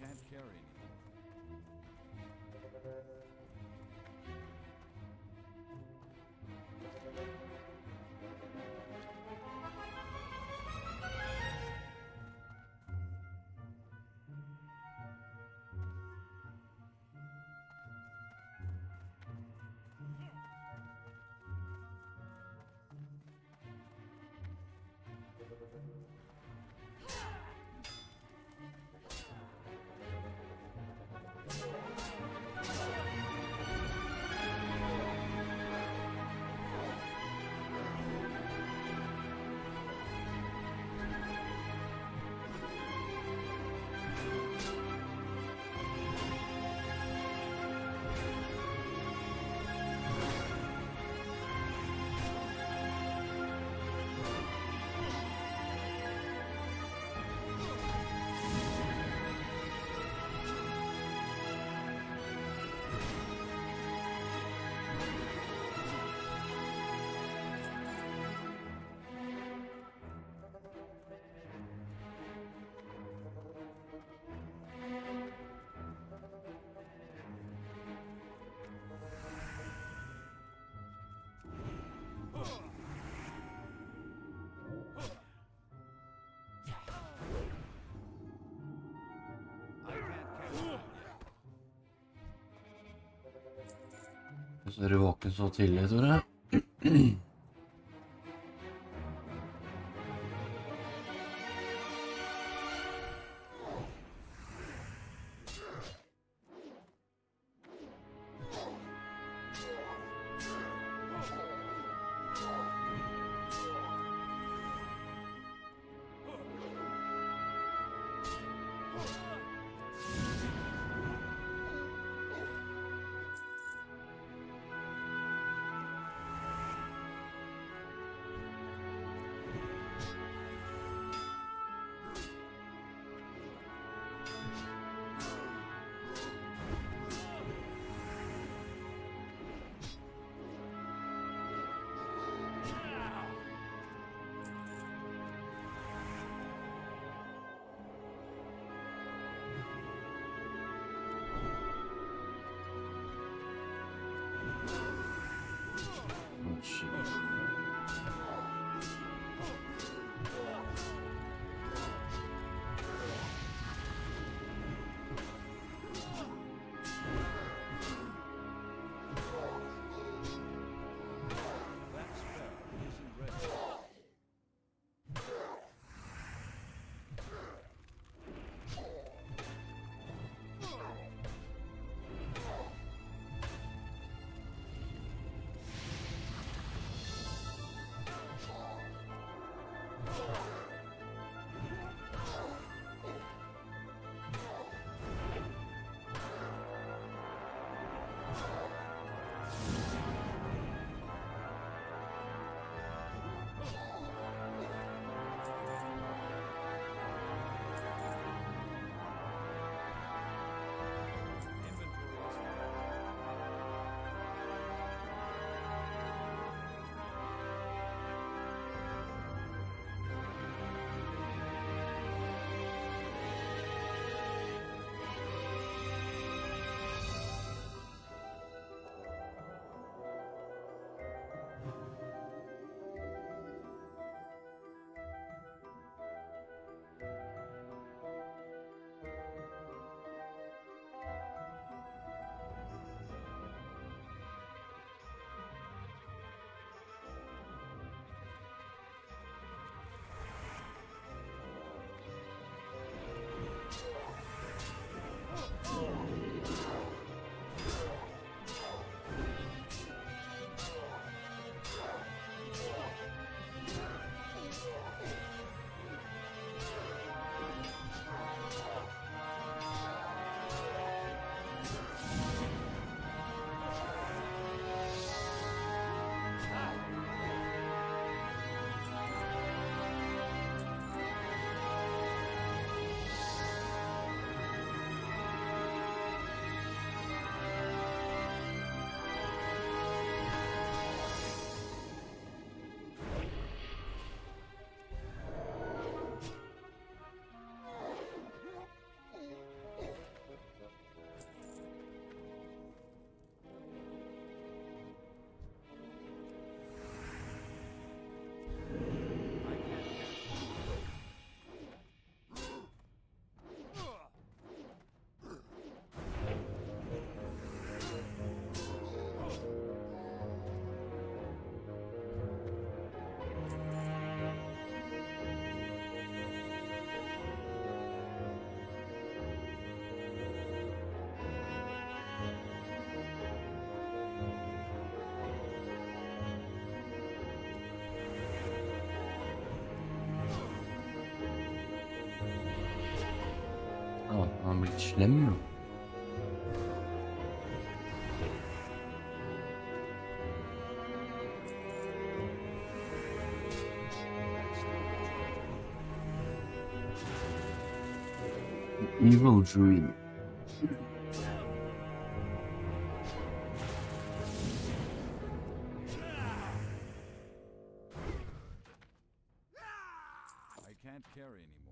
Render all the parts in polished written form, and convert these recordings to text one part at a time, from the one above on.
can't carry anything. Så er du våken så tidlig, Tore? İşlemiyor. Evil Dream. I can't carry anymore.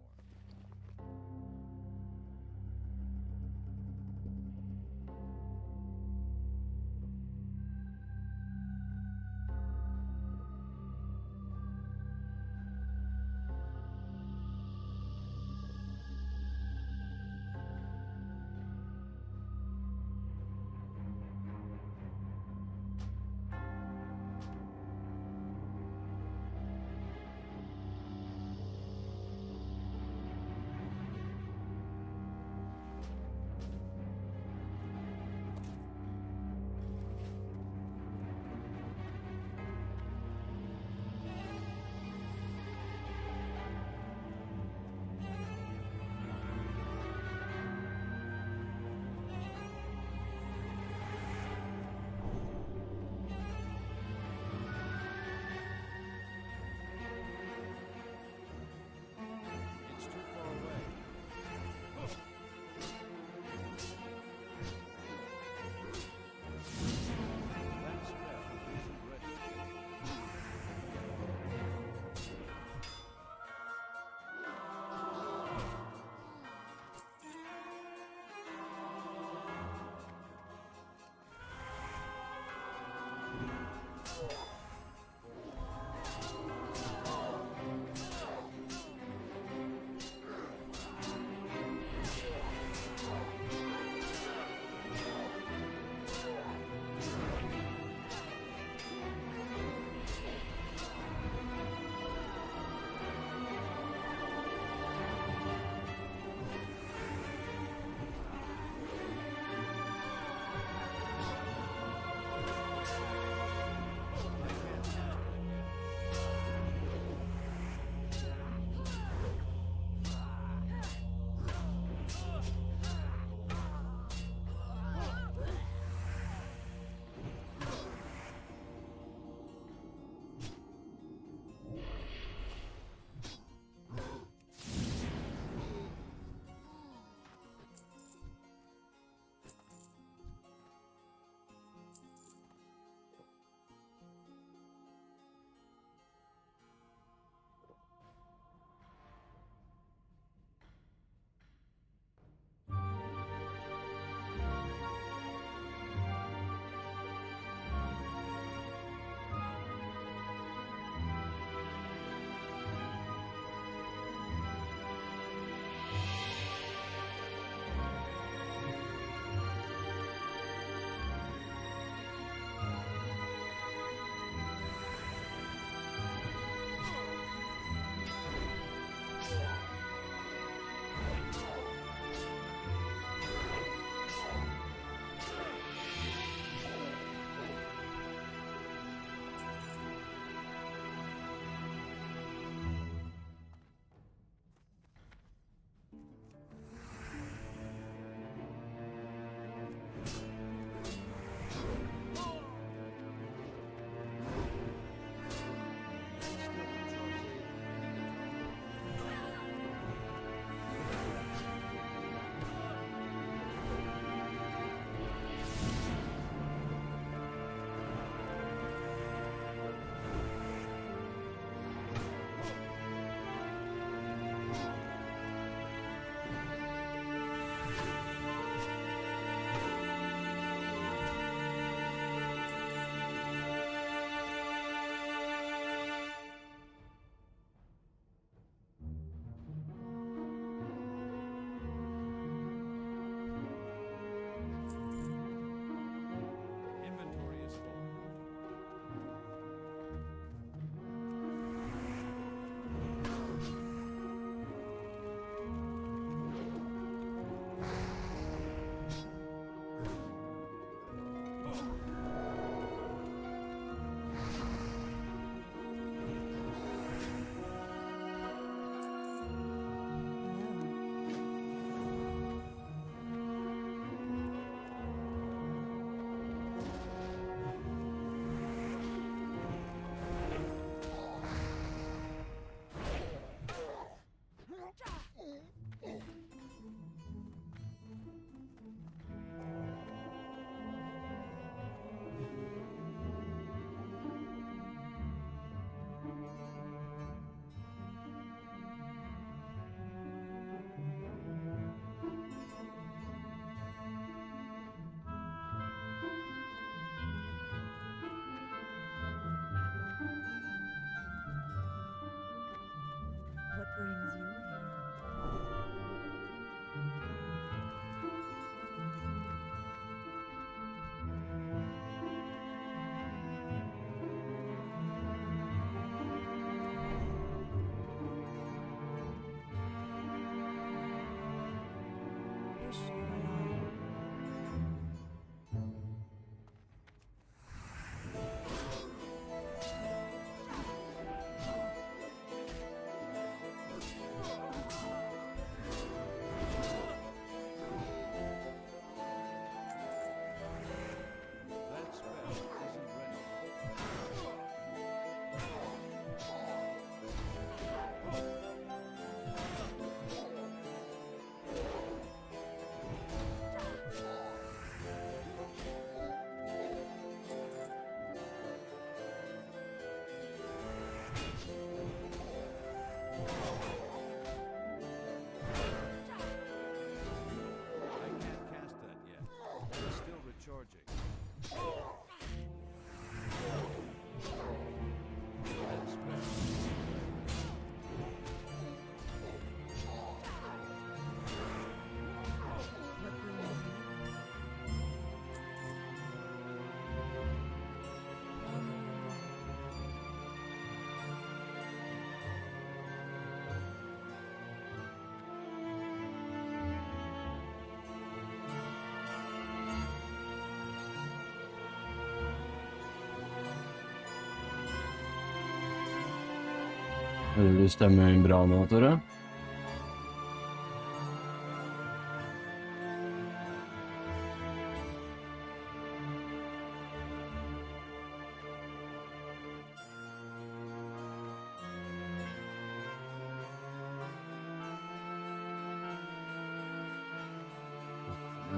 Hører du stemmer min bra nå, Tore?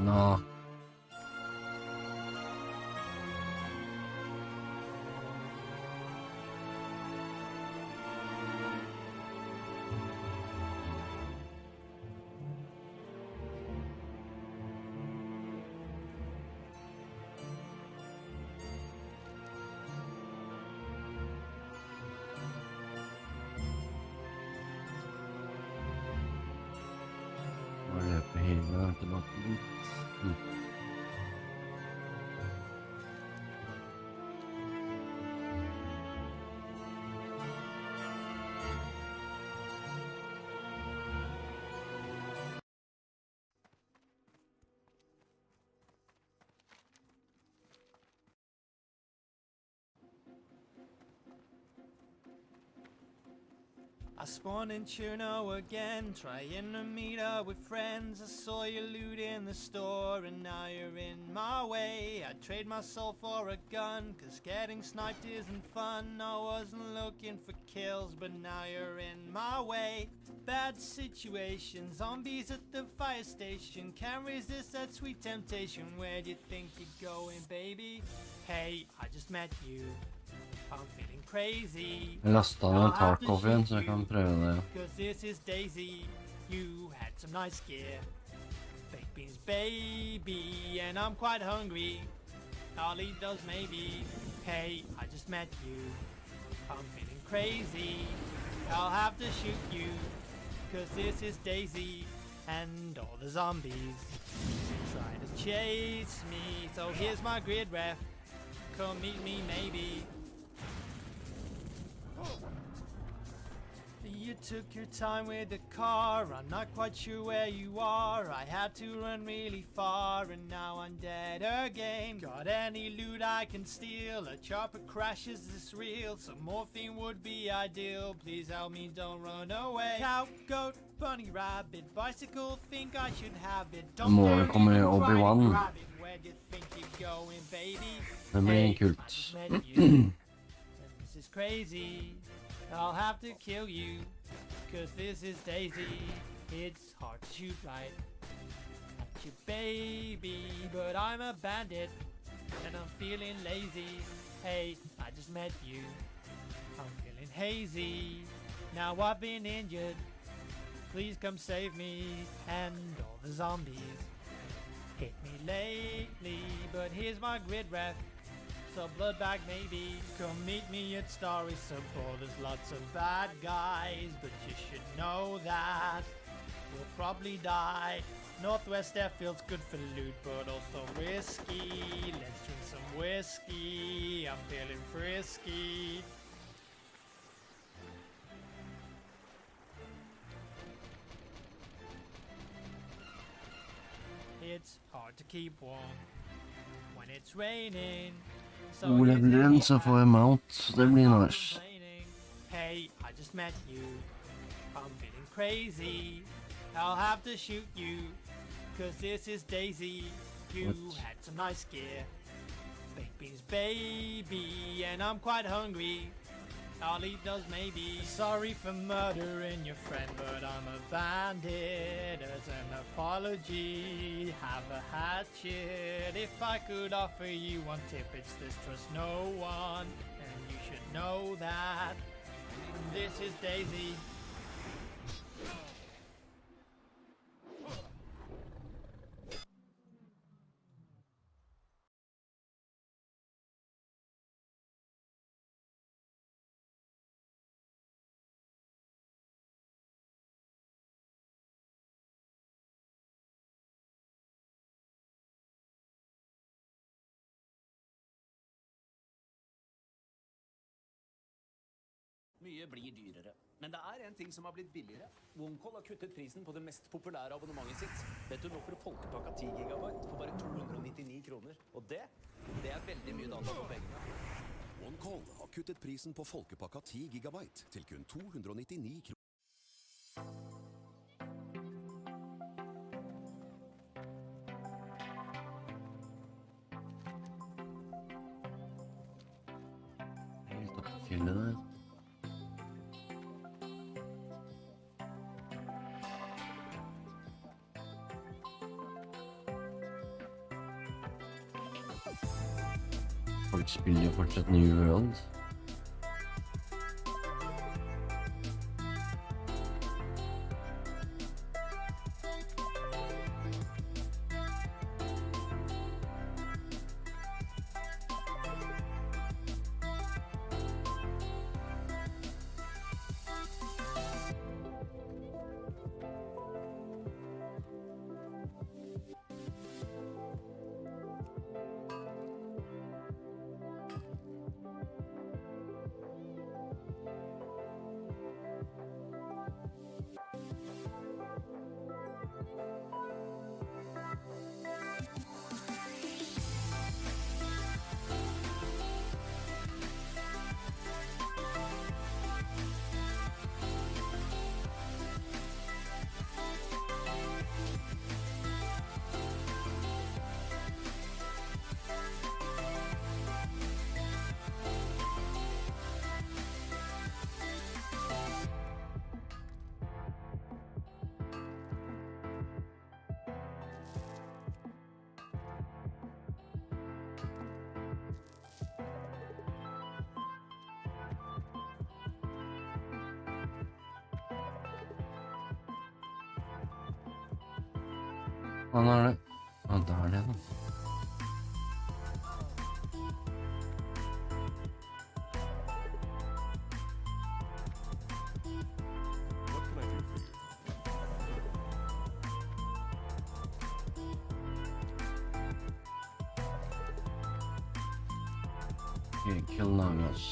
Nå. Må løpe hele veien tilbake dit. I spawned in Cherno again, trying to meet up with friends. I saw you loot in the store and now you're in my way. I'd trade my soul for a gun, cause getting sniped isn't fun. I wasn't looking for kills, but now you're in my way. Bad situation, zombies at the fire station. Can't resist that sweet temptation. Where do you think you're going, baby? Hey, I just met you. I'm feeling crazy. Jeg lastet ned Tarkov igjen, så jeg kan prøve det. Cause this is Daisy. You had some nice gear. Baked beans, baby, and I'm quite hungry. I'll eat those maybe. Hey, I just met you. I'm feeling crazy. I'll have to shoot you. Cause this is Daisy and all the zombies try to chase me. So here's my grid ref. Come meet me maybe. You took your time with the car, I'm not quite sure where you are. I had to run really far and now I'm dead again. Got any loot I can steal? A chopper crash, is this real? Some morphine would be ideal, please help me, don't run away. Cow, goat, bunny, rabbit, bicycle, think I should have it. Don't Må komme i Obi-Wan. Where do you think you're going, baby? Det blir Hey, kult. I just met you. This is crazy. I'll have to kill you, cause this is Daisy. It's hard to shoot right at you, baby, but I'm a bandit, and I'm feeling lazy. Hey, I just met you. I'm feeling hazy. Now I've been injured. Please come save me, and all the zombies hit me lately, but here's my grid ref. So blood bag maybe. Come meet me at Starry Support. There's lots of bad guys, but you should know that we'll probably die. Northwest Airfield's good for loot, but also risky. Let's drink some whiskey. I'm feeling frisky. It's hard to keep warm when it's raining. O-levelen, så får jeg mount. Det blir nice. Hey, I just met you. I'm feeling crazy. I'll have to shoot you, cause this is Daisy. You What? had some nice gear. Baked beans, baby, and I'm quite hungry. I'll eat those maybe. Sorry for murdering your friend, but I'm a bandit. As an apology, have a hatchet. If I could offer you one tip, it's this: trust no one, and you should know that. This is Daisy. Mye blir dyrere. Men det er en ting som har blitt billigere. OneCall har kuttet prisen på det mest populære abonnementet sitt. Vet du nå får folkepakka 10 gigabyte for bare 299 kroner. Og det er veldig mye data for pengene. OneCall har kuttet prisen på folkepakka 10 gigabyte til kun 299 kroner. Helt opp til fjellet der. Folk spiller jo fortsatt New World. Han er det. Ja, der er det da. What can I do for you? Okay, kill Nagas.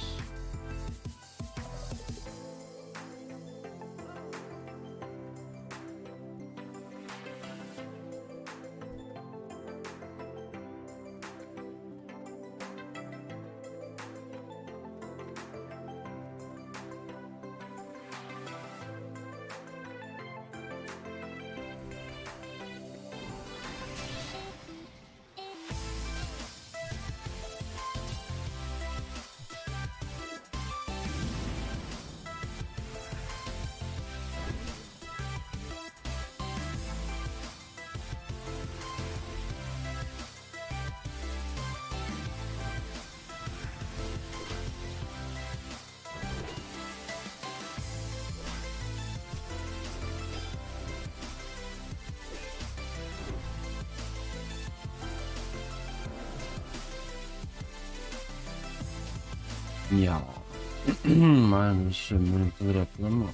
Ja, men svømmer rundt og dreper dem da.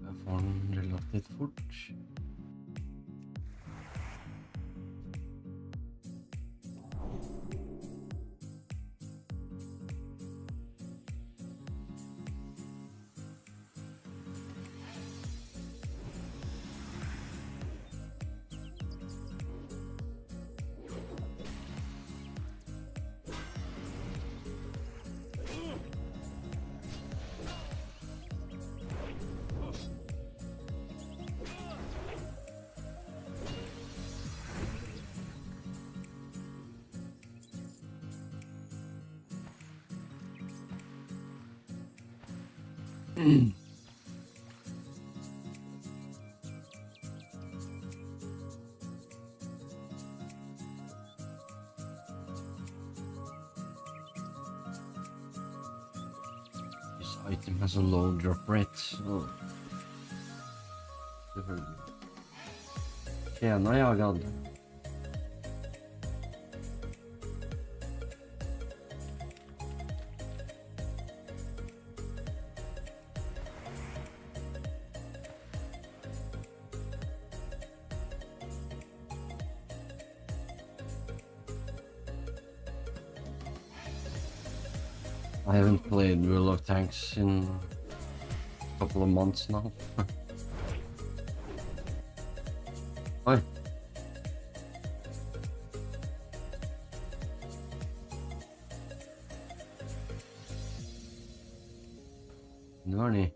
Jeg får den relativt fort. This item has a low drop rate. Oh. Selvfølgelig. Tjena, jagad. I haven't played World of Tanks in a couple of months now. Oi. Nu har ni.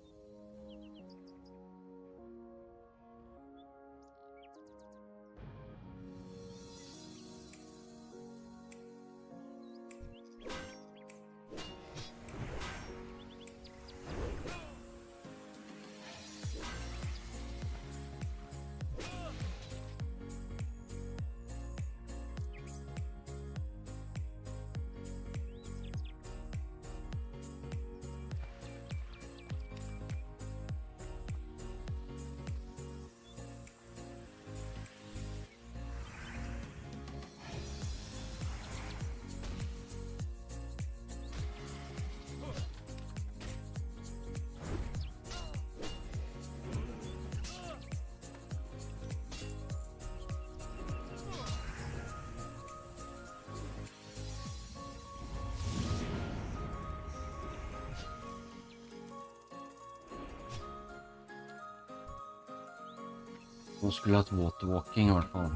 De skulle ha ett waterwalking i alla fall.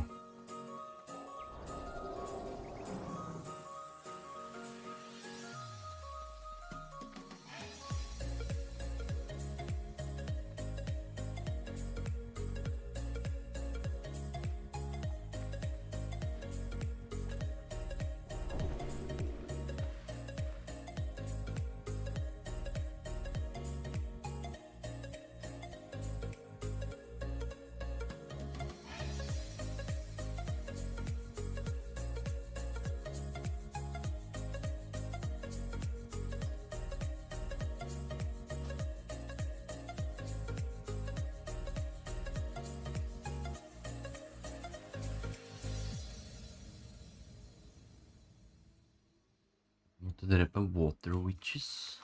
Måtte drepe water witches.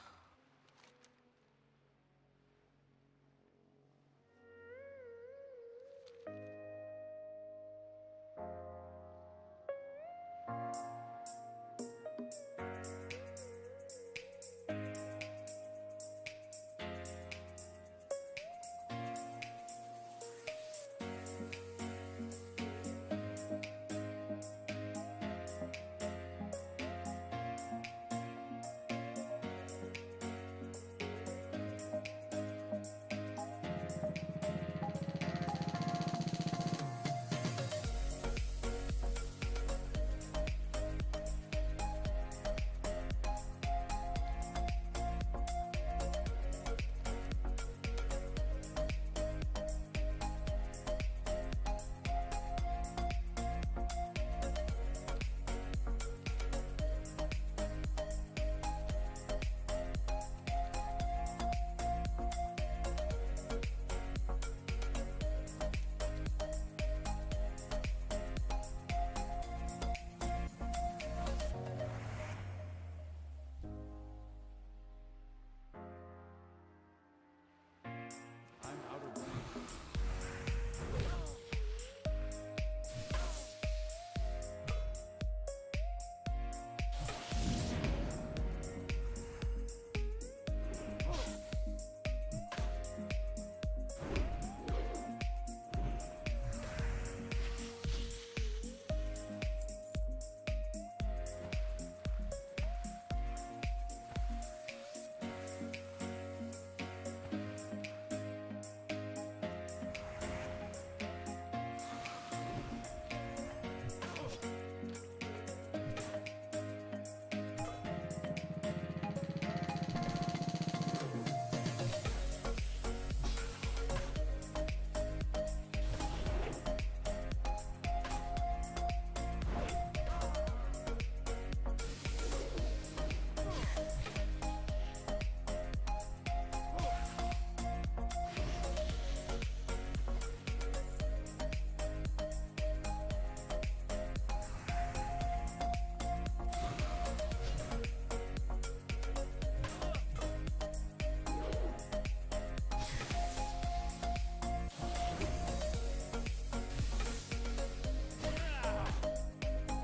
I'm out of range.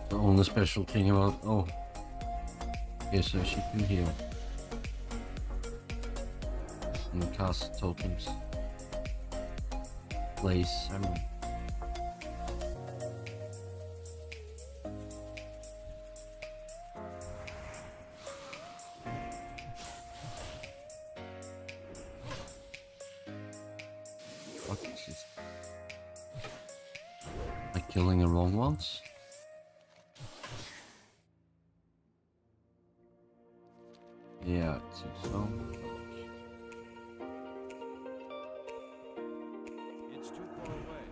The only special thing about... Oh. Okay, so she can heal. and cast totems. Place, I mean. What is this? Am I killing the wrong ones? Yeah, it seems so. It's too far away.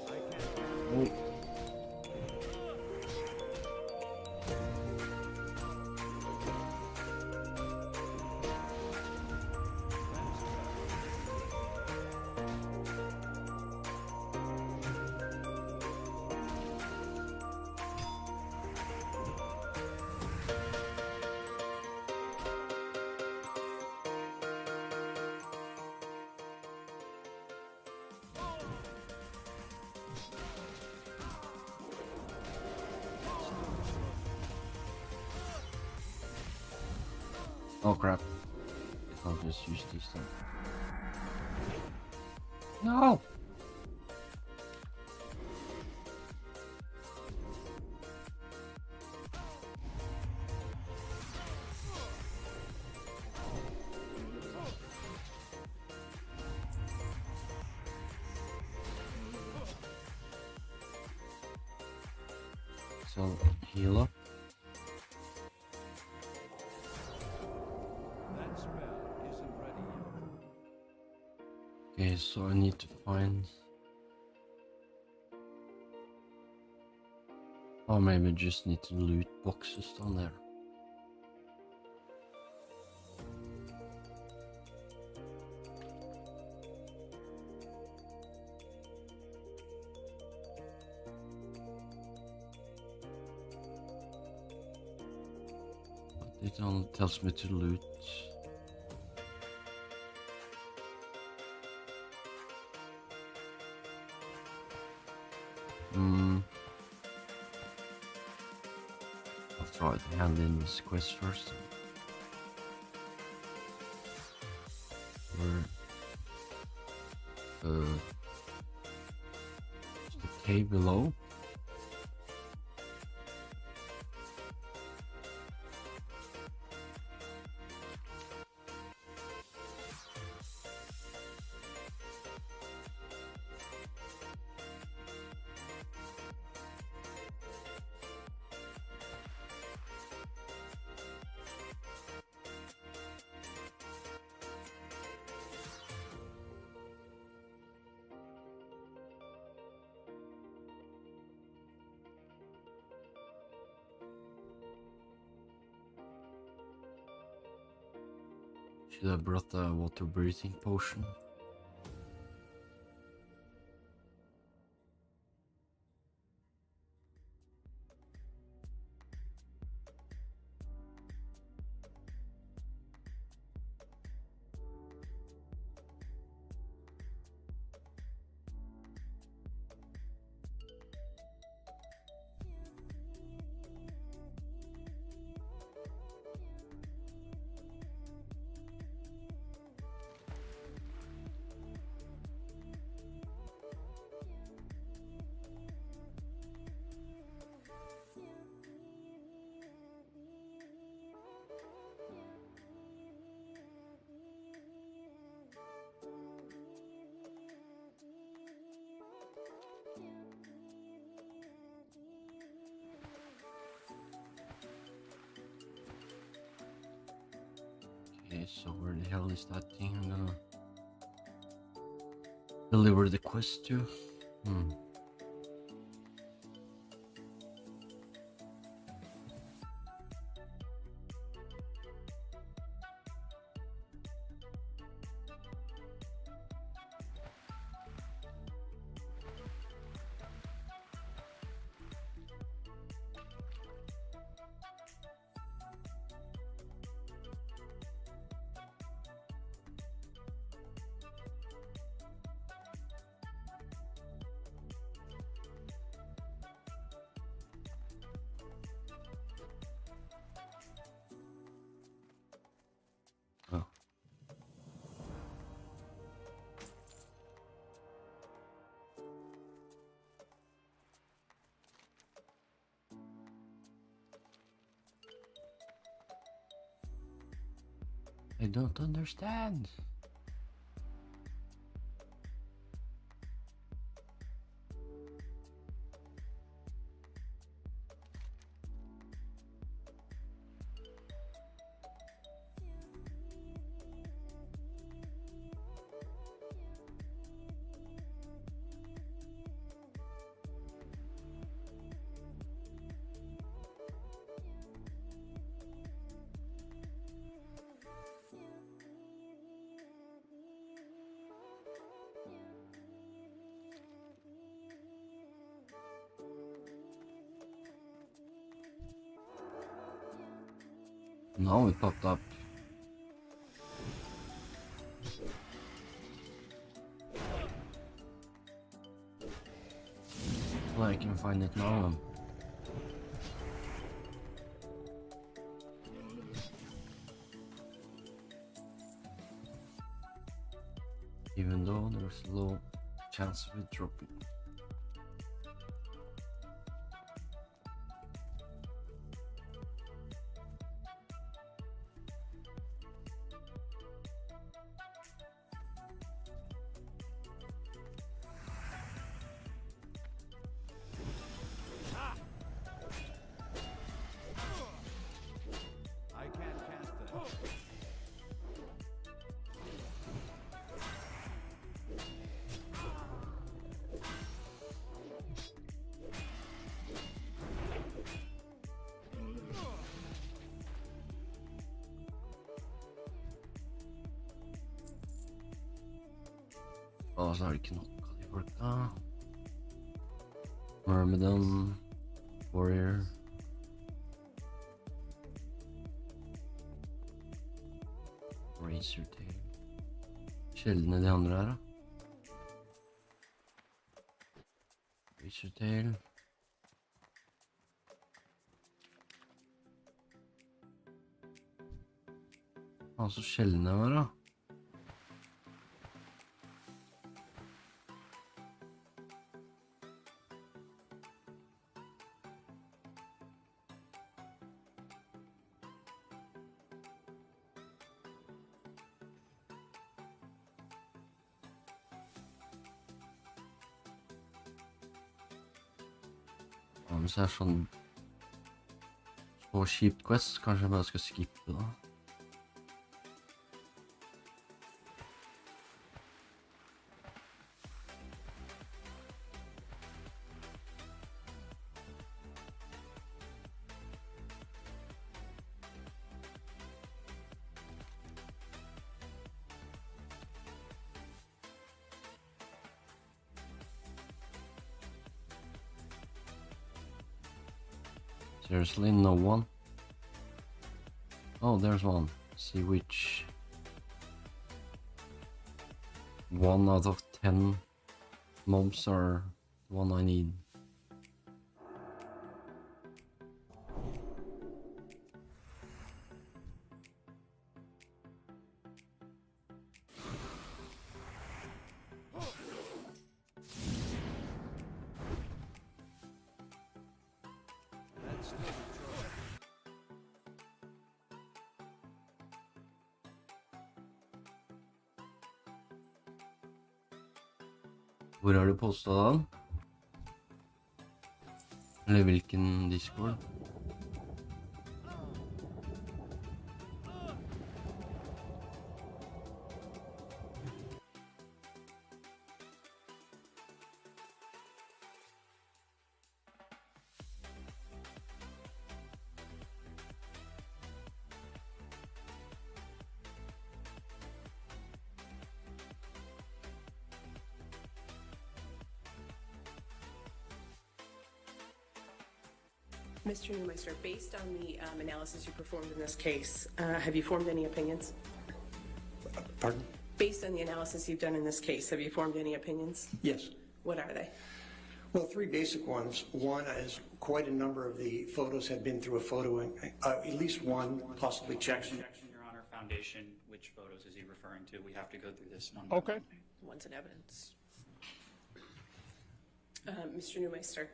I can't. Oh. Oh crap. I'll just use this then. No! So, heal up. That spell isn't ready yet. Okay, so I need to find... Or maybe I just need to loot boxes down there. But it only tells me to loot. I'll try to hand in this quest first. Where the cave below. Should have brought the water breathing potion. Okay, so where the hell is that thing I'm gonna deliver the quest to? I don't understand. Now it popped up. Well, I can find it now. Even though there's low chance of it dropping. I can't cast that. Og så har det ikke nok av de folka. Myrmidon, Warrior. Razortail. Sjeldne de andre her, da. Razortail. Så sjeldne de er, da. Hvis det er sånn så kjipt quest, kanskje jeg bare skal skippe da. Seriously, no one? Oh, there's one. See which 1 out of 10 mobs are the one I need. That's still Detroit. Hvor har du postet den? Eller hvilken Discord? Mr. Neumeister, based on the analysis you performed in this case, have you formed any opinions? Pardon? Based on the analysis you've done in this case, have you formed any opinions? Yes. What are they? Well, three basic ones. One is quite a number of the photos have been through a photoing, at least one, possibly checked. Objection, Your Honor. Foundation, which photos is he referring to? We have to go through this one. Okay. One's in evidence. Mr. Neumeister,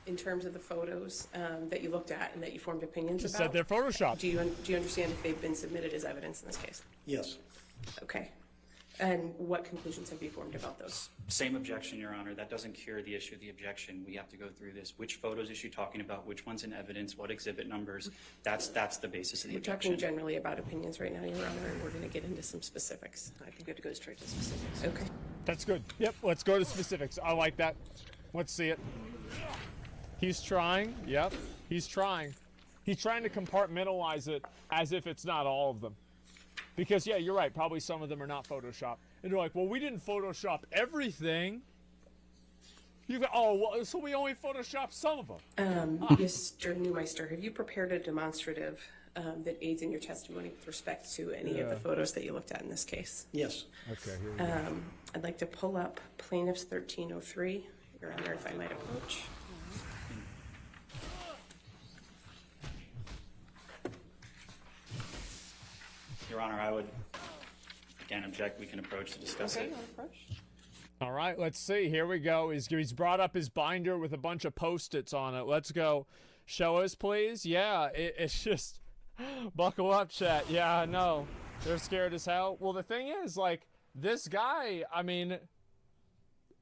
in terms of the photos that you looked at and that you formed opinions Just about. said they're photoshopped. Do you understand if they've been submitted as evidence in this case? Yes. Okay. And what conclusions have you formed about those? Same objection, Your Honor. That doesn't cure the issue of the objection. We have to go through this. Which photos is she talking about? Which one's in evidence? What exhibit numbers? That's the basis of the We're objection. talking generally about opinions right now, Your Honor, and we're going to get into some specifics. I think we have to go straight to specifics. Okay. That's good. Yep, let's go to specifics. I like that. Let's see it. He's trying. Yep, he's trying. He's trying to compartmentalize it as if it's not all of them. Because, yeah, you're right. Probably some of them are not Photoshopped. And they're like, well, we didn't Photoshop everything. You go, oh, well, so we only Photoshopped some of them. Mr. Neumeister, have you prepared a demonstrative that aids in your testimony with respect to any of the photos that you looked at in this case? Yes. Okay, here we go. I'd like to pull up plaintiff's 1303. Your Honor, if I might approach. Your Honor, I would, again, object. We can approach to discuss Okay, it. you want to approach? All right, let's see. Here we go. He's brought up his binder with a bunch of Post-its on it. Let's go. Show us, please. Yeah, it's just... Buckle up, chat. Yeah, I know. They're scared as hell. Well, the thing is, like, this guy, I mean...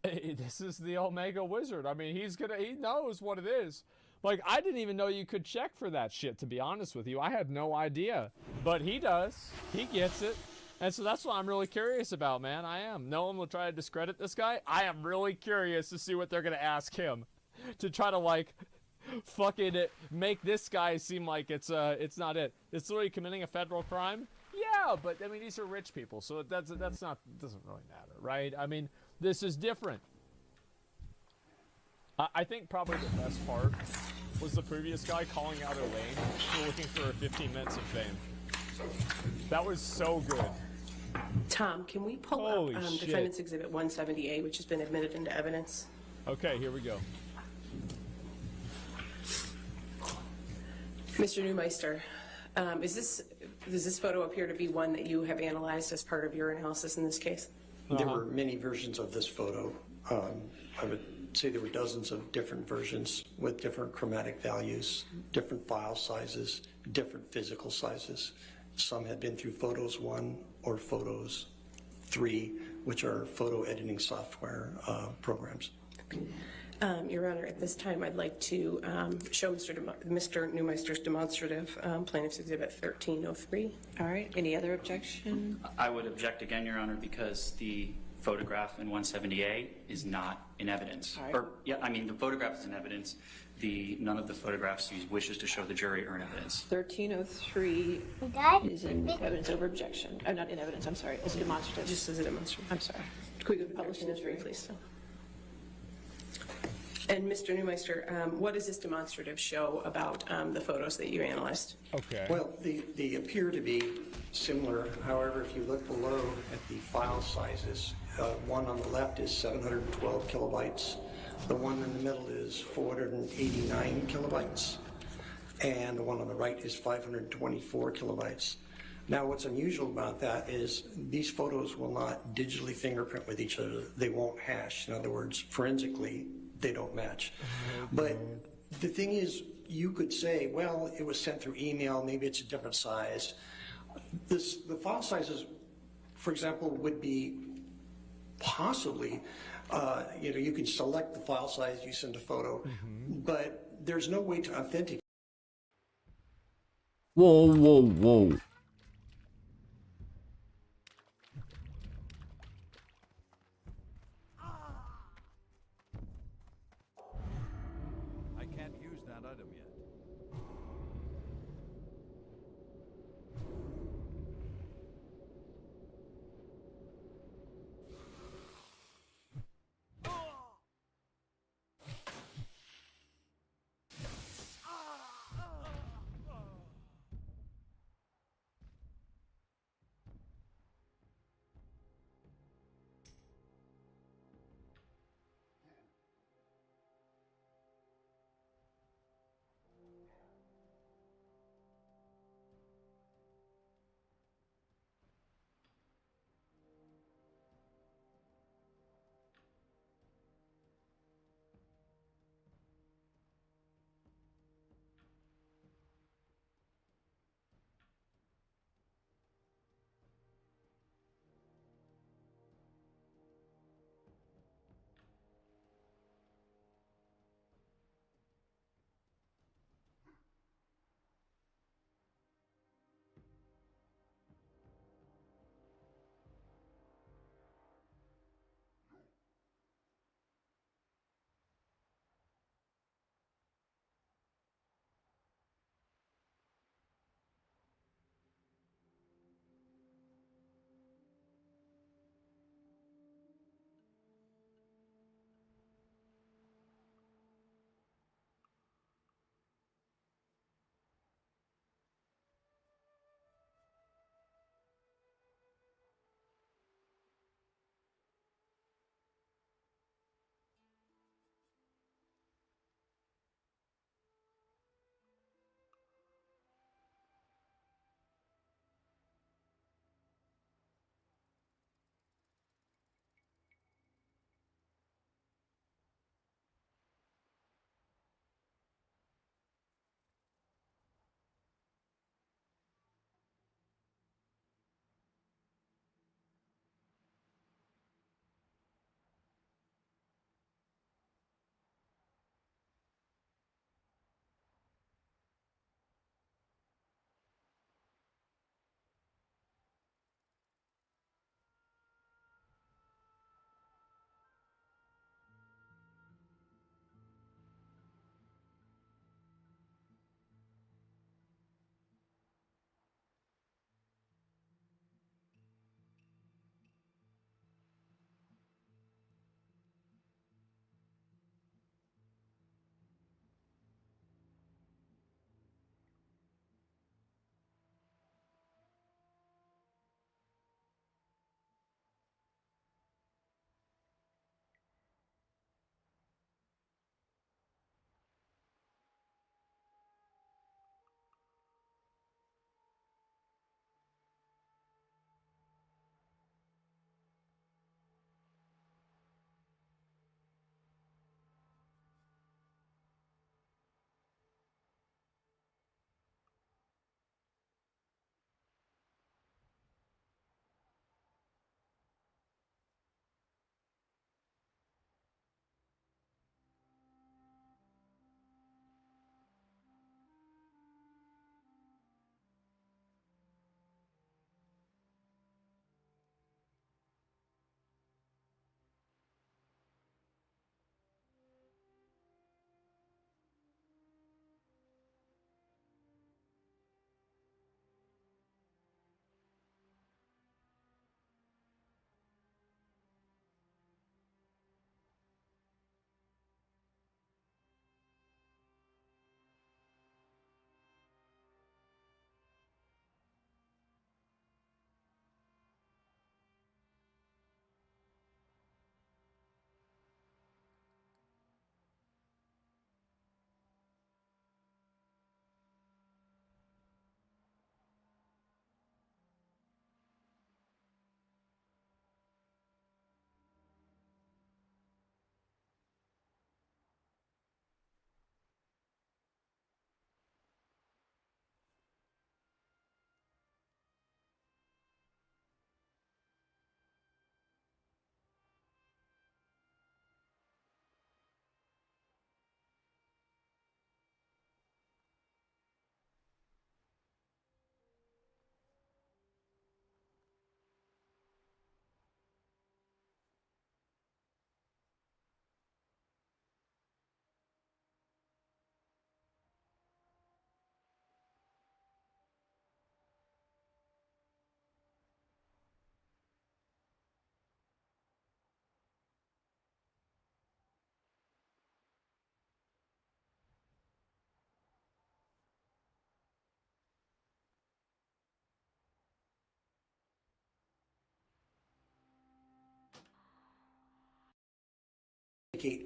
This is the Omega Wizard. I mean, he knows what it is. Like, I didn't even know you could check for that shit, to be honest with you. I had no idea. But he does. He gets it. And so that's what I'm really curious about, man. I am. No one will try to discredit this guy. I am really curious to see what they're going to ask him. To try to, like, fucking make this guy seem like it's not it. It's literally committing a federal crime? Yeah, but, I mean, these are rich people. So that's not, doesn't really matter, right? I mean, this is different. I think probably the best part was the previous guy calling out Elaine for looking for 15 minutes of fame. That was so good. Tom, can we pull Holy up shit. Defendant's Exhibit 170A, which has been admitted into evidence? Okay, here we go. Mr. Neumeister, does this photo appear to be one that you have analyzed as part of your analysis in this case? There were many versions of this photo. I would say there were dozens of different versions with different chromatic values, different file sizes, different physical sizes. Some had been through Photos 1 or Photos 3, which are photo editing software programs. Your Honor, at this time, I'd like to show Mr. Neumeister's demonstrative, Plaintiff's Exhibit 1303. All right, any other objection? I would object again, Your Honor, because the photograph in 170A is not in evidence. All right. Or, yeah, I mean, the photograph is in evidence. None of the photographs he wishes to show the jury are in evidence. 1303 is in evidence over objection. Not in evidence, I'm sorry, as a demonstrative. Just as a demonstrative. I'm sorry. Could we go to published in this brief, please? And Mr. Neumeister, what does this demonstrative show about the photos that you analyzed? Okay. Well, they appear to be similar. However, if you look below at the file sizes, one on the left is 712 kilobytes. The one in the middle is 489 kilobytes. And the one on the right is 524 kilobytes. Now, what's unusual about that is these photos will not digitally fingerprint with each other. They won't hash. In other words, forensically, they don't match. But the thing is, you could say, well, it was sent through email, maybe it's a different size. The file sizes, for example, would be possibly, you can select the file size, you send a photo, but there's no way to authenticate. Whoa, whoa, whoa. I can't use that item yet.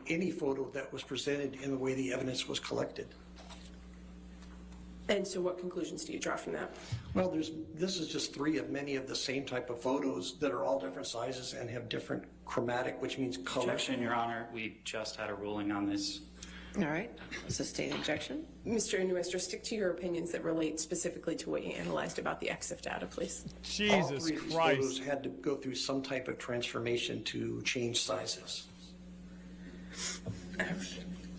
any photo that was presented in the way the evidence was collected. And so what conclusions do you draw from that? Well, this is just 3 of many of the same type of photos that are all different sizes and have different chromatic, which means color. Objection, Your Honor. We just had a ruling on this. All right, sustain objection. Mr. Newmeister, stick to your opinions that relate specifically to what you analyzed about the EXIF data, please. All 3 Jesus of these Christ. photos had to go through some type of transformation to change sizes.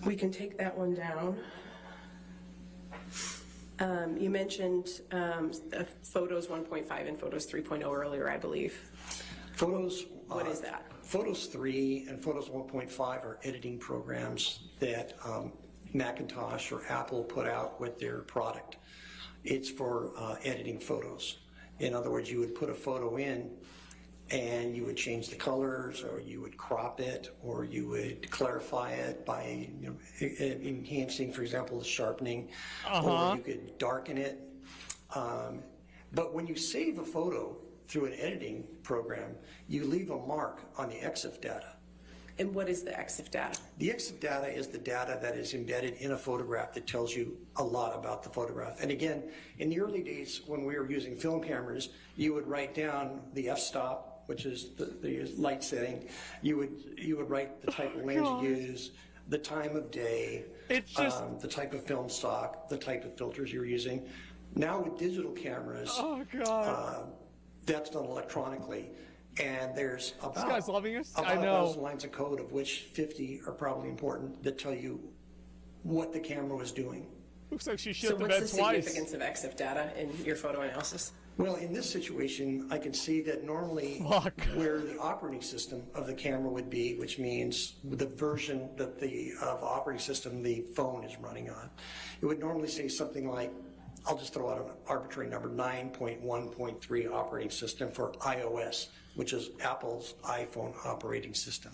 We can take that one down. You mentioned Photos 1.5 and Photos 3.0 earlier, I believe. Photos. What is that? Photos 3 and Photos 1.5 are editing programs that Macintosh or Apple put out with their product. It's for editing photos. In other words, you would put a photo in and you would change the colors, or you would crop it, or you would clarify it by enhancing, for example, the sharpening, or you could darken it. But when you save a photo through an editing program, you leave a mark on the EXIF data. And what is the EXIF data? The EXIF data is the data that is embedded in a photograph that tells you a lot about the photograph. And again, in the early days when we were using film cameras, you would write down the f-stop, which is the light setting. You would write the type of lens you use, the time of day, the type of film stock, the type of filters you're using. Now with digital cameras, that's done electronically. And there's about, this guy's loving us. about I know. 1,000 lines of code, of which 50 are probably important, that tell you what the camera was doing. Looks like she So shit the what's bed the twice. significance of EXIF data in your photo analysis? Well, in this situation, I can see that normally where the operating system of the camera would be, which means the version that of operating system the phone is running on, it would normally say something like, I'll just throw out an arbitrary number, 9.1.3 operating system for iOS, which is Apple's iPhone operating system.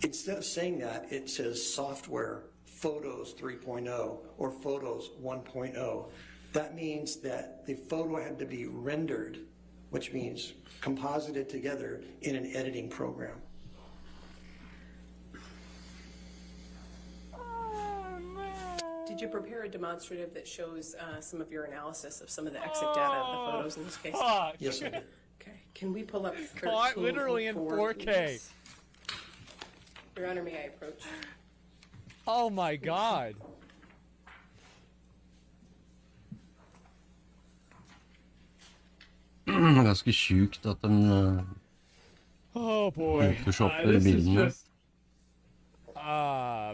Instead of saying that, it says software Photos 3.0 or Photos 1.0. That means that the photo had to be rendered, which means composited together in an editing program. Did you prepare a demonstrative that shows some of your analysis of some of the EXIF data of the photos in this case? Yes, I did. Okay. Can we pull up Caught literally in 1304, 4K. please? Your Honor, may I approach? Oh my God. Ganske sjukt at de Oh boy. photoshopper This is bildene. just.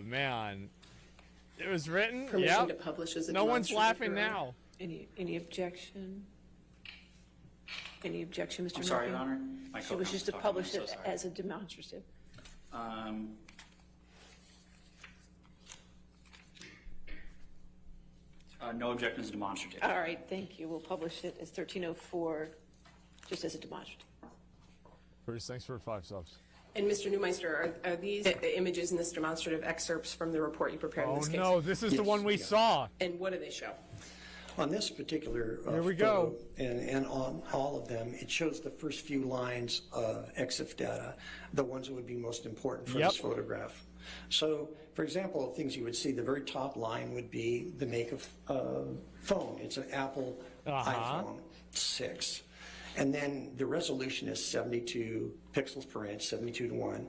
Man. It was written. Permission Yep. to publish as a No one's demonstrative, laughing Your Honor. now. Any objection? Any objection, Mr. I'm sorry, Murphy? Your Honor. My She wishes co-counsel's to talking. publish I'm so it sorry. as a demonstrative. No objections demonstrative. All right, thank you. We'll publish it as 1304, just as a demonstrative. Bruce, thanks for 5 subs. And Mr. Newmeister, are these the images in this demonstrative excerpts from the report you prepared in Oh this case? no, this is the one we saw. And what do they show? On this particular Here we photo, go. and on all of them, it shows the first few lines of EXIF data, the ones that would be most important for this photograph. So, for example, things you would see, the very top line would be the make of phone. It's an Apple iPhone 6. And then the resolution is 72 pixels per inch, 72 to 1.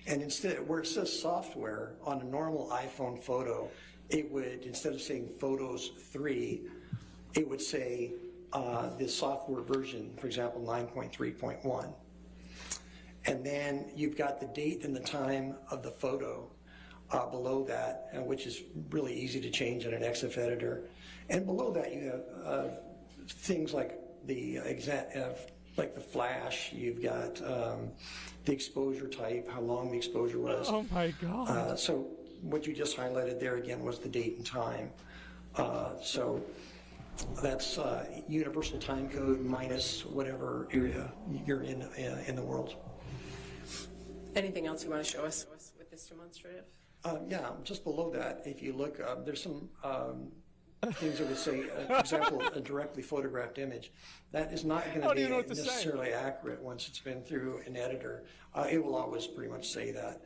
And instead, where it says software on a normal iPhone photo, it would, instead of saying Photos 3, it would say the software version, for example, 9.3.1. And then you've got the date and the time of the photo below that, which is really easy to change in an EXIF editor. And below that, you have things like the like the flash. You've got the exposure type, how long the exposure was. Oh my God. So what you just highlighted there again was the date and time. So that's universal time code minus whatever area you're in the world. Anything else you want to show us with this demonstrative? Yeah, just below that, if you look, there's some things that would say, for example, a directly photographed image. That is not going to be necessarily accurate once it's been through an editor. It will always pretty much say that.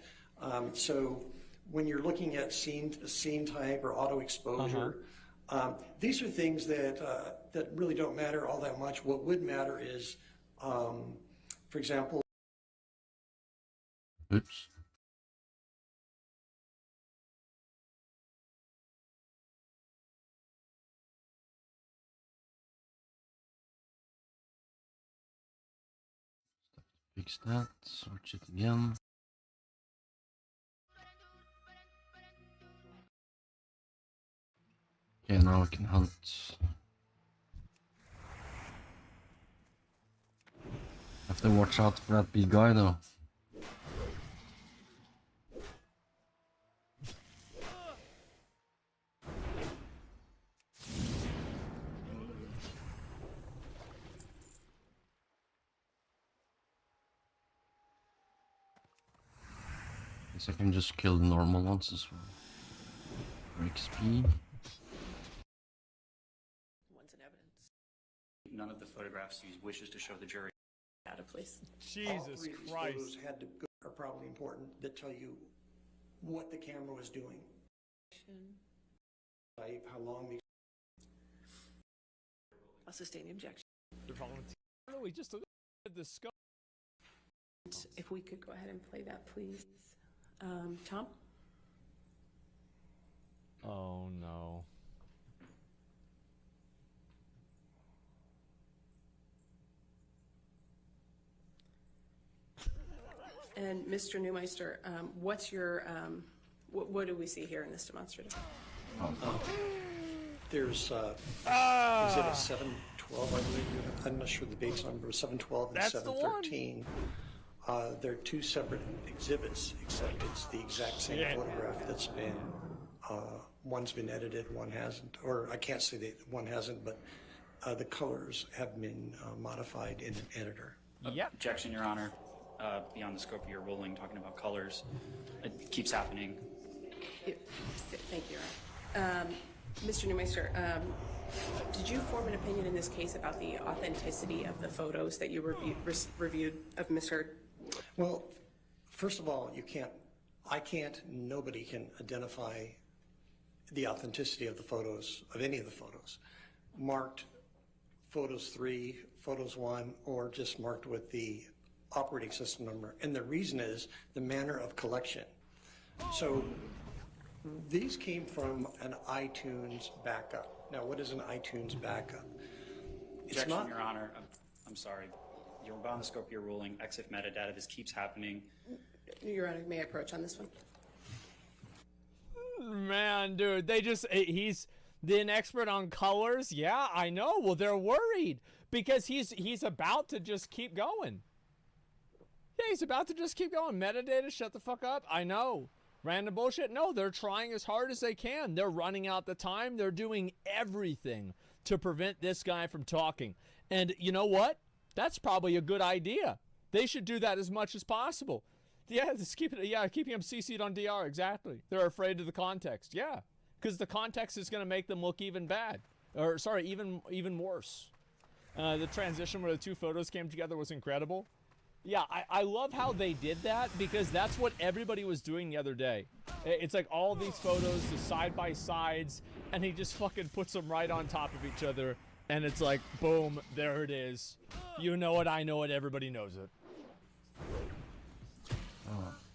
So when you're looking at scene type or auto exposure, these are things that really don't matter all that much. What would matter is, for example, Oops. Fix that, search it again. Okay, now I can hunt. Have to watch out for that big guy though. Guess I can just kill the normal ones as well. For XP. One's in evidence. None of the photographs use wishes to show the jury. Out of place. Jesus all three of these Christ. photos had to go, are probably important, that tell you what the camera was doing. Type, how long the I'll sustain the objection. Really, just look at the scope. If we could go ahead and play that, please. Tom? Oh no. And Mr. Neumeister, what's your, what do we see here in this demonstrative? There's exhibit 712, I believe. I'm not sure the base number, 712 and That's the 713. They're two separate exhibits, except it's the exact same photograph that's been, one's been edited, one hasn't. Or I can't say that one hasn't, but the colors have been modified in an editor. Yep. Objection, Your Honor. Beyond the scope of your ruling, talking about colors. It keeps happening. Thank you, Your Honor. Mr. Neumeister, did you form an opinion in this case about the authenticity of the photos that you reviewed of Ms. Heard? Well, first of all, I can't, nobody can identify the authenticity of the photos, of any of the photos. Marked photos 3, photos 1, or just marked with the operating system number. And the reason is the manner of collection. So these came from an iTunes backup. Now, what is an iTunes backup? Objection, Your Honor. I'm sorry. You're beyond the scope of your ruling. EXIF metadata, this keeps happening. Your Honor, may I approach on this one? Man, dude, he's an expert on colors. Yeah, I know. Well, they're worried because he's about to just keep going. Yeah, he's about to just keep going. Metadata, shut the fuck up. I know. Random bullshit. No, they're trying as hard as they can. They're running out the time. They're doing everything to prevent this guy from talking. And you know what? That's probably a good idea. They should do that as much as possible. Yeah, just keeping him CC'd on DR, exactly. They're afraid of the context. Yeah, because the context is going to make them look even bad. Or, sorry, even worse. The transition where the two photos came together was incredible. Yeah, I love how they did that because that's what everybody was doing the other day. It's like all these photos, the side-by-sides, and he just fucking puts them right on top of each other. And it's like, boom, there it is. You know it, I know it, everybody knows it.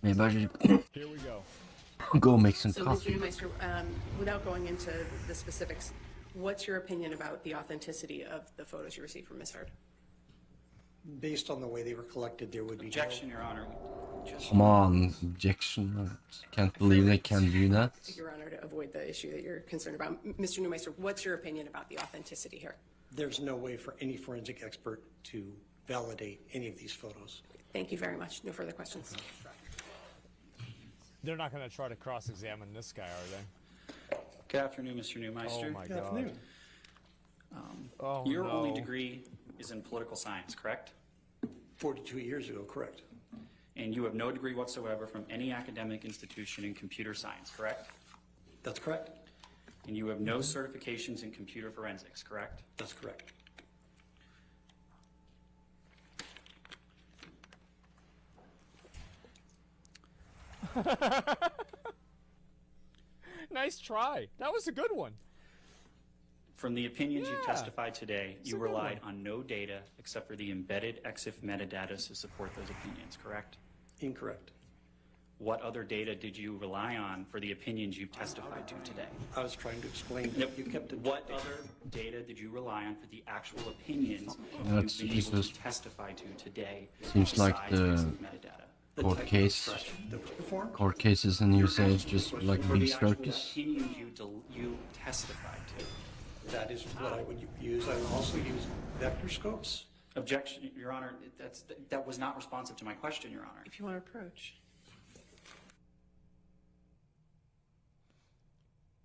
Maybe I should Here we go. go make some So, coffee. Mr. Neumeister, without going into the specifics, what's your opinion about the authenticity of the photos you received from Ms. Heard? Based on the way they were collected, there would be Objection, Your Honor. Come on, objection. I can't believe they can do that. Your Honor, to avoid the issue that you're concerned about. Mr. Neumeister, what's your opinion about the authenticity here? There's no way for any forensic expert to validate any of these photos. Thank you very much. No further questions. They're not going to try to cross-examine this guy, are they? Good afternoon, Mr. Neumeister. Oh my Good god. afternoon. Your only no. degree is in political science, correct? 42 years ago, correct. And you have no degree whatsoever from any academic institution in computer science, correct? That's correct. And you have no certifications in computer forensics, correct? That's correct. Nice try. That was a good one. From the opinions you Yeah. testified today, It's you a good relied one. on no data except for the embedded EXIF metadata to support those opinions, correct? Incorrect. What other data did you rely on for the opinions you've testified to today? I was trying to explain Nope. that you kept it. What other data did you rely on for the actual opinions That's you've been able Jesus. to testify to today? Seems like besides the EXIF metadata? The court type of case. expression that was performed. Court cases in the USA is just like a For big the actual circus. opinions you testified to. That is what I would use. I would also use vector scopes. Objection, Your Honor. That was not responsive to my question, Your Honor. If you want to approach.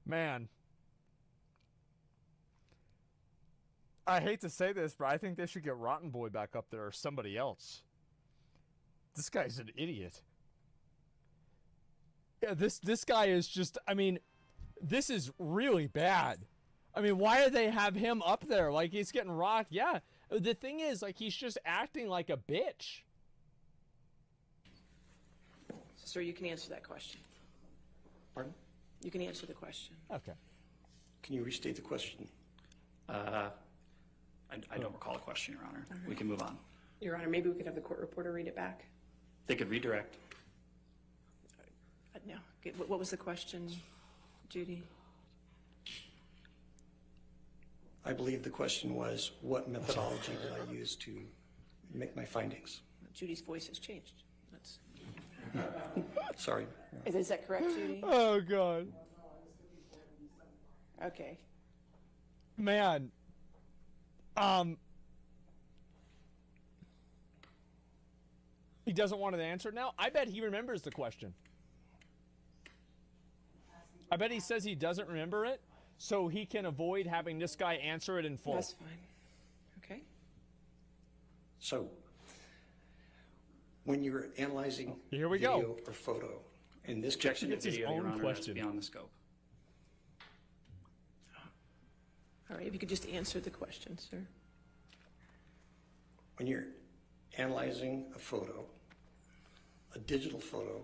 Man. I hate to say this, but I think they should get Rotten Boy back up there or somebody else. This guy's an idiot. Yeah, this guy is just, I mean, this is really bad. I mean, why do they have him up there? Like, he's getting rocked. Yeah, the thing is, like, he's just acting like a bitch. Sir, you can answer that question. Pardon? You can answer the question. Okay. Can you restate the question? I don't recall a question, Your Honor. We can move on. Your Honor, maybe we could have the court reporter read it back. They could redirect. No. Okay, what was the question, Judy? I believe the question was, what methodology did I use to make my findings? Judy's voice has changed. That's... Sorry. Is that correct, Judy? Oh, God. Okay. Man. He doesn't want to answer it now? I bet he remembers the question. I bet he says he doesn't remember it, so he can avoid having this guy answer it in full. That's fine. Okay. So, when you're analyzing Here we video go. or photo, in this Objection to It's his video, Your own Honor. That's question. beyond the scope. All right, if you could just answer the question, sir. when you're analyzing a photo, a digital photo,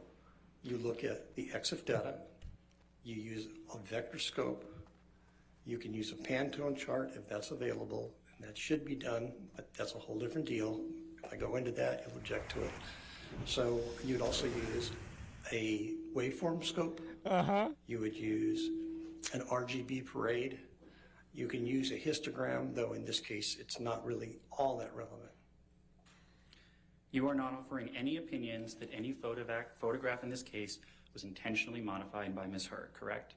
you look at the EXIF data, you use a vector scope, you can use a Pantone chart if that's available, and that should be done, but that's a whole different deal. If I go into that, you'll object to it. So you'd also use a waveform scope. You would use an RGB parade. You can use a histogram, though in this case, it's not really all that relevant. You are not offering any opinions that any photograph in this case was intentionally modified by Ms. Hurd, correct?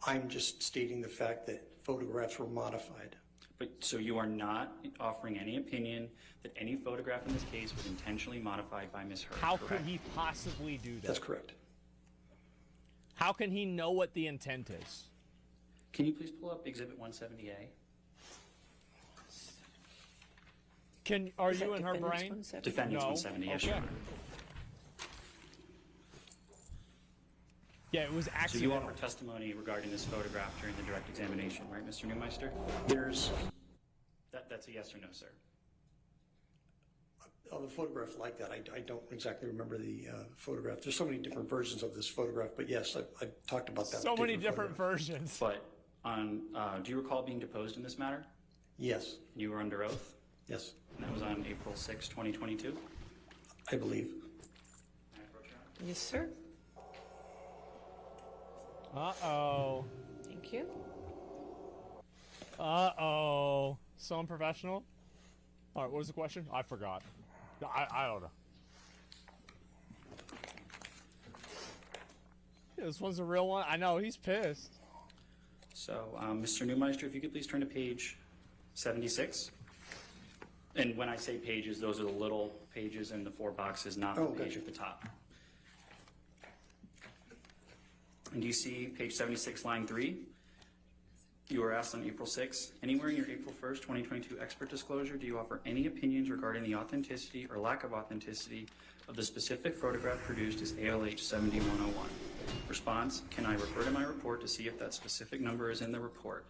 I'm just stating the fact that photographs were modified. But so you are not offering any opinion that any photograph in this case was intentionally modified by Ms. Hurd, How correct? could he possibly do that? That's correct. How can he know what the intent is? Can you please pull up Exhibit 170A? Are Is that you in her Defendant's brain? 170? Defendant's No. 170, yes, Okay. Your Honor. Yeah, it was So you accidental. offered testimony regarding this photograph during the direct examination, right, Mr. Neumeister? There's That's a yes or no, sir. of a photograph like that. I don't exactly remember the photograph. There's so many different versions of this photograph, but yes, I talked about that. So many particular different photograph. versions. But do you recall being deposed in this matter? Yes, You were under oath, yes, and that was on April 6, 2022? I believe. May I approach, Your Honor? Yes, sir. Uh-oh. Thank you. Uh-oh. So unprofessional? All right, what was the question? I forgot. I don't know. Yeah, this one's a real one. I know, he's pissed. So, Mr. Neumeister, if you could please turn to page 76. And when I say pages, those are the little pages in the 4 boxes, not the page gotcha. at the top. And do you see page 76, line 3? You were asked on April 6, anywhere in your April 1st, 2022 expert disclosure, do you offer any opinions regarding the authenticity or lack of authenticity of the specific photograph produced as ALH 7101? Response, can I refer to my report to see if that specific number is in the report?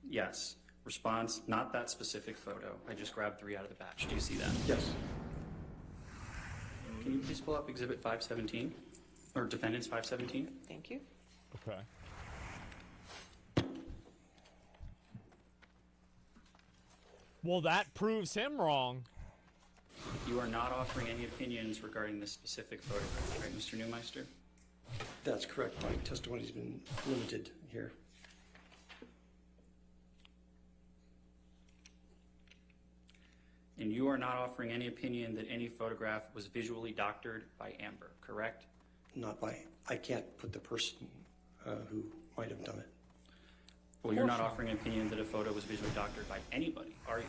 Yes. Response, not that specific photo. I just grabbed 3 out of the batch. Do you see that? Yes. Can you please pull up Exhibit 517? Or Defendants 517? Thank you. Okay. Well, that proves him wrong. You are not offering any opinions regarding this specific photograph, right, Mr. Neumeister? That's correct. My testimony's been limited here. And you are not offering any opinion that any photograph was visually doctored by Amber, correct? Not by, I can't put the person who might have done it. Well, you're not offering an opinion that a photo was visually doctored by anybody, are you?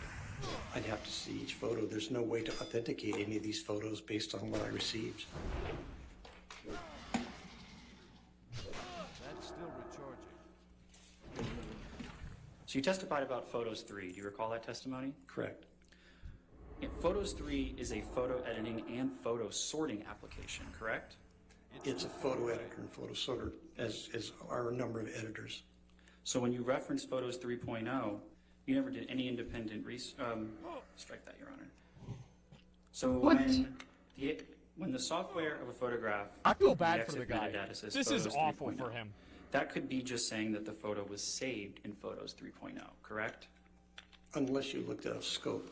I'd have to see each photo. There's no way to authenticate any of these photos based on what I received. That's still recharging. So you testified about Photos 3. Do you recall that testimony? Correct. Yeah, Photos 3 is a photo editing and photo sorting application, correct? It's a photo editor and photo sorter, as are a number of editors. So when you reference Photos 3.0, you never did any independent strike that, Your Honor. So when the software of a photograph, I feel bad for the exif guy. metadata says This is Photos awful 3.0, for him. that could be just saying that the photo was saved in Photos 3.0, correct? Unless you looked at a scope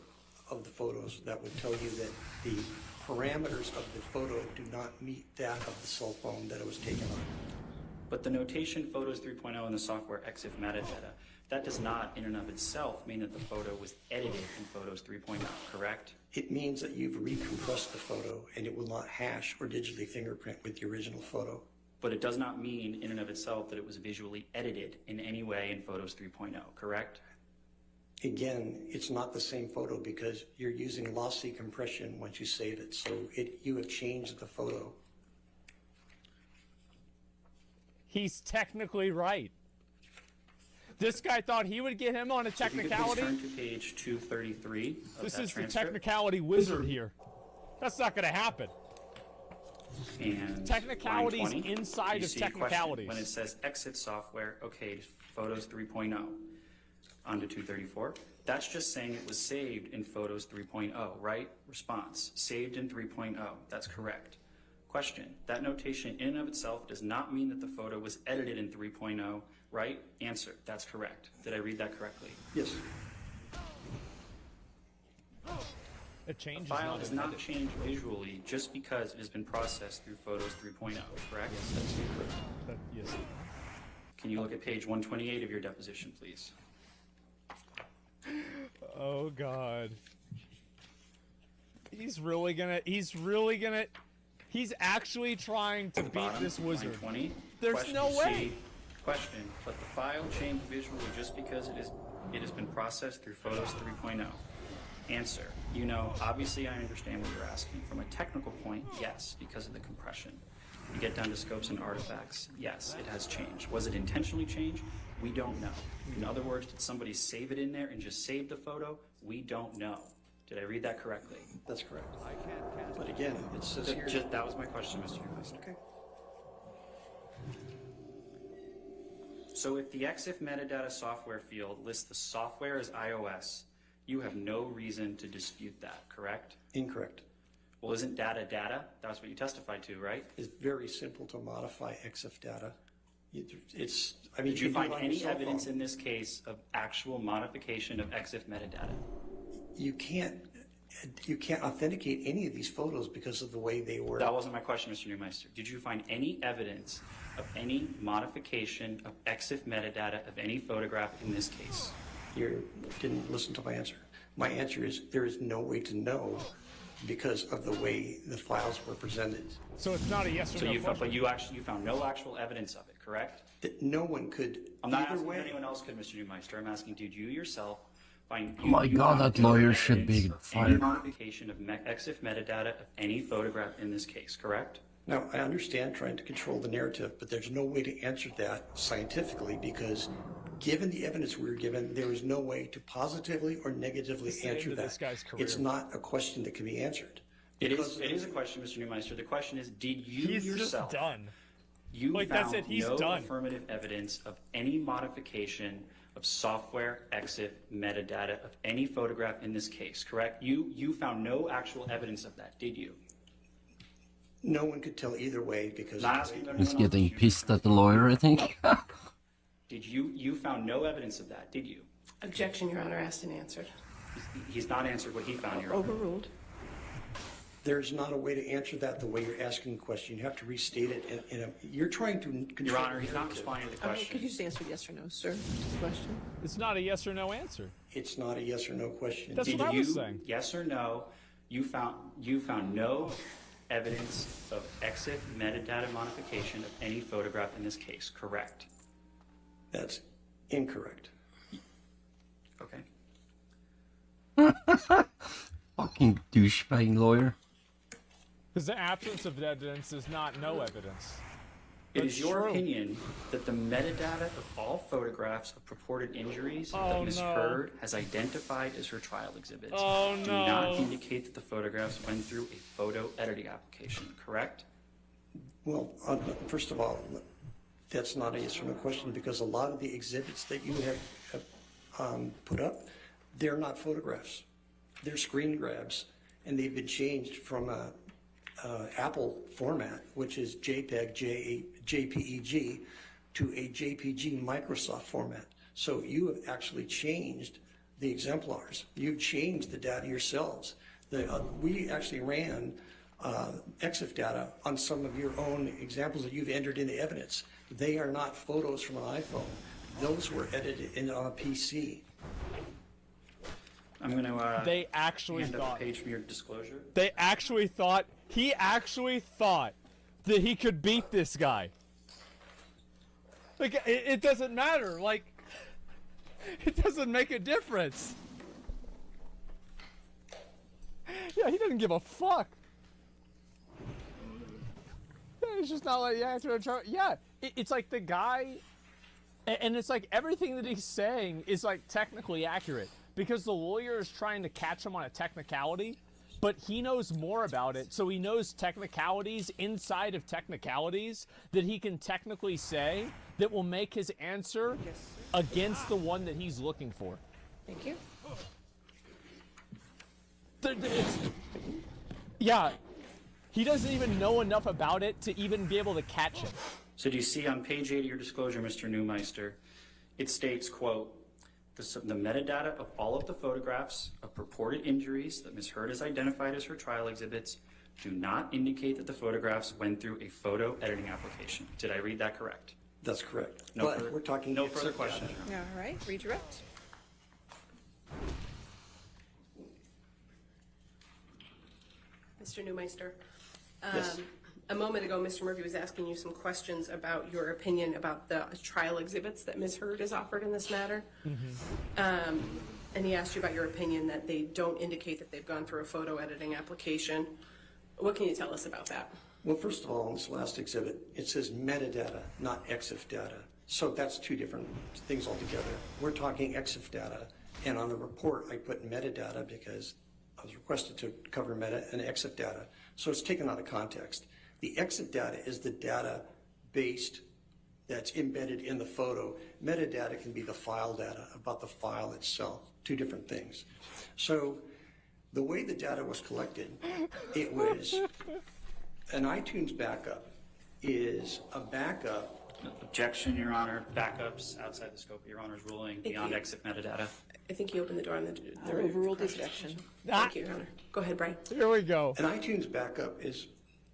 of the photos, that would tell you that the parameters of the photo do not meet that of the cell phone that it was taken on. But the notation Photos 3.0 in the software EXIF metadata, that does not in and of itself mean that the photo was edited in Photos 3.0, correct? It means that you've recompressed the photo and it will not hash or digitally fingerprint with the original photo. But it does not mean in and of itself that it was visually edited in any way in Photos 3.0, correct? Again, it's not the same photo because you're using lossy compression once you save it, so you have changed the photo. He's technically right. This guy thought he would get him on a technicality. If you could please turn to page 233 of This that is the transcript. technicality wizard here. That's not going to happen. And Technicalities line 20, inside you of see a question technicalities. when it says exit software, okay, Photos 3.0. On to 234. That's just saying it was saved in Photos 3.0, right? Response, saved in 3.0. That's correct. Question, that notation in and of itself does not mean that the photo was edited in 3.0, right? Answer, that's correct. Did I read that correctly? Yes. It changes. The file does not change visually just because it has been processed through Photos 3.0, correct? Yes, that's correct. Yes. Can you look at page 128 of your deposition, please? Oh God. He's actually trying to beat this wizard. Line 20. There's Question no C. way. Question, but the file changed visually just because it has been processed through Photos 3.0. Answer, you know, obviously I understand what you're asking. From a technical point, yes, because of the compression. You get down to scopes and artifacts, yes, it has changed. Was it intentionally changed? We don't know. In other words, did somebody save it in there and just save the photo? We don't know. Did I read that correctly? That's correct. I can't cast But again, it says here. That was my question, Mr. Neumeister. Okay. So if the EXIF metadata software field lists the software as iOS, you have no reason to dispute that, correct? Incorrect. Well, isn't data data? That's what you testified to, right? It's very simple to modify EXIF data. Did Did you find any evidence in this case of actual modification of EXIF metadata? You can't authenticate any of these photos because of the way they were. That wasn't my question, Mr. Neumeister. Did you find any evidence of any modification of EXIF metadata of any photograph in this case? You didn't listen to my answer. My answer is there is no way to know because of the way the files were presented. So it's not a yes or So no you found, question. but you found no actual evidence of it, correct? That no one could. I'm not either asking way. if anyone else could, Mr. Neumeister. I'm asking, did you yourself find? Oh my God, that lawyer should be Any fired. modification of EXIF metadata of any photograph in this case, correct? Now, I understand trying to control the narrative, but there's no way to answer that scientifically because given the evidence we were given, there is no way to positively or negatively It's the answer end of that. this guy's career. It's not a question that can be answered. It is a question, Mr. Neumeister. The question is, did you He's yourself just done. You Like, found that's it, he's no done. affirmative evidence of any modification of software, EXIF, metadata of any photograph in this case, correct? You found no actual evidence of that, did you? No one could tell either way because Not asking about He's anyone else. getting pissed at the lawyer, I think. Did you found no evidence of that, did you? Objection, Your Honor, asked and answered. He's not answered what he found, Your Honor. Overruled. there's not a way to answer that the way you're asking the question. You have to restate it you're trying to control. Your Honor, he's not responding to the question. Could you just answer yes or no, sir? Question. It's not a yes or no answer. It's not a yes or no question. That's what I was saying. Yes or no, you found no evidence of EXIF metadata modification of any photograph in this case, correct? That's incorrect. Okay. Fucking douchebag lawyer. Because the absence of evidence is not no evidence. It That's is your true. opinion that the metadata of all photographs of purported injuries Oh, that Ms. no. Heard has identified as her trial exhibits Oh, do no. not indicate that the photographs went through a photo editing application, correct? Well, first of all, that's not a yes or no question because a lot of the exhibits that you have put up, they're not photographs. They're screen grabs, and they've been changed from a Apple format, which is JPEG, JPEG, to a JPG Microsoft format. So you have actually changed the exemplars. You've changed the data yourselves. We actually ran EXIF data on some of your own examples that you've entered into evidence. They are not photos from an iPhone. Those were edited on a PC. I'm going to They actually hand up thought. a page from your disclosure. They actually thought. He actually thought that he could beat this guy. Like, it doesn't matter. Like, it doesn't make a difference. Yeah, he doesn't give a fuck. Yeah, he's just not like, yeah, it's like the guy, and it's like everything that he's saying is like technically accurate because the lawyer is trying to catch him on a technicality, but he knows more about it, so he knows technicalities inside of technicalities that he can technically say that will make his answer against the one that he's looking for. Thank you. Yeah, he doesn't even know enough about it to even be able to catch him. So do you see on page 8 of your disclosure, Mr. Neumeister, it states, quote, the metadata of all of the photographs of purported injuries that Ms. Heard has identified as her trial exhibits do not indicate that the photographs went through a photo editing application. Did I read that correct? That's correct. No But further- we're talking no EXIF further data. questions. All right, redirect. Mr. Neumeister, Yes. a moment ago, Mr. Murphy was asking you some questions about your opinion about the trial exhibits that Ms. Heard has offered in this matter. And he asked you about your opinion that they don't indicate that they've gone through a photo editing application. What can you tell us about that? Well, first of all, on this last exhibit, it says metadata, not EXIF data. So that's two different things altogether. We're talking EXIF data, and on the report, I put metadata because I was requested to cover meta and EXIF data. So it's taken out of context. The EXIF data is the data based that's embedded in the photo. Metadata can be the file data about the file itself, two different things. So the way the data was collected, it was an iTunes backup is a backup. Objection, Your Honor. Backups outside the scope of Your Honor's ruling beyond EXIF metadata. I think you opened the door on the Overruled the objection. Thank you, Your Honor. Go ahead, Brian. Here we go. An iTunes backup is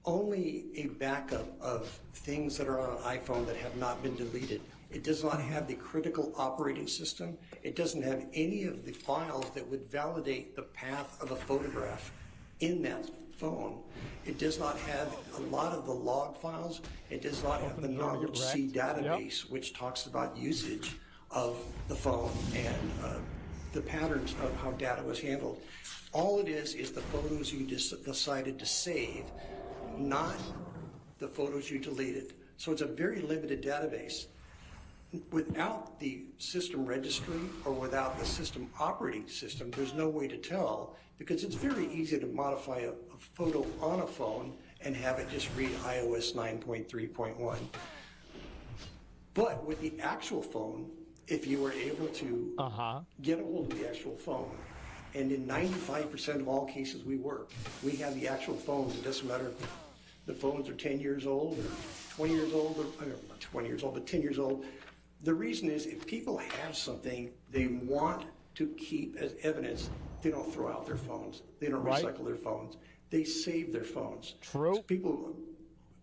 only a backup of things that are on an iPhone that have not been deleted. It does not have the critical operating system. It doesn't have any of the files that would validate the path of a photograph in that phone. It does not have a lot of the log files. It does not have the knowledge C database, which talks about usage of the phone and the patterns of how data was handled. All it is the photos you decided to save, not the photos you deleted. So it's a very limited database. Without the system registry or without the system operating system, there's no way to tell because it's very easy to modify a photo on a phone and have it just read iOS 9.3.1. But with the actual phone, if you were able to get a hold of the actual phone, and in 95% of all cases we work, we have the actual phones. It doesn't matter if the phones are 10 years old or 20 years old, or I don't know, not 20 years old, but 10 years old. The reason is if people have something they want to keep as evidence, they don't throw out their phones. They don't recycle their phones. They save their phones. True. So people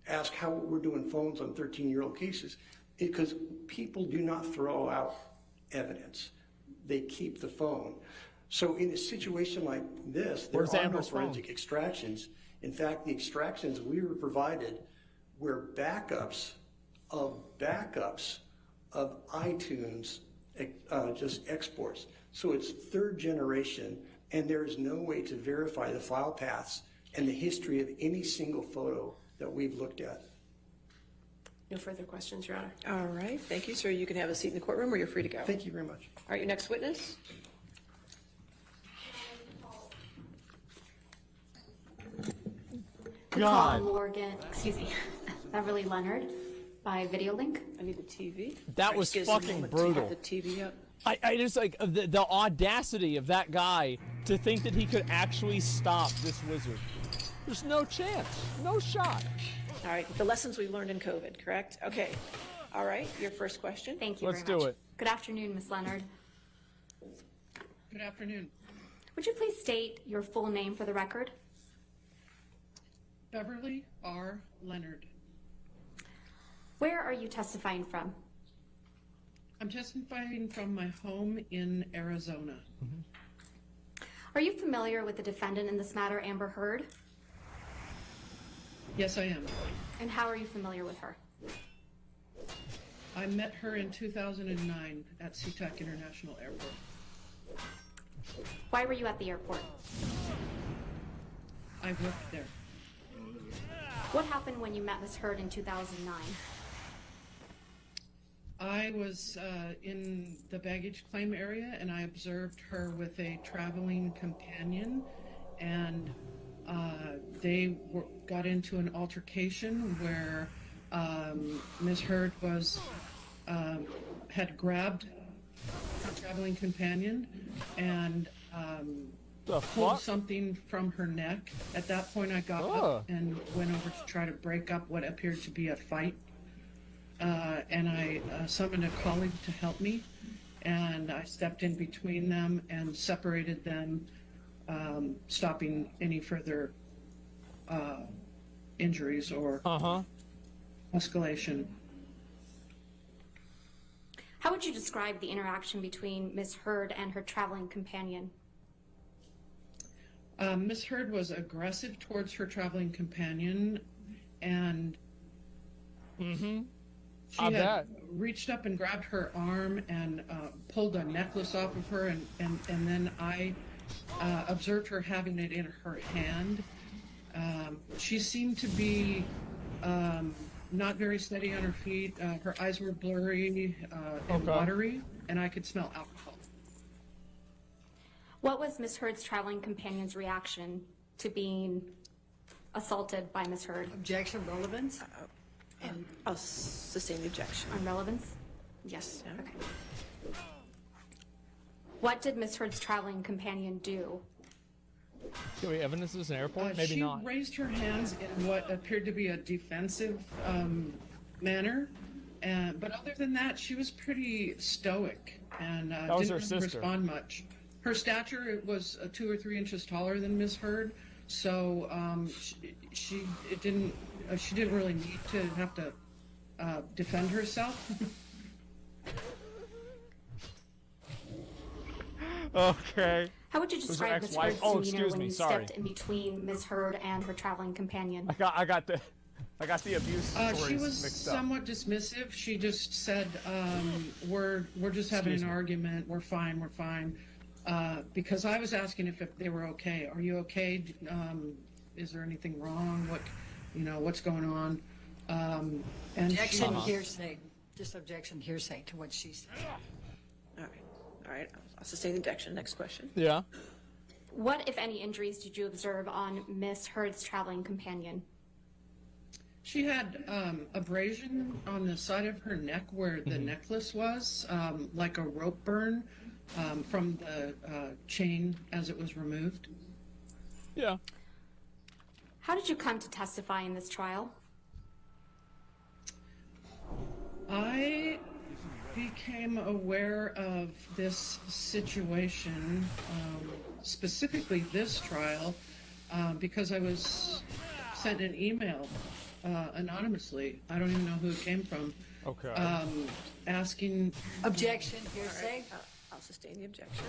ask how we're doing phones on 13-year-old cases, because people do not throw out evidence. They keep the phone. So in a situation like this, there are no forensic extractions. In fact, the extractions we were provided were backups of iTunes, just exports. So it's third generation, and there is no way to verify the file paths and the history of any single photo that we've looked at. No further questions, Your Honor. All right, thank you, sir. You can have a seat in the courtroom, or you're free to go. Thank you very much. All right, your next witness. God. Morgan, excuse me, Beverly Leonard by video link. I need the TV. That was fucking brutal. The TV up. I just like the audacity of that guy to think that he could actually stop this wizard. There's no chance, no shot. All right, the lessons we learned in COVID, correct? Okay. All right, your first question. Thank you Let's very much. do it. Good afternoon, Ms. Leonard. Good afternoon. Would you please state your full name for the record? Beverly R. Leonard. Where are you testifying from? I'm testifying from my home in Arizona. Are you familiar with the defendant in this matter, Amber Heard? Yes, I am. And how are you familiar with her? I met her in 2009 at SeaTac International Airport. Why were you at the airport? I worked there. What happened when you met Ms. Heard in 2009? I was in the baggage claim area, and I observed her with a traveling companion, and they got into an altercation where Ms. Heard had grabbed her traveling companion and pulled something from her neck. At that point, I got up and went over to try to break up what appeared to be a fight. And I summoned a colleague to help me, and I stepped in between them and separated them, stopping any further injuries or escalation. How would you describe the interaction between Ms. Heard and her traveling companion? Ms. Heard was aggressive towards her traveling companion, and she had reached up and grabbed her arm and pulled a necklace off of her, and then I observed her having it in her hand. She seemed to be not very steady on her feet. Her eyes were blurry and watery, and I could smell alcohol. What was Ms. Heard's traveling companion's reaction to being assaulted by Ms. Heard? Objection, relevance? And I'll sustain the objection. On relevance? Yes. Okay. What did Ms. Heard's traveling companion do? Can we evidence this in an airport? Maybe not. She raised her hands in what appeared to be a defensive manner, but other than that, she was pretty stoic and didn't respond much. Her stature was 2 or 3 inches taller than Ms. Heard, so she didn't really need to have to defend herself. Okay. How would you describe Ms. Heard's demeanor when you stepped in between Ms. Heard and her traveling companion? I got the abuse stories She was mixed up. somewhat dismissive. She just said, "We're just having an argument. We're fine. We're fine." Because I was asking if they were okay. Are you okay? Is there anything wrong? What's going on? And objection, hearsay. Just objection, hearsay to what she said. All right. I'll sustain the objection. Next question. Yeah. What, if any, injuries did you observe on Ms. Heard's traveling companion? She had abrasion on the side of her neck where the necklace was, like a rope burn from the chain as it was removed. Yeah. How did you come to testify in this trial? I became aware of this situation, specifically this trial, because I was sent an email anonymously. I don't even know who it came from. Okay. Asking. Objection, hearsay. I'll sustain the objection.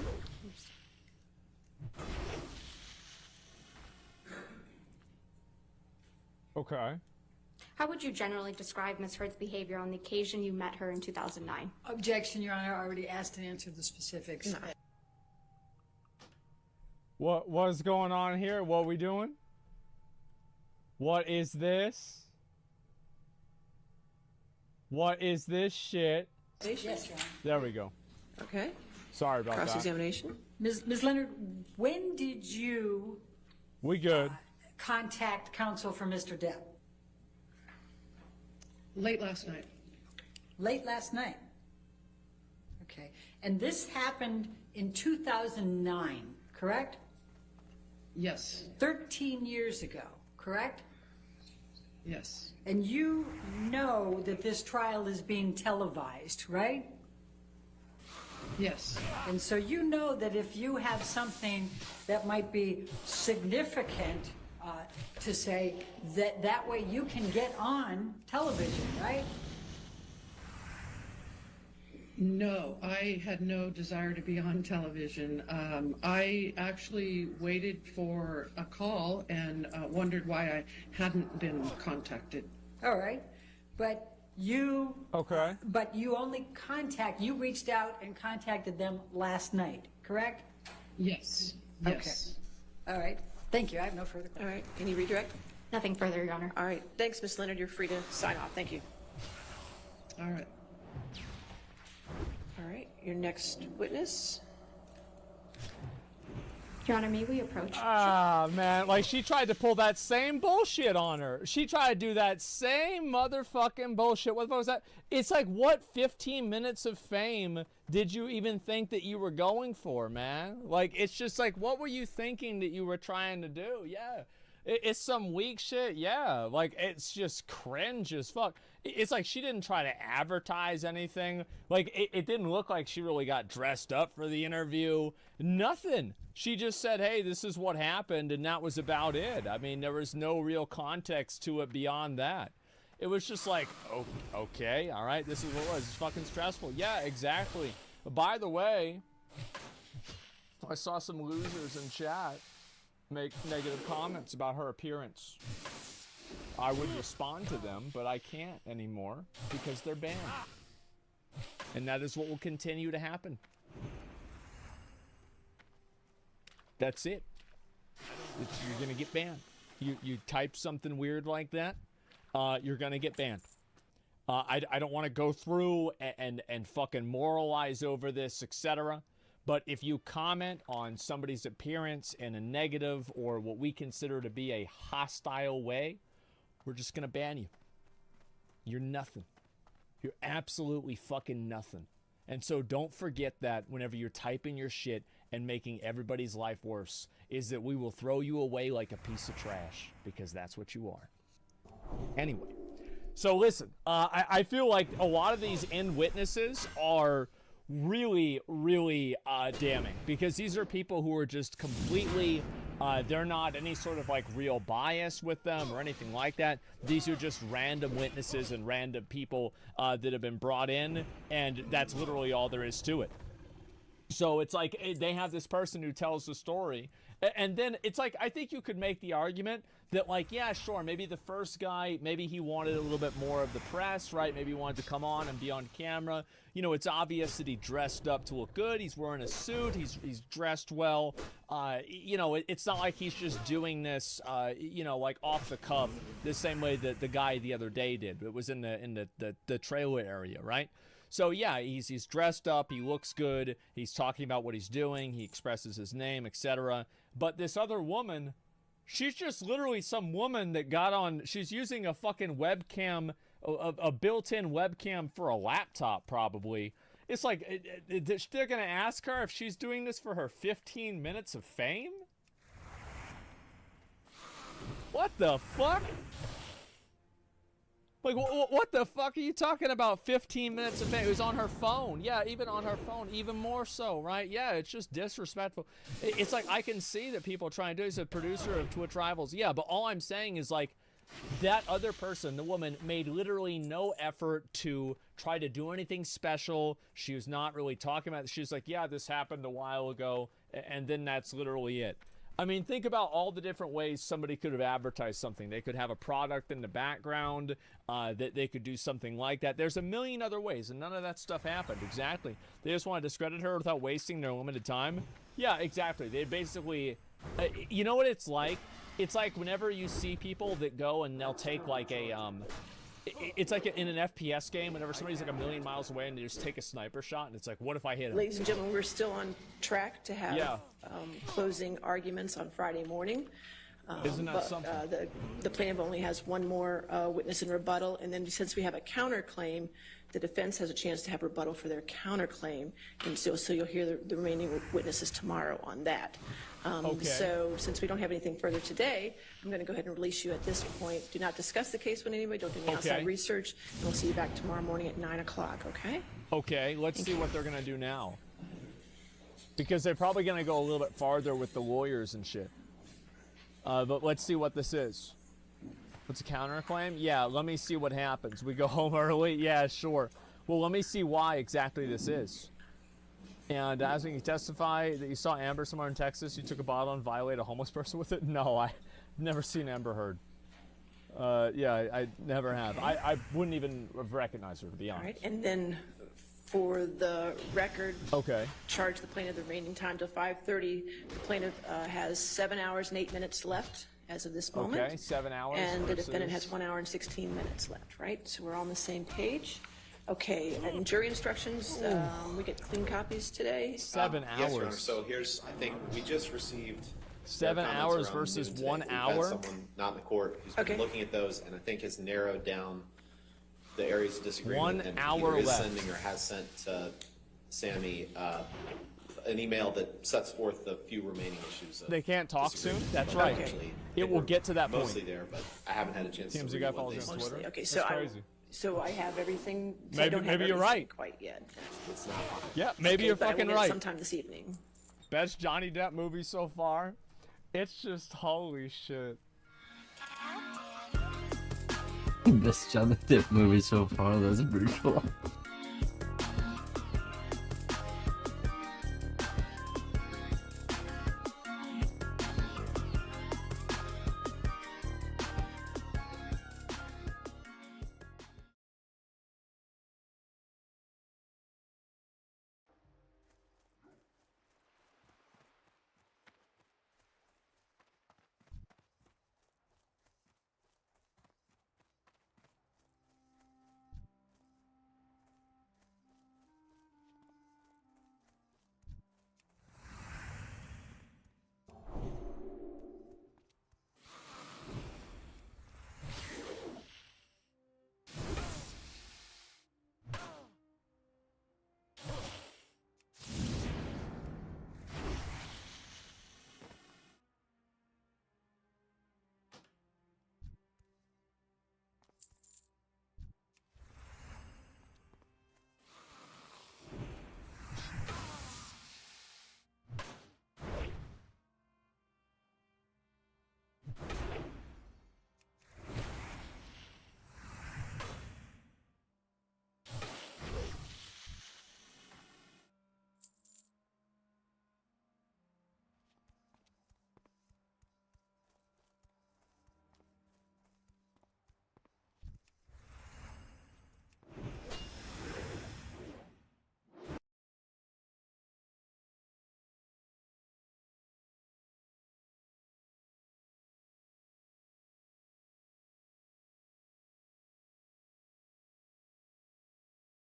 Okay. How would you generally describe Ms. Heard's behavior on the occasion you met her in 2009? Objection, Your Honor. I already asked and answered the specifics. What's going on here? What are we doing? What is this? What is this shit? Yes, Your Honor. There we go. Okay. Sorry about that. Cross-examination. Ms. Leonard, when did you We good. contact counsel for Mr. Depp? Late last night. Late last night. Okay. And this happened in 2009, correct? Yes. 13 years ago, correct? Yes. And you know that this trial is being televised, right? Yes. And so you know that if you have something that might be significant to say, that way you can get on television, right? No, I had no desire to be on television. I actually waited for a call and wondered why I hadn't been contacted. All right. But you Okay. But you only you reached out and contacted them last night, correct? Yes. Yes. Okay. All right. Thank you. I have no further questions. All right. Any redirect? Nothing further, Your Honor. All right. Thanks, Ms. Leonard. You're free to sign off. Thank you. All right. All right. Your next witness. Your Honor, may we approach? Ah, man. Like, she tried to pull that same bullshit on her. She tried to do that same motherfucking bullshit. What the fuck was that? It's like, what 15 minutes of fame did you even think that you were going for, man? Like, it's just like, what were you thinking that you were trying to do? Yeah. It's some weak shit. Yeah. Like, it's just cringe as fuck. It's like she didn't try to advertise anything. Like, it didn't look like she really got dressed up for the interview. Nothing. She just said, hey, this is what happened, and that was about it. I mean, there was no real context to it beyond that. It was just like, oh, okay, all right, this is what it was. It's fucking stressful. Yeah, exactly. By the way, I saw some losers in chat make negative comments about her appearance. I would respond to them, but I can't anymore because they're banned. And that is what will continue to happen. That's it. You're gonna get banned. You type something weird like that, you're gonna get banned. I don't want to go through and fucking moralize over this, etc. But if you comment on somebody's appearance in a negative or what we consider to be a hostile way, we're just gonna ban you. You're nothing. You're absolutely fucking nothing. And so don't forget that whenever you're typing your shit and making everybody's life worse, is that we will throw you away like a piece of trash, because that's what you are. Anyway, so listen, I feel like a lot of these end witnesses are really, really damning, because these are people who are just completely, they're not any sort of like real bias with them or anything like that. These are just random witnesses and random people that have been brought in, and that's literally all there is to it. So it's like they have this person who tells the story, and then it's like, I think you could make the argument that, like, yeah, sure, maybe the first guy, maybe he wanted a little bit more of the press, right? Maybe he wanted to come on and be on camera. You know, it's obvious that he dressed up to look good. He's wearing a suit. He's dressed well. You know, it's not like he's just doing this, you know, like off the cuff, the same way that the guy the other day did. It was in the trailer area, right? So yeah, he's dressed up, he looks good, he's talking about what he's doing, he expresses his name, etc. But this other woman, She's just literally some woman that got on. She's using a fucking webcam, a built-in webcam for a laptop, probably. It's like they're gonna ask her if she's doing this for her 15 minutes of fame. What the fuck? Like, what the fuck are you talking about? 15 minutes of fame. It was on her phone. Yeah, even on her phone, even more so, right? Yeah, it's just disrespectful. It's like, I can see that people try and do it. He's a producer of Twitch Rivals. Yeah, but all I'm saying is, like, that other person, the woman, made literally no effort to try to do anything special. She was not really talking about it. She was like, yeah, this happened a while ago, and then that's literally it. I mean, think about all the different ways somebody could have advertised something. They could have a product in the background, that they could do something like that. There's a million other ways, and none of that stuff happened. Exactly. They just want to discredit her without wasting their limited time. Yeah, exactly. They basically, you know what it's like? It's like whenever you see people that go and they'll take like a, it's like in an FPS game, whenever somebody's like a million miles away and they just take a sniper shot, and it's like, what if I hit him? Ladies and gentlemen, we're still on track to have closing arguments on Friday morning. Isn't that something? The plaintiff only has one more witness in rebuttal, and then since we have a counterclaim, the defense has a chance to have rebuttal for their counterclaim, and so you'll hear the remaining witnesses tomorrow on that. Okay. So since we don't have anything further today, I'm going to go ahead and release you at this point. Do not discuss the case with anybody. Don't do any outside research, and we'll see you back tomorrow morning at 9 o'clock, okay? Okay, let's see what they're going to do now. Because they're probably going to go a little bit farther with the lawyers and shit. But let's see what this is. What's a counterclaim? Yeah, let me see what happens. We go home early? Yeah, sure. Well, let me see why exactly this is. And as we can testify that you saw Amber somewhere in Texas, you took a bottle and violated a homeless person with it? No, I've never seen Amber Heard. Yeah, I never have. I wouldn't even have recognized her, to be honest. All right, and then for the record, okay, charge the plaintiff the remaining time till 5:30. The plaintiff has 7 hours and 8 minutes left as of this moment. Okay, 7 hours. And the defendant has 1 hour and 16 minutes left, right? So we're on the same page. Okay, and jury instructions, we get clean copies today. 7 hours. Yes, Your Honor. So here's, I think we just received 7 hours versus 1 hour. We've had someone not in the court who's been looking at those, and I think has narrowed down the areas of disagreement. 1 and hour either left. is sending or has sent to Sammy an email that sets forth the few remaining issues. They can't talk soon? That's But right. actually, It will get to that point. mostly there, but I haven't had a chance to TMZ read guy what follows they you on said. Twitter? Okay, That's so I have everything. So I Maybe, don't have maybe you're everything right. Quite yet. It's not. Yeah, maybe you're but I will fucking get it right. sometime this evening. Best Johnny Depp movie so far. It's just holy shit. Best Johnny Depp movie so far. That's brutal.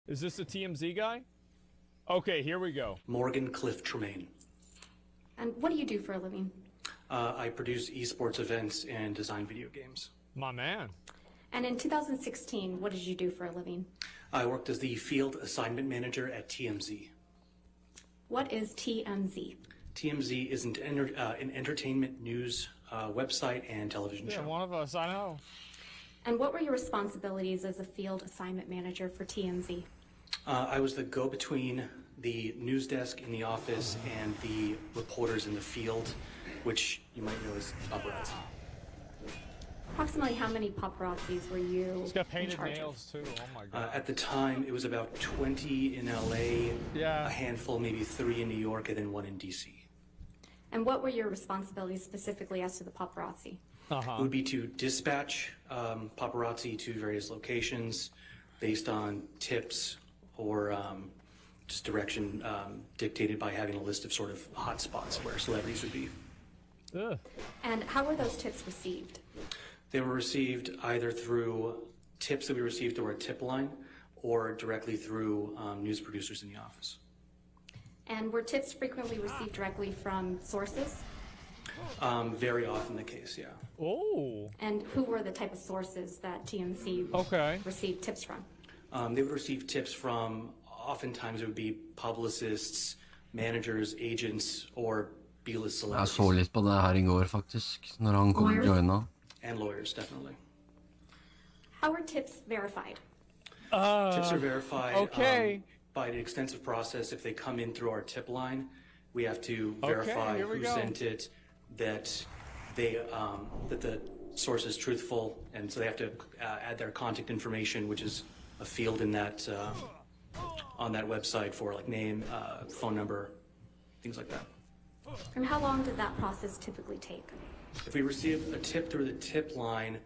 Is this a TMZ guy? Okay, here we go. Morgan Cliff Tremaine. And what do you do for a living? I produce esports events and design video games. My man. And in 2016, what did you do for a living? I worked as the field assignment manager at TMZ. What is TMZ? TMZ is an entertainment news website and television show. Yeah, one of us, I know. And what were your responsibilities as a field assignment manager for TMZ? I was the go-between the news desk in the office and the reporters in the field, which you might know as paparazzi. Approximately how many paparazzis were you He's got in painted charge nails too. Oh my god. At the time, it was about 20 in LA, Yeah. a handful, maybe 3 in New York, and then 1 in DC. And what were your responsibilities specifically as to the paparazzi? It would be to dispatch paparazzi to various locations based on tips or just direction dictated by having a list of sort of hot spots where celebrities would be. Ugh. And how were those tips received? They were received either through tips that we received through our tip line or directly through news producers in the office. And were tips frequently received directly from sources? Very often the case, yeah. Oh. And who were the type of sources that TMZ received tips from? They would receive tips from, oftentimes it would be publicists, managers, agents, or B-list Jeg celebrities. så litt på det her I går, faktisk, når han kom og joina. And lawyers, definitely. How were tips verified? Tips are verified okay. By an extensive process. If they come in through our tip line, we have to verify here we who go. sent it, that they that the source is truthful, and so they have to add their contact information, which is a field in that on that website for like name, phone number, things like that. And how long did that process typically take? If we receive a tip through the tip line,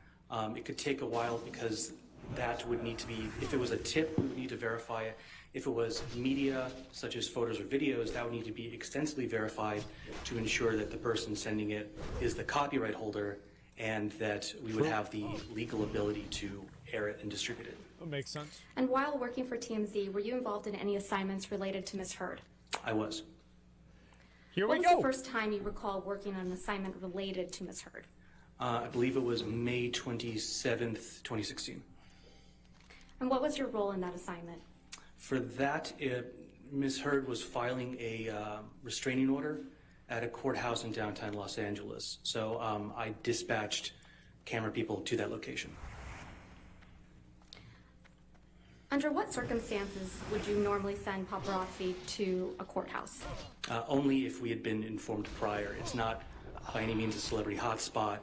it could take a while because that would need to be, if it was a tip, we would need to verify it. If it was media, such as photos or videos, that would need to be extensively verified to ensure that the person sending it is the copyright holder and that we would have the legal ability to air it and distribute it. That makes sense. And while working for TMZ, were you involved in any assignments related to Ms. Heard? I was. Here what we was go. the first time you recall working on an assignment related to Ms. Heard? I believe it was May 27th, 2016. And what was your role in that assignment? For that, Ms. Heard was filing a restraining order at a courthouse in downtown Los Angeles. So I dispatched camera people to that location. Under what circumstances would you normally send paparazzi to a courthouse? Only if we had been informed prior. It's not by any means a celebrity hotspot.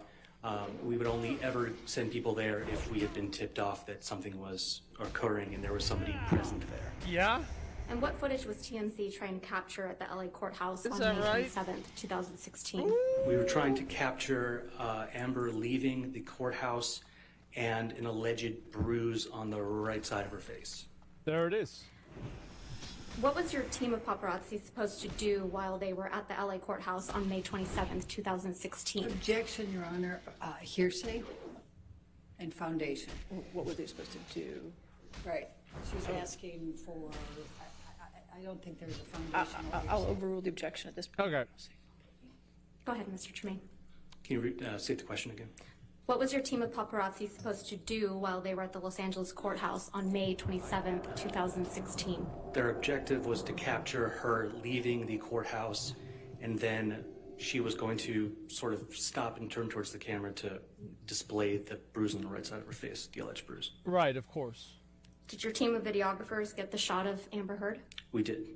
We would only ever send people there if we had been tipped off that something was occurring and there was somebody present there. Yeah? And what footage was TMZ trying to capture at the LA courthouse on that May right? 27th, 2016? We were trying to capture Amber leaving the courthouse and an alleged bruise on the right side of her face. There it is. What was your team of paparazzi supposed to do while they were at the LA courthouse on May 27th, 2016? Objection, Your Honor. Hearsay and foundation. What were they supposed to do? Right. She's asking for, I don't think there's a foundation. I'll overrule the objection at this point. Okay. Go ahead, Mr. Tremaine. Can you state the question again? What was your team of paparazzi supposed to do while they were at the Los Angeles courthouse on May 27th, 2016? Their objective was to capture her leaving the courthouse, and then she was going to sort of stop and turn towards the camera to display the bruise on the right side of her face, the alleged bruise. Right, of course. Did your team of videographers get the shot of Amber Heard? We did.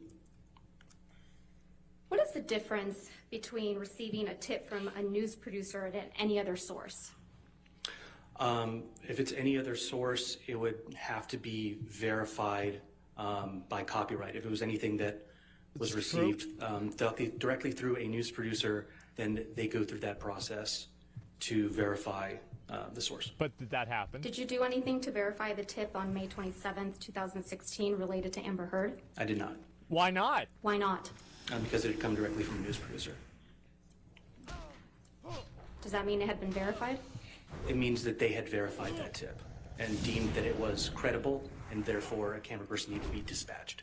What is the difference between receiving a tip from a news producer and any other source? If it's any other source, it would have to be verified by copyright. If it was anything that was received directly through a news producer, then they go through that process to verify the source. But did that happen? Did you do anything to verify the tip on May 27th, 2016 related to Amber Heard? I did not. Why not? Why not? Because it had come directly from a news producer. Does that mean it had been verified? It means that they had verified that tip and deemed that it was credible, and therefore a camera person needed to be dispatched.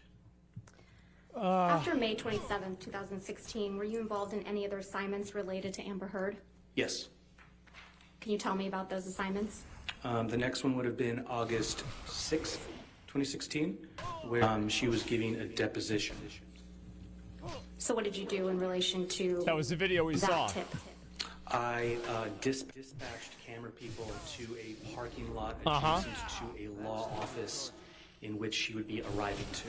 After May 27, 2016, were you involved in any other assignments related to Amber Heard? Yes. Can you tell me about those assignments? The next one would have been August 6th, 2016, where she was giving a deposition. So what did you do in relation to That was the video we that saw. tip? I dispatched camera people to a parking lot adjacent to a law office in which she would be arriving to.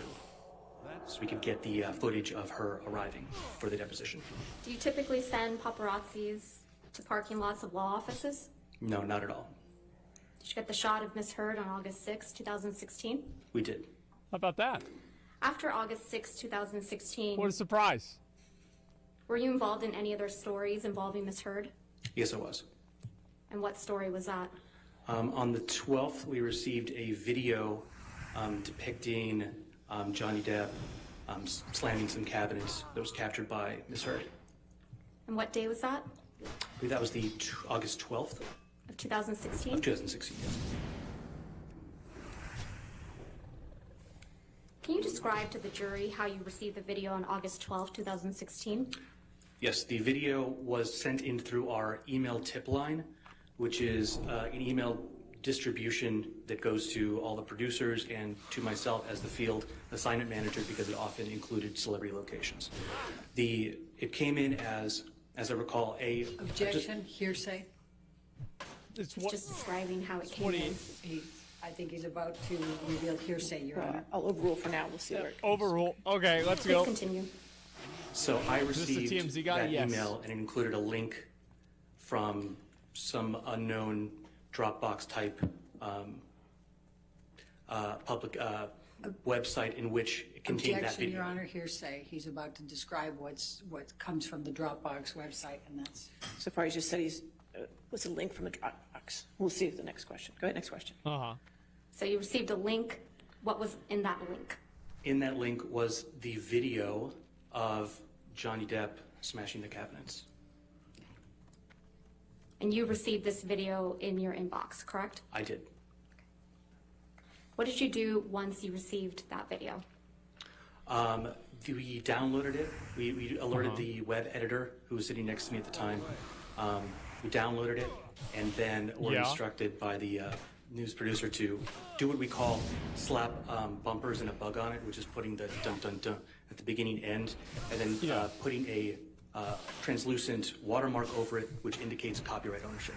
So we could get the footage of her arriving for the deposition. Do you typically send paparazzis to parking lots of law offices? No, not at all. Did you get the shot of Miss Heard on August 6, 2016? We did. How about that? After August 6, 2016, What a surprise. were you involved in any other stories involving Miss Heard? Yes, I was. And what story was that? On the 12th, we received a video depicting Johnny Depp slamming some cabinets that was captured by Ms. Heard. And what day was that? I believe that was the August 12th Of 2016? of 2016, yes. Can you describe to the jury how you received the video on August 12, 2016? Yes, the video was sent in through our email tip line, which is an email distribution that goes to all the producers and to myself as the field assignment manager because it often included celebrity locations. It came in as I recall, Objection, hearsay. It's just describing how it came in. I think he's about to reveal hearsay, Your Honor. I'll overrule for now. We'll see where it goes. Overrule. Okay, let's Please go. continue. So I Is this the received TMZ guy? that Yes. email and it included a link from some unknown Dropbox type public website in which it contained that Objection, video. Your Honor, hearsay. He's about to describe what comes from the Dropbox website, and that's... So far, he just said was a link from a Dropbox. We'll see the next question. Go ahead, next question. So you received a link. What was in that link? In that link was the video of Johnny Depp smashing the cabinets. And you received this video in your inbox, correct? I did. What did you do once you received that video? We downloaded it. We alerted the web editor who was sitting next to me at the time. We downloaded it and then were instructed by the news producer to do what we call slap bumpers and a bug on it, which is putting the dun-dun-dun at the beginning end, and then putting a translucent watermark over it, which indicates copyright ownership.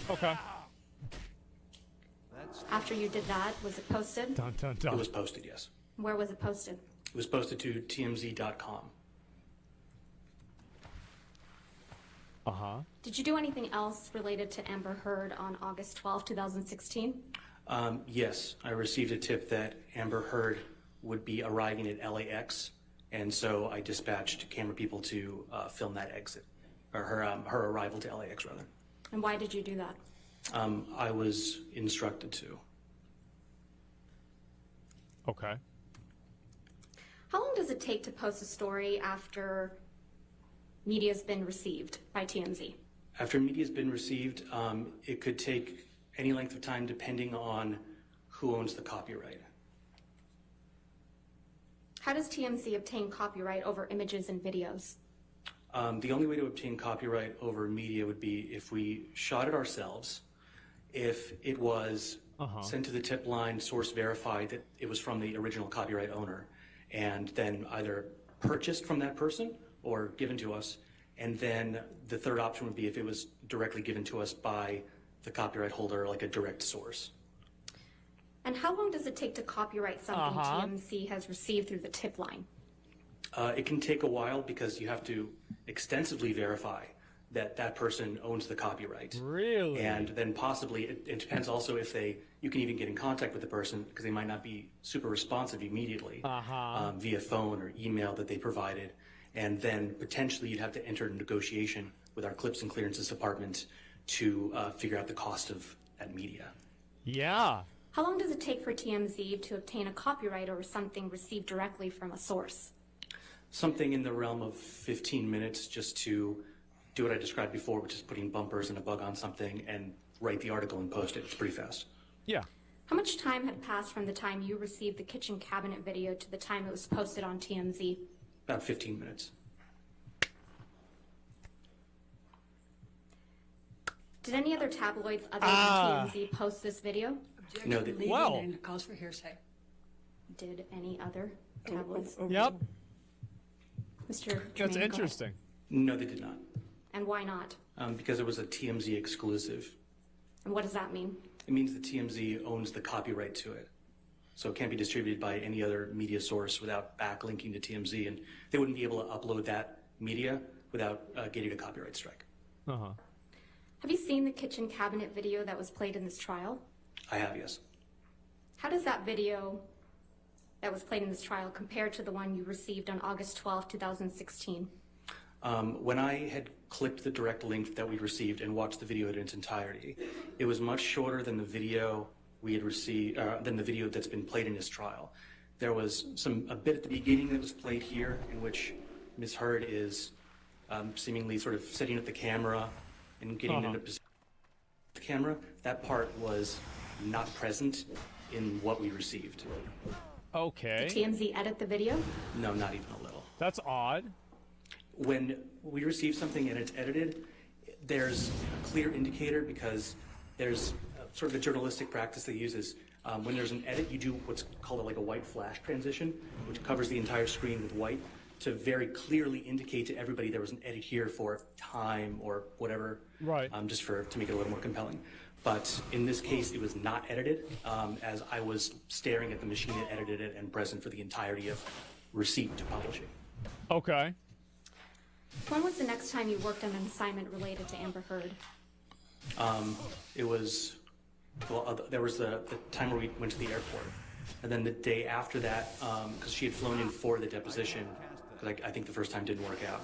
Okay. After you did that, was it posted? Dun, dun, dun. It was posted, yes. Where was it posted? It was posted to tmz.com. Did you do anything else related to Amber Heard on August 12, 2016? Yes, I received a tip that Amber Heard would be arriving at LAX, and so I dispatched camera people to film that exit, or her arrival to LAX, rather. And why did you do that? I was instructed to. Okay. How long does it take to post a story after media's been received by TMZ? After media's been received, it could take any length of time depending on who owns the copyright. How does TMZ obtain copyright over images and videos? The only way to obtain copyright over media would be if we shot it ourselves, if it was sent to the tip line, source verified that it was from the original copyright owner, and then either purchased from that person or given to us. And then the third option would be if it was directly given to us by the copyright holder, like a direct source. And how long does it take to copyright something TMZ has received through the tip line? It can take a while because you have to extensively verify that that person owns the copyright. Really? And then possibly, it depends also if you can even get in contact with the person because they might not be super responsive immediately via phone or email that they provided. And then potentially you'd have to enter a negotiation with our clips and clearances department to figure out the cost of that media. Yeah. How long does it take for TMZ to obtain a copyright over something received directly from a source? Something in the realm of 15 minutes just to do what I described before, which is putting bumpers and a bug on something and write the article and post it. It's pretty fast. Yeah. How much time had passed from the time you received the kitchen cabinet video to the time it was posted on TMZ? About 15 minutes. Did any other tabloids other than TMZ post this video? No, they And calls for hearsay. Did any other tabloids? Yep. Mr. That's Tremaine, go interesting. No, they did not. ahead. And why not? Because it was a TMZ exclusive. And what does that mean? It means that TMZ owns the copyright to it. So it can't be distributed by any other media source without backlinking to TMZ, and they wouldn't be able to upload that media without getting a copyright strike. Uh-huh. Have you seen the kitchen cabinet video that was played in this trial? I have, yes. How does that video that was played in this trial compare to the one you received on August 12, 2016? When I had clicked the direct link that we received and watched the video in its entirety, it was much shorter than the video we had received, than the video that's been played in this trial. There was a bit at the beginning that was played here in which Ms. Heard is seemingly sort of setting up the camera and getting into position with the camera. That part was not present in what we received. Okay. Did TMZ edit the video? No, not even a little. That's odd. When we receive something and it's edited, there's a clear indicator because there's sort of a journalistic practice that uses when there's an edit, you do what's called like a white flash transition, which covers the entire screen with white to very clearly indicate to everybody there was an edit here for time or whatever, right? Just to make it a little more compelling. But in this case, it was not edited, as I was staring at the machine that edited it and present for the entirety of receipt to publishing. Okay. When was the next time you worked on an assignment related to Amber Heard? It was, well, there was the time where we went to the airport. And then the day after that, because she had flown in for the deposition, because I think the first time didn't work out.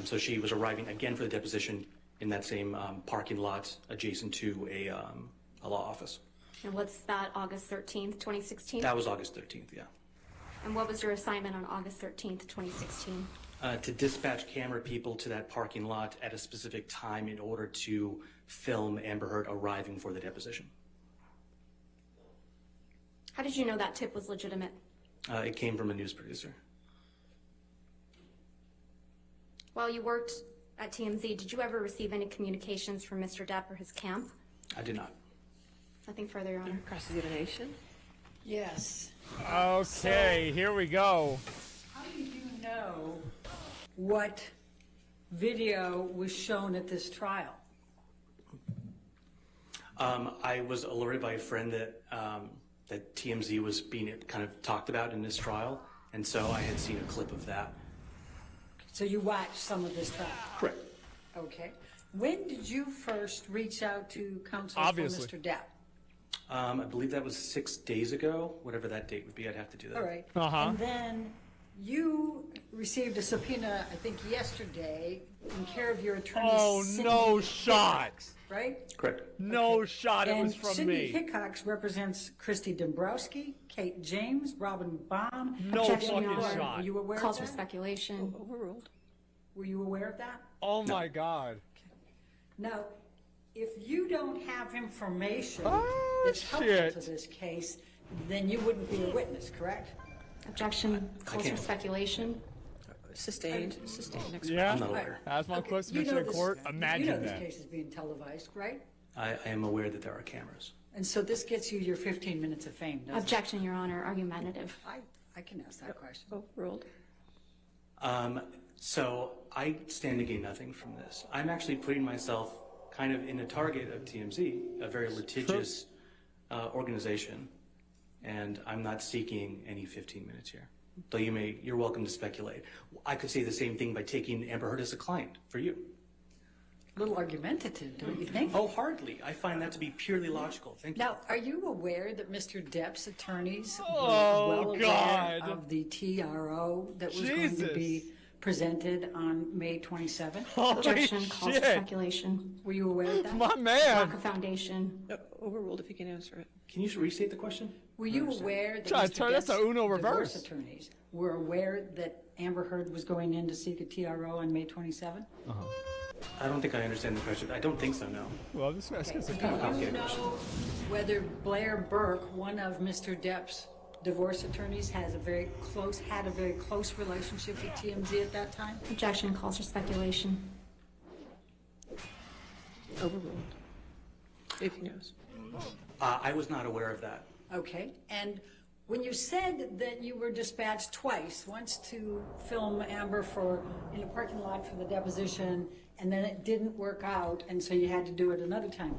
So she was arriving again for the deposition in that same parking lot adjacent to a law office. And what's that, August 13th, 2016? That was August 13th, yeah. And what was your assignment on August 13th, 2016? To dispatch camera people to that parking lot at a specific time in order to film Amber Heard arriving for the deposition. How did you know that tip was legitimate? It came from a news producer. While you worked at TMZ, did you ever receive any communications from Mr. Depp or his camp? I did not. Nothing further, Your Honor. Cross-examination? Yes. Okay, here we go. How do you know what video was shown at this trial? I was alerted by a friend that that TMZ was being kind of talked about in this trial, and so I had seen a clip of that. So you watched some of this trial? Correct. Okay. When did you first reach out to counsel Obviously. for Mr. Depp? I believe that was 6 days ago, whatever that date would be. I'd have to do that. All right. And then you received a subpoena, I think yesterday, in care of your attorney. Oh, Cindy no shot. Hickox, right? Correct. No shot. It And was from Cindy me. Hickox represents Christy Dombrowski, Kate James, Robin Baum. No Objection, fucking Your Honor. shot. Were you aware Calls of for that? speculation. Overruled. Were you aware of that? Oh my God. Now, if you don't have information Oh, that's helpful shit. to this case, then you wouldn't be a witness, correct? Objection. Calls for can't. speculation. Sustained. Next Yeah. I'm not aware. As my Okay, question you to know the this- court, imagine You know that. this case is being televised, right? I am aware that there are cameras. And so this gets you your 15 minutes of fame, doesn't Objection, Your Honor. Argumentative. it? I can ask that question. Overruled. So I stand to gain nothing from this. I'm actually putting myself kind of in a target of TMZ, a very litigious organization, and I'm not seeking any 15 minutes here. Though you're welcome to speculate. I could say the same thing by taking Amber Heard as a client for you. A little argumentative, don't you think? Oh, hardly. I find that to be purely logical. Thank you. Now, are you aware that Mr. Depp's attorneys Oh, were well God. aware of the TRO that was going to Jesus. be presented on May 27th? Holy Objection. Calls for shit. speculation. Were you aware of that? My Lack man. of foundation. Overruled if you can answer it. Can you restate the question? Were you aware that Try to Mr. turn this Depp's to Uno divorce reverse. attorneys were aware that Amber Heard was going in to seek a TRO on May 27th? I don't think I understand the question. I don't think so, no. Well, this guy's It's Do kind of a you complicated know question. whether Blair Burke, one of Mr. Depp's divorce attorneys, had a very close relationship with TMZ at that time? Objection calls for speculation. Overruled. If he knows. I was not aware of that. Okay, and when you said that you were dispatched twice, once to film Amber in a parking lot for the deposition, and then it didn't work out, and so you had to do it another time,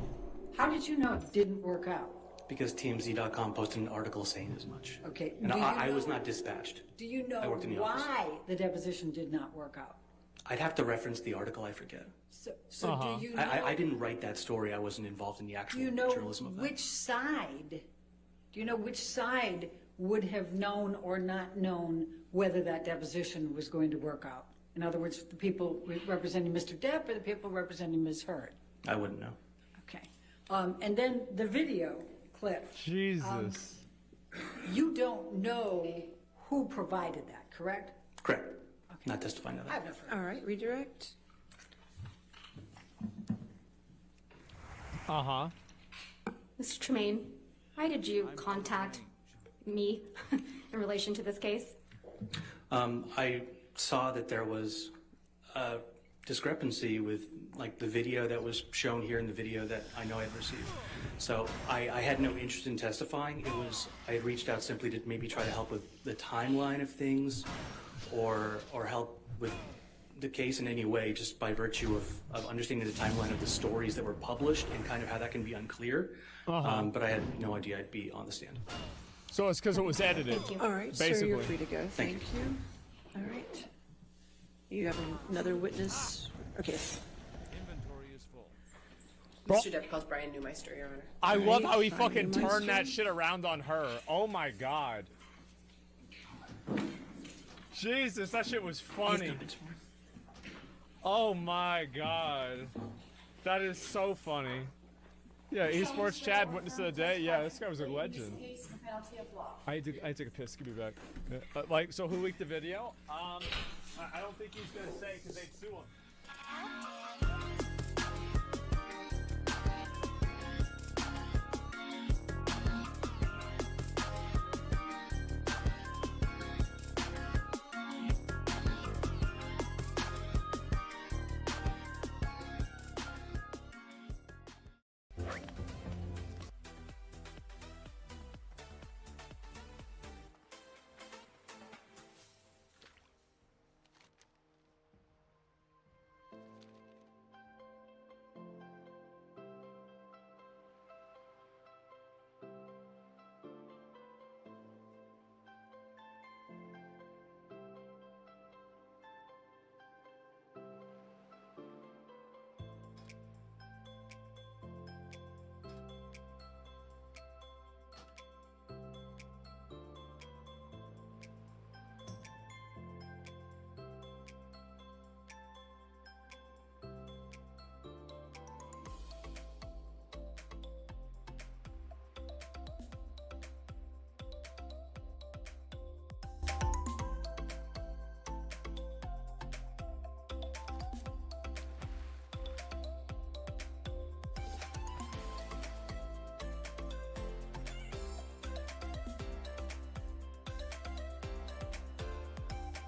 how did you know it didn't work out? Because TMZ.com posted an article saying as much. Okay. And do you I was know- not dispatched. Do you know I worked in the office. why the deposition did not work out? I'd have to reference the article, I forget. So do you know? I didn't write that story. I wasn't involved in the Do actual you know journalism of that. which side? Do you know which side would have known or not known whether that deposition was going to work out? In other words, the people representing Mr. Depp or the people representing Ms. Heard? I wouldn't know. Okay. And then the video clip. Jesus. You don't know who provided that, correct? Correct. Not testifying to that. I have no further. All right, redirect. Uh-huh. Mr. Tremaine, why did you contact me in relation to this case? I saw that there was a discrepancy with like the video that was shown here and the video that I know I had received. So I had no interest in testifying. I had reached out simply to maybe try to help with the timeline of things or help with the case in any way, just by virtue of understanding the timeline of the stories that were published and kind of how that can be unclear. But I had no idea I'd be on the stand. So it's because it was edited. Thank you. All right, Basically. sir, you're free to go. Thank Thank you. All right. You have another witness? Okay. Inventory is full. Mr. Depp calls Brian Newmeister, Your Honor. I love how he Brian fucking Newmeister. turned that shit around on her. Oh my god. Jesus, that shit was funny. Oh my god. That is so funny. Yeah, esports Chad, witness of the day. Yeah, this guy was a legend. I take a piss. Give me back. Yeah. Like, so who leaked the video? I don't think he's gonna say because they'd sue him.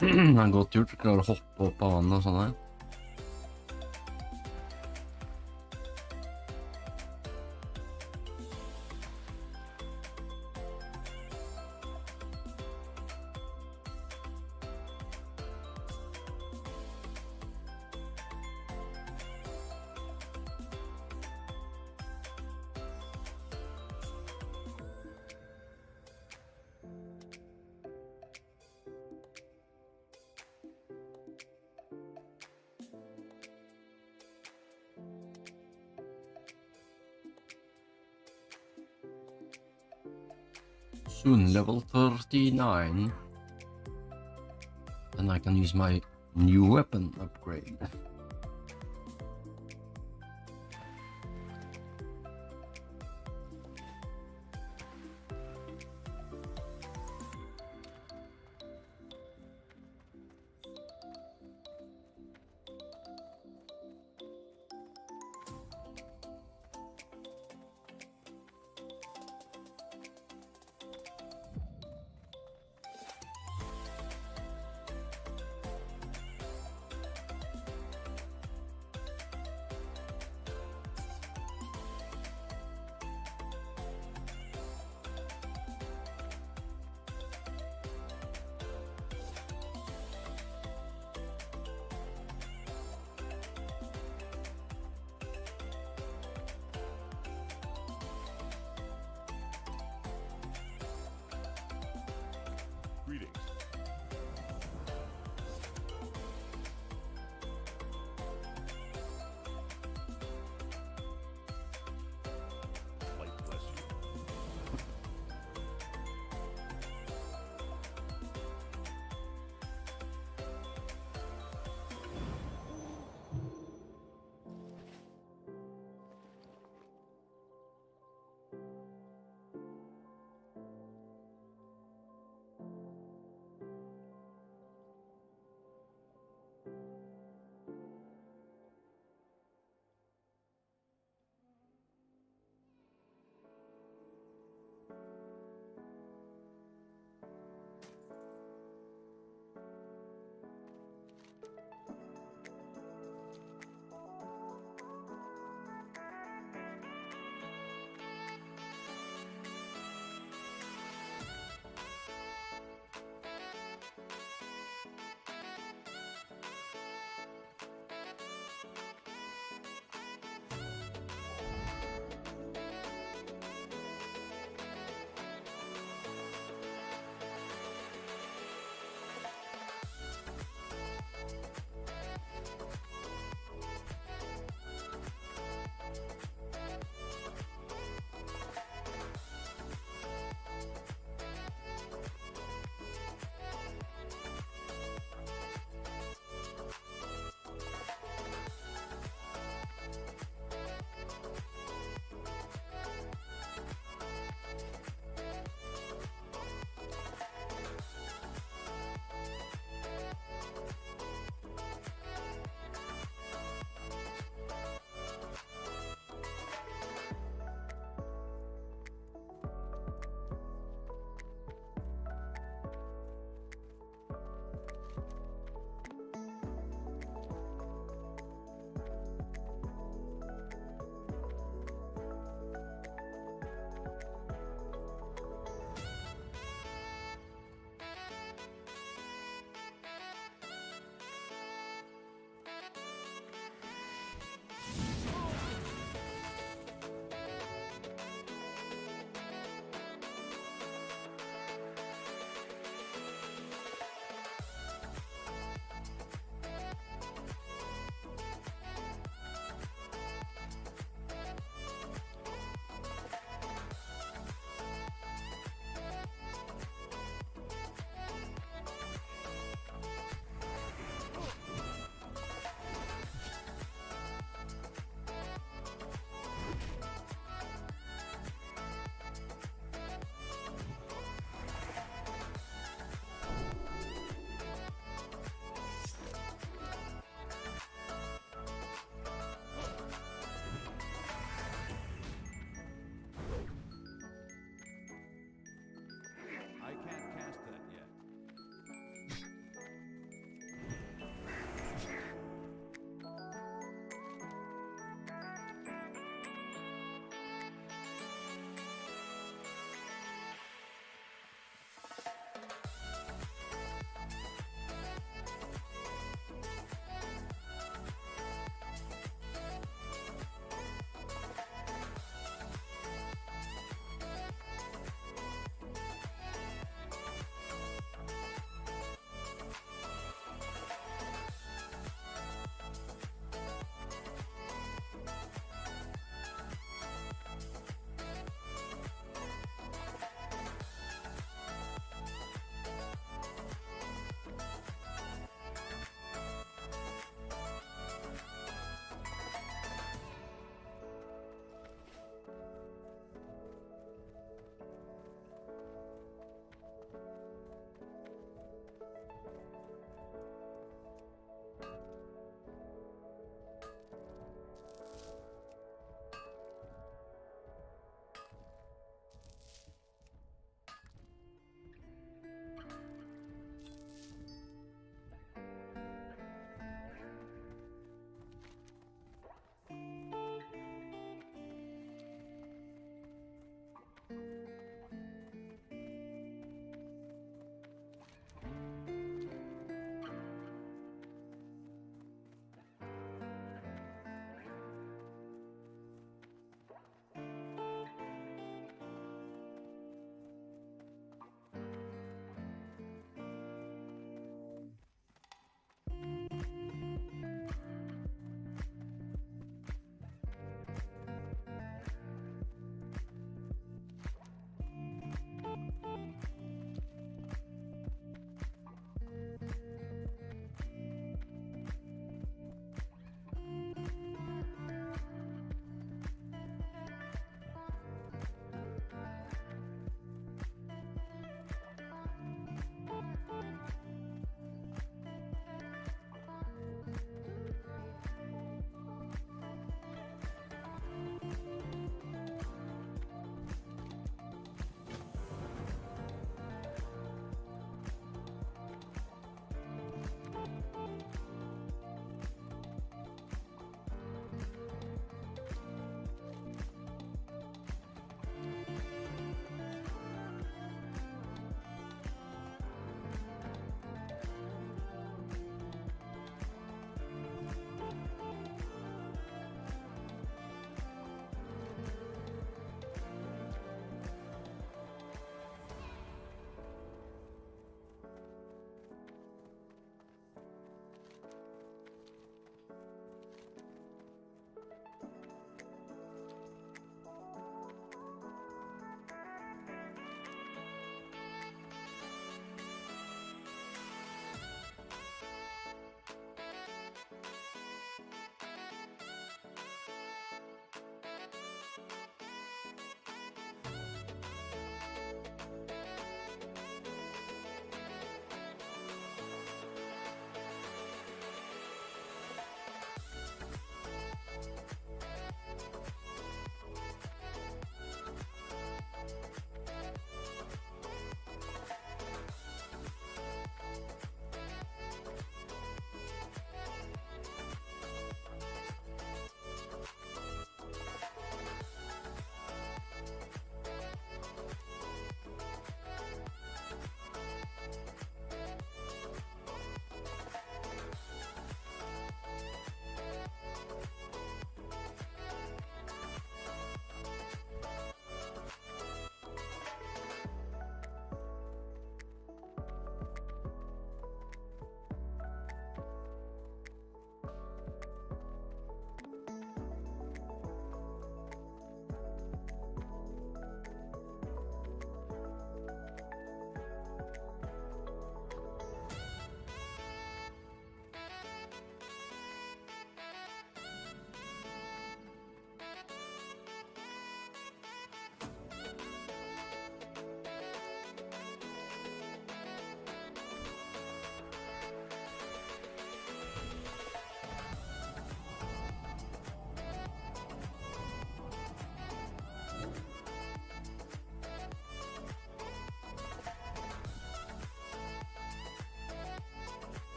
Det er godt gjort. Klarer å hoppe opp av vannet og sånn her. Soon level 39. Then I can use my new weapon upgrade.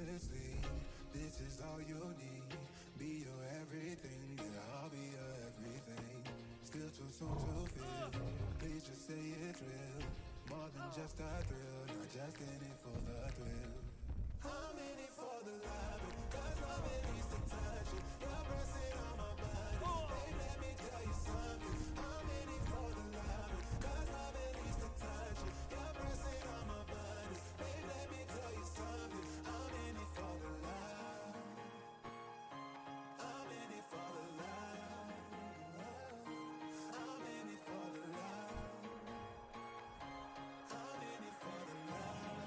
endlessly. This is all you need. Be your everything, yeah, I'll be your everything. Still too soon to feel. Please just say it's real. More than just a thrill, not just in it for the thrill. I'm in it for the love, cause love it needs to touch it. Your breath sit on my body. Babe, let me tell you something. I'm in it for the love, cause love it needs to touch it. Your breath sit on my body. Babe, let me tell you something. I'm in it for the love. I'm in it for the love. I'm in it for the love. I'm in it for the love.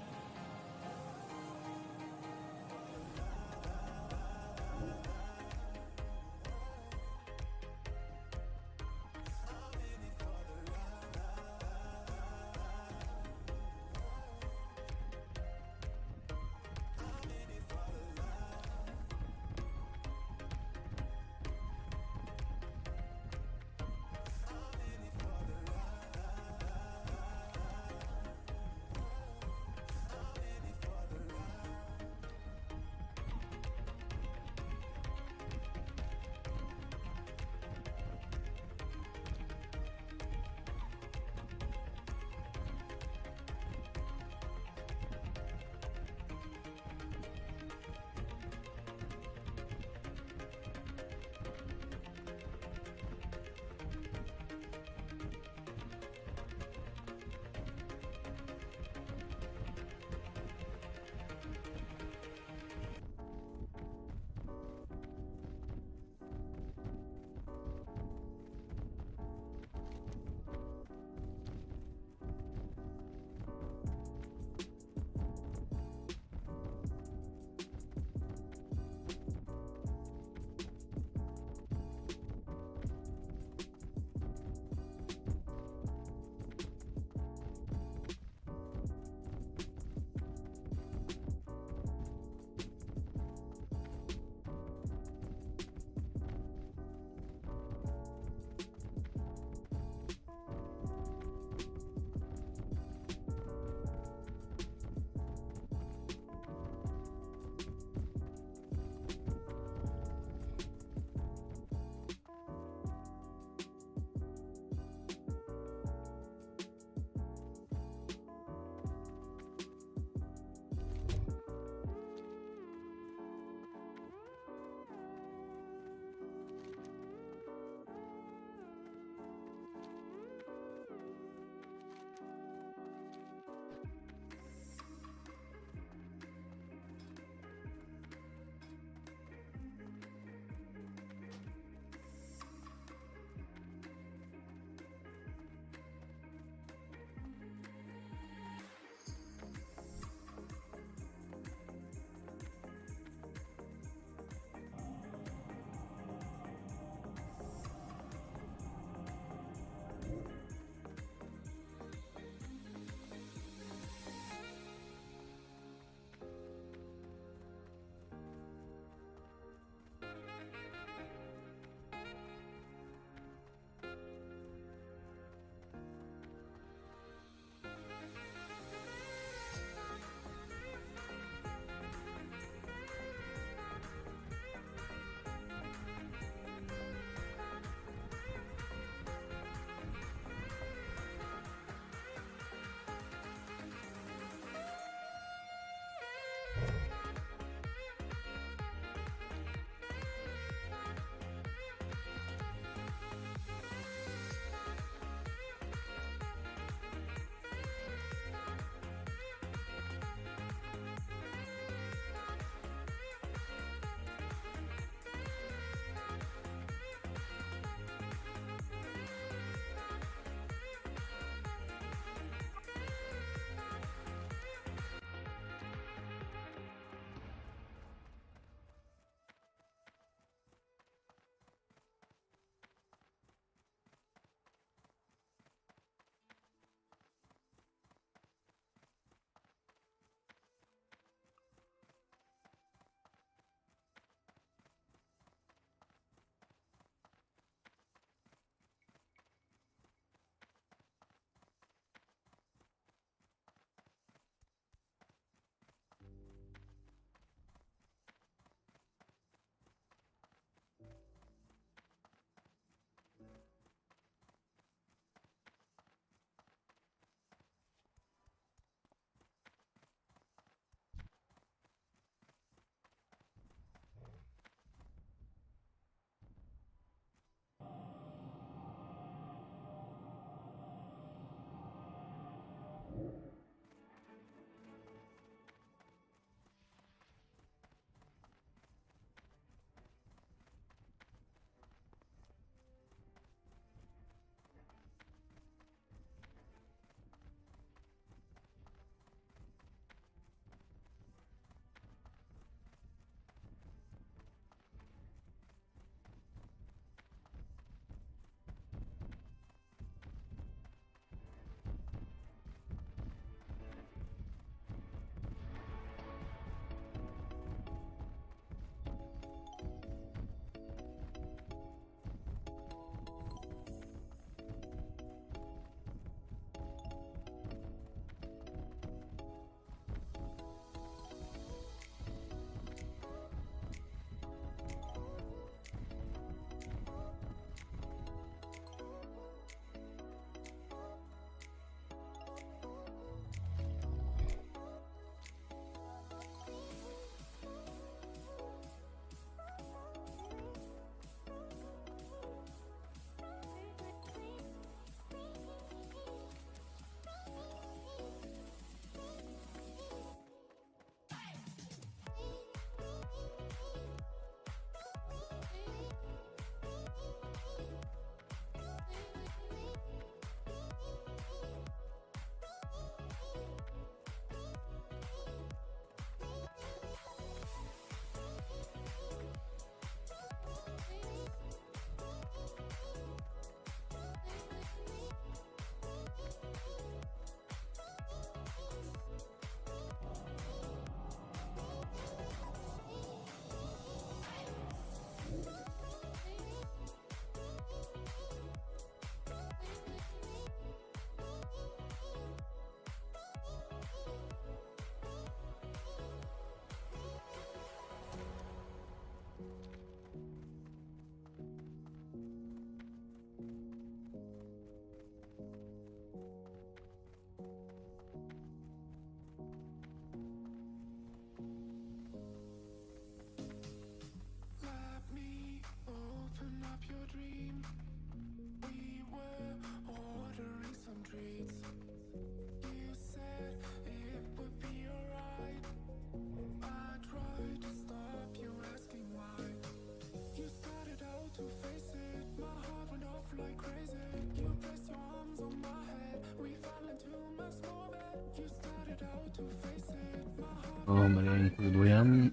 mali ang kudo yan.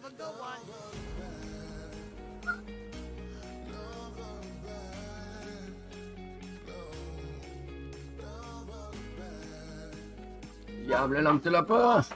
Have a good one. Diable, lance la pas.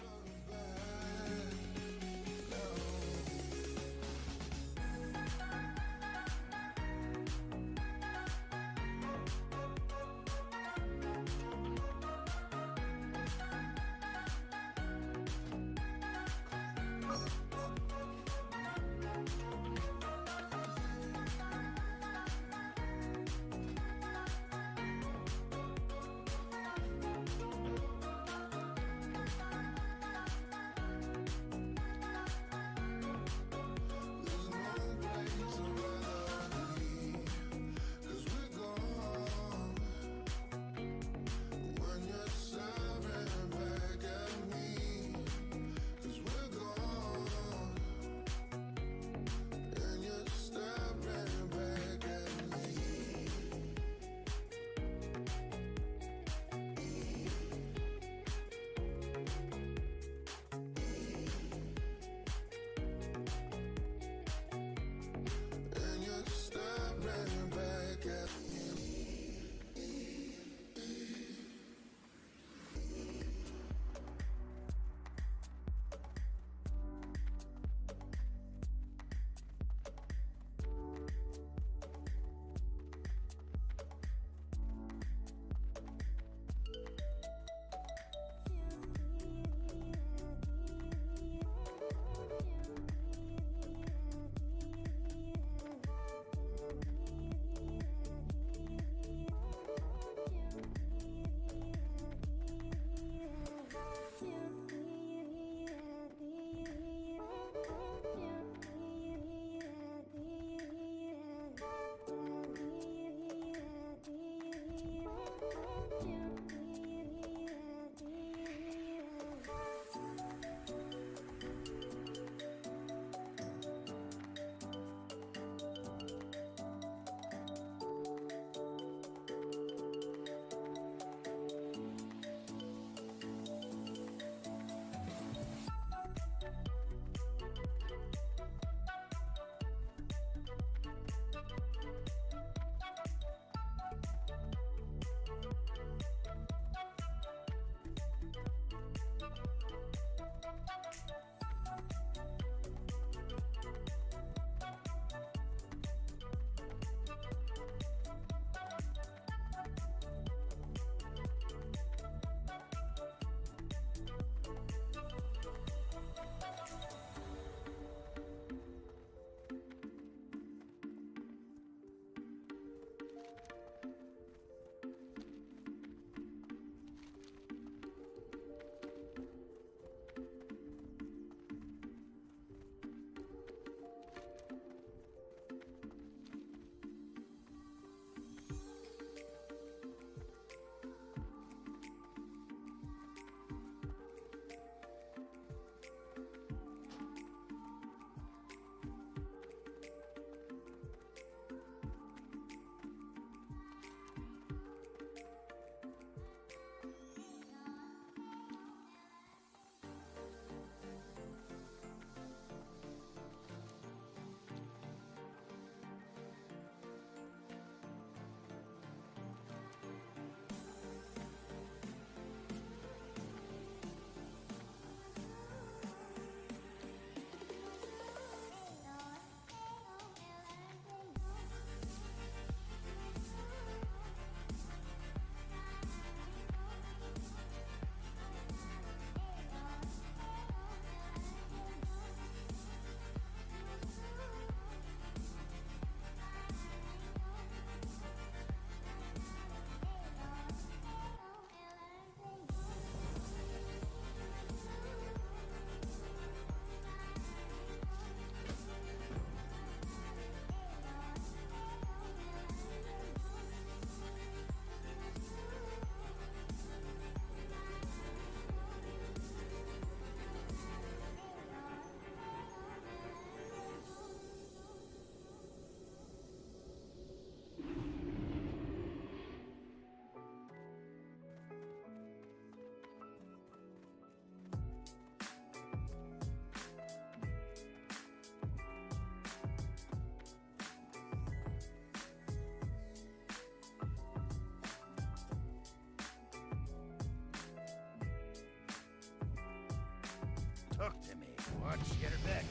hook to me. Watch, get her back.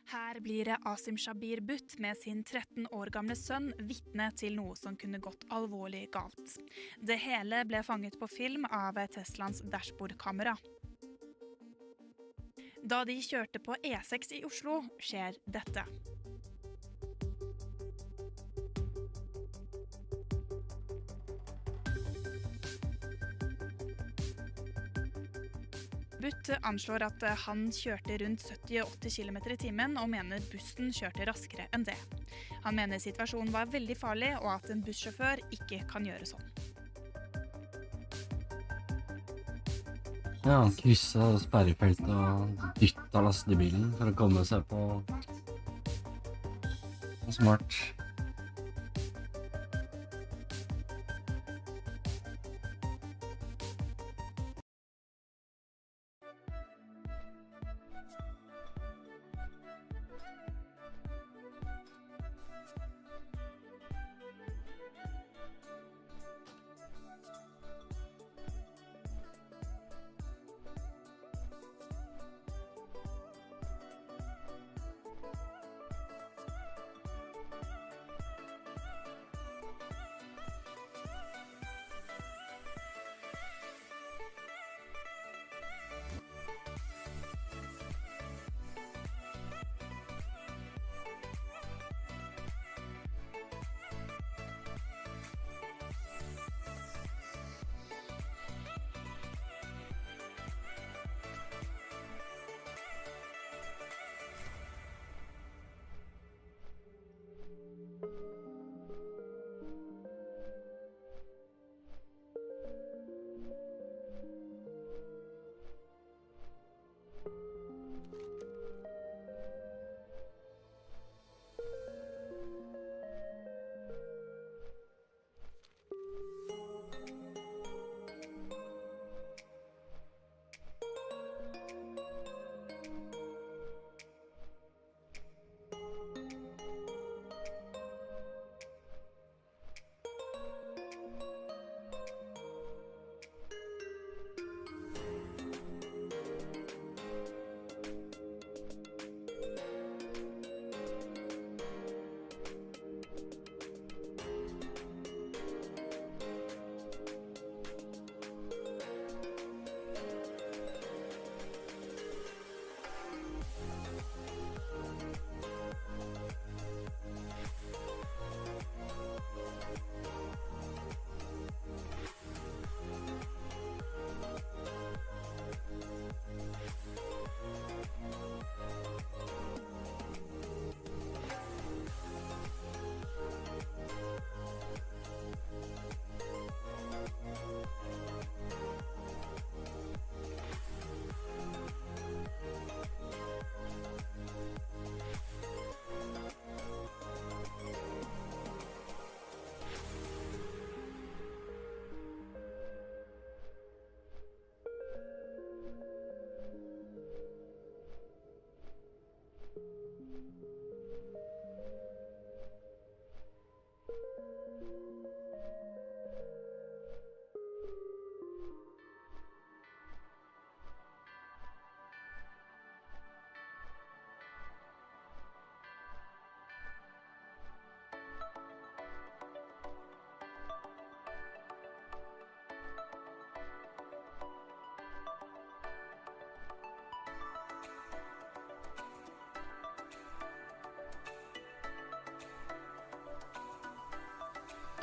Her blir Asim Shabir Butt med sin 13 år gamle sønn vitne til noe som kunne gått alvorlig galt. Det hele ble fanget på film av Teslans dashbordkamera. Da de kjørte på E6 i Oslo, skjer dette. Butt anslår at han kjørte rundt 70-80 km i timen og mener bussen kjørte raskere enn det. Han mener situasjonen var veldig farlig og at en bussjåfør ikke kan gjøre sånn. Ja, han krysset sperrefeltet og dyttet lastebilen for å komme seg på smart.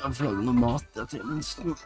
Jeg får lage noe mat til tjenesten.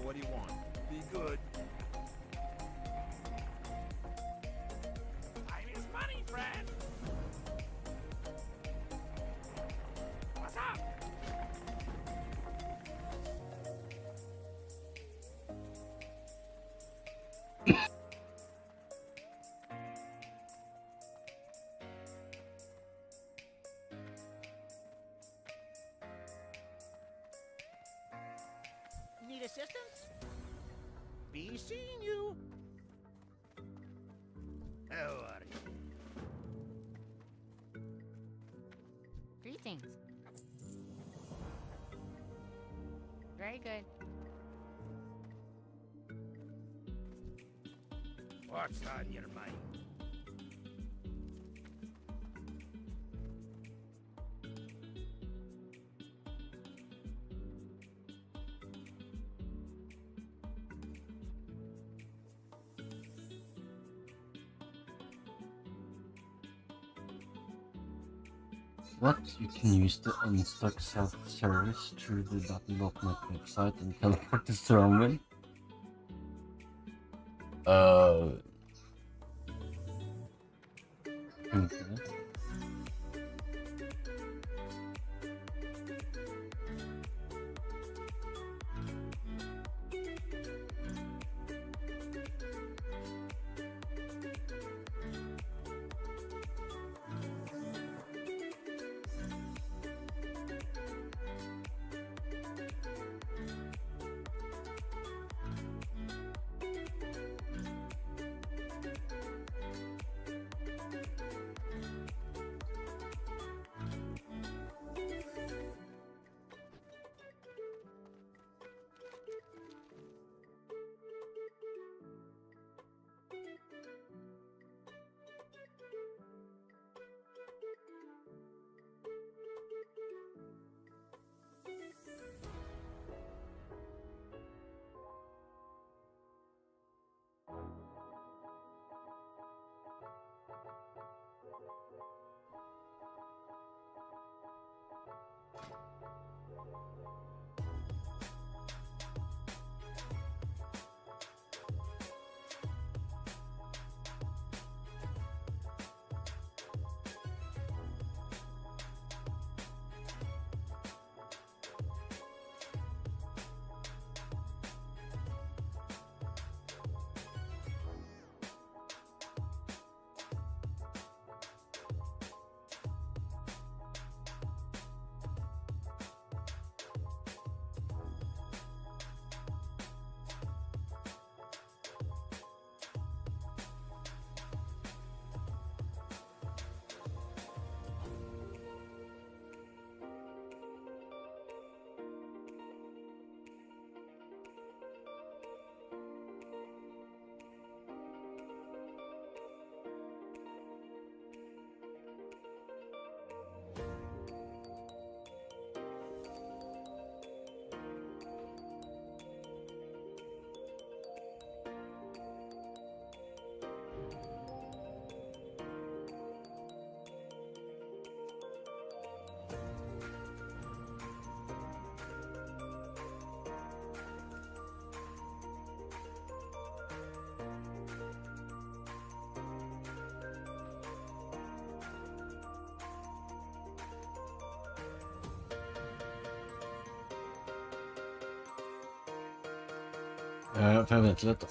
what do you want? Be good. Time is money, friend. What's up? Need assistance? Be seeing you. How are you? Greetings. Very good. What's on your mind? What? You can use the unstuck self-service through the Battle.net website and teleport to Stormwind? Okay. Ja, för jag vet lite.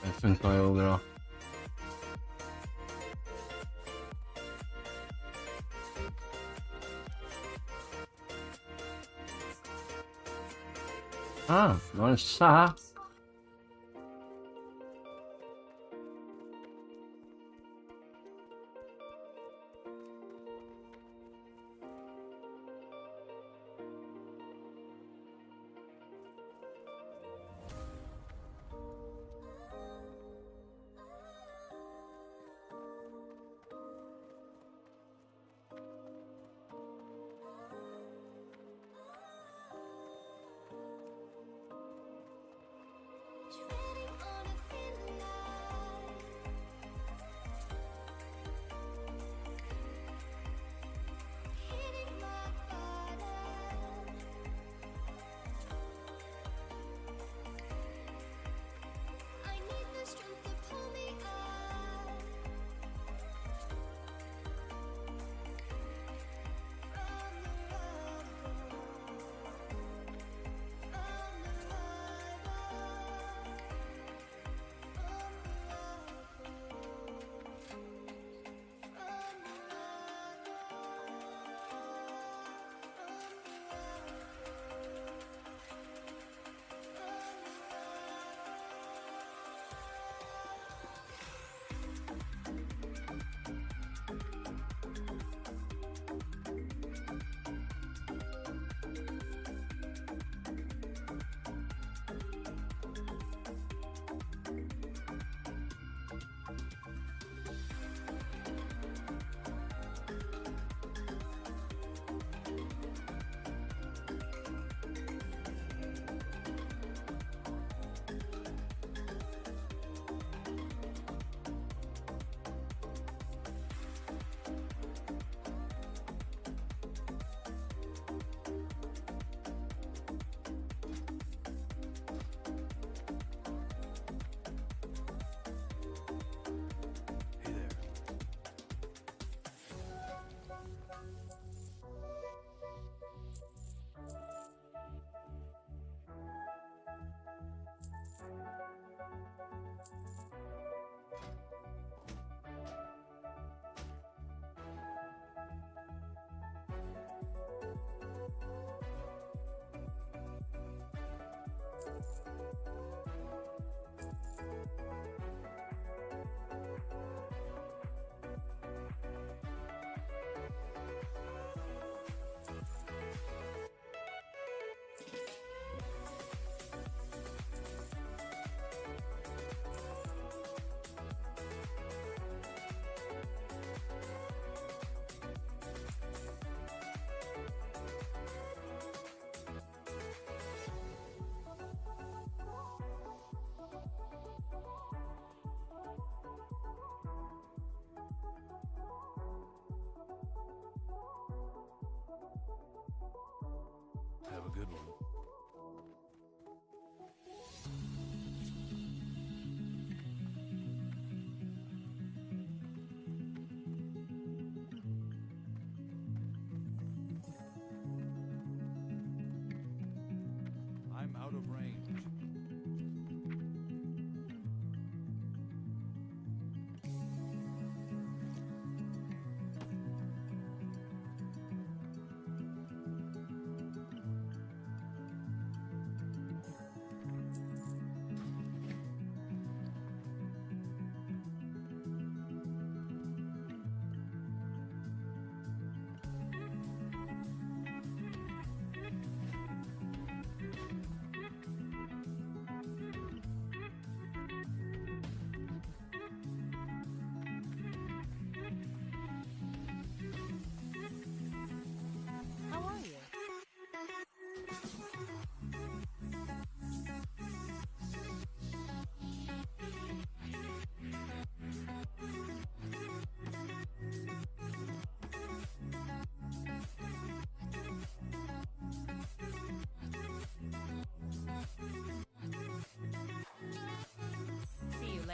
Det funkar ju bra. Ah, nice.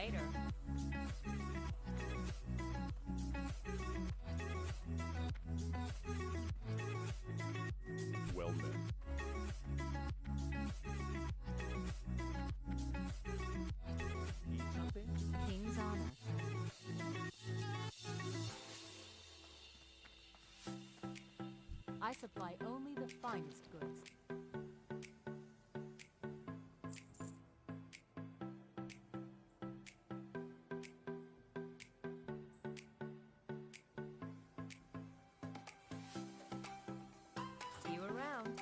later. Well met. King's honor. I supply only the finest goods. See you around.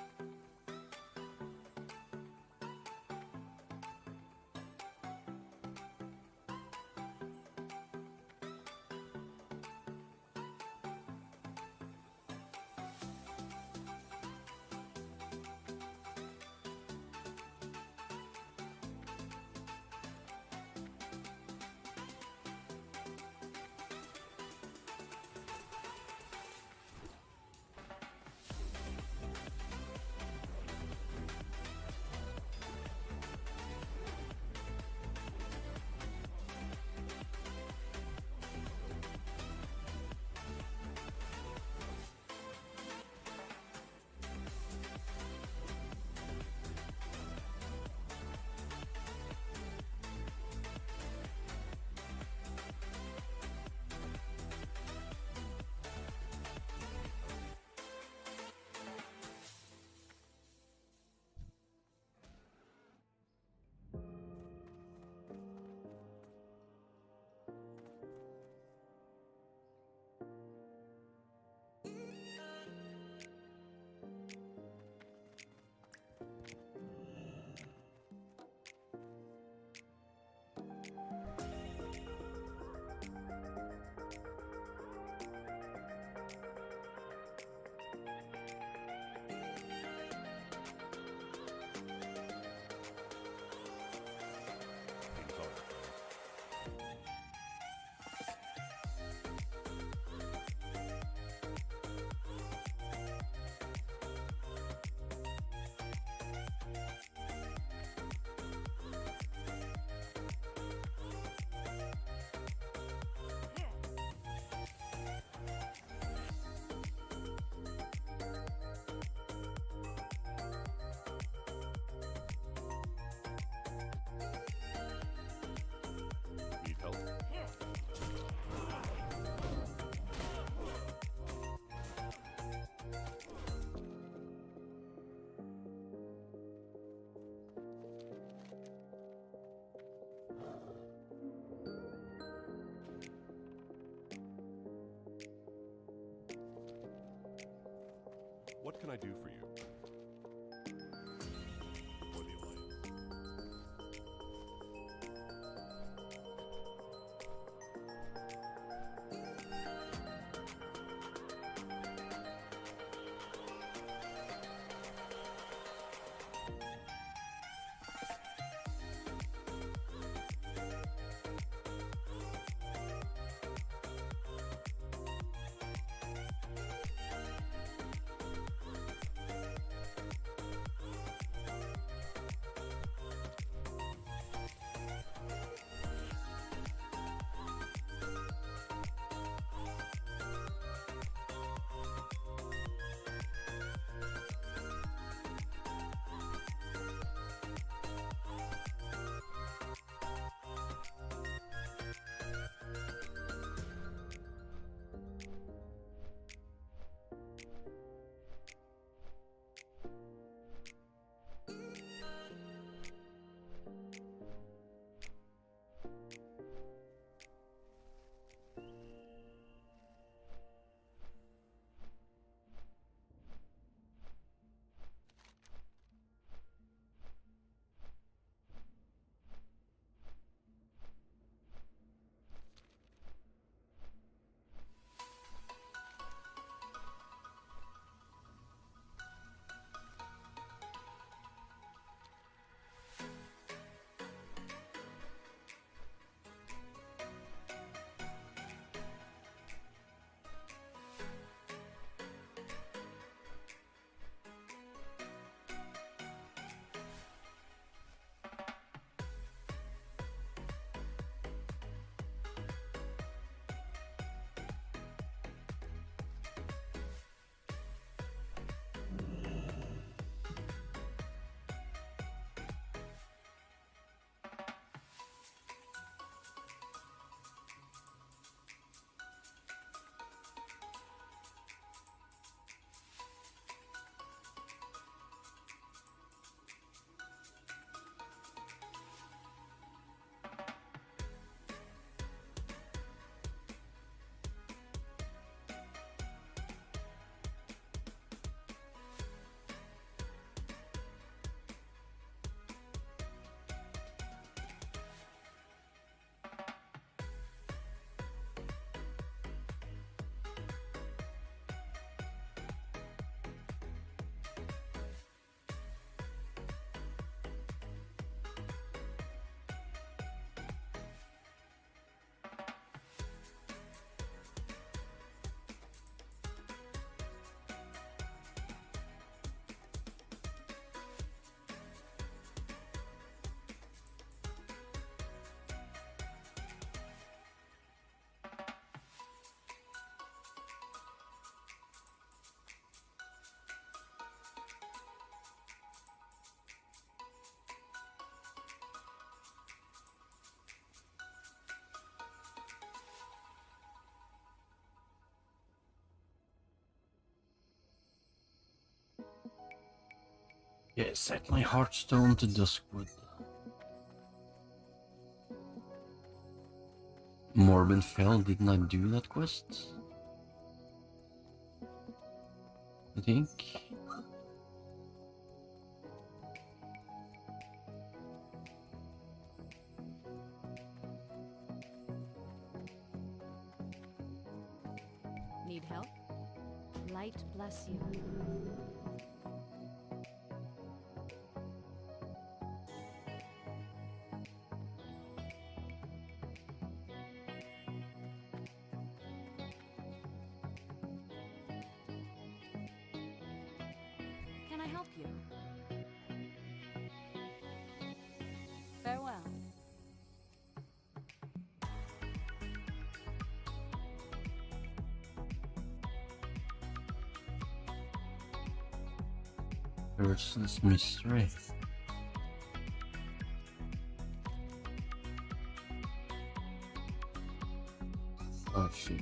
Need help? What can I do for you? For the Alliance. Yeah, set my heartstone to Duskwood. Morbin Fell, didn't I do that quest? I think. Need help? Light bless you. Can I help you? Farewell. Versus Mystery. Oh shit.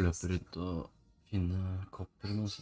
løpe rundt og finne kopper med oss.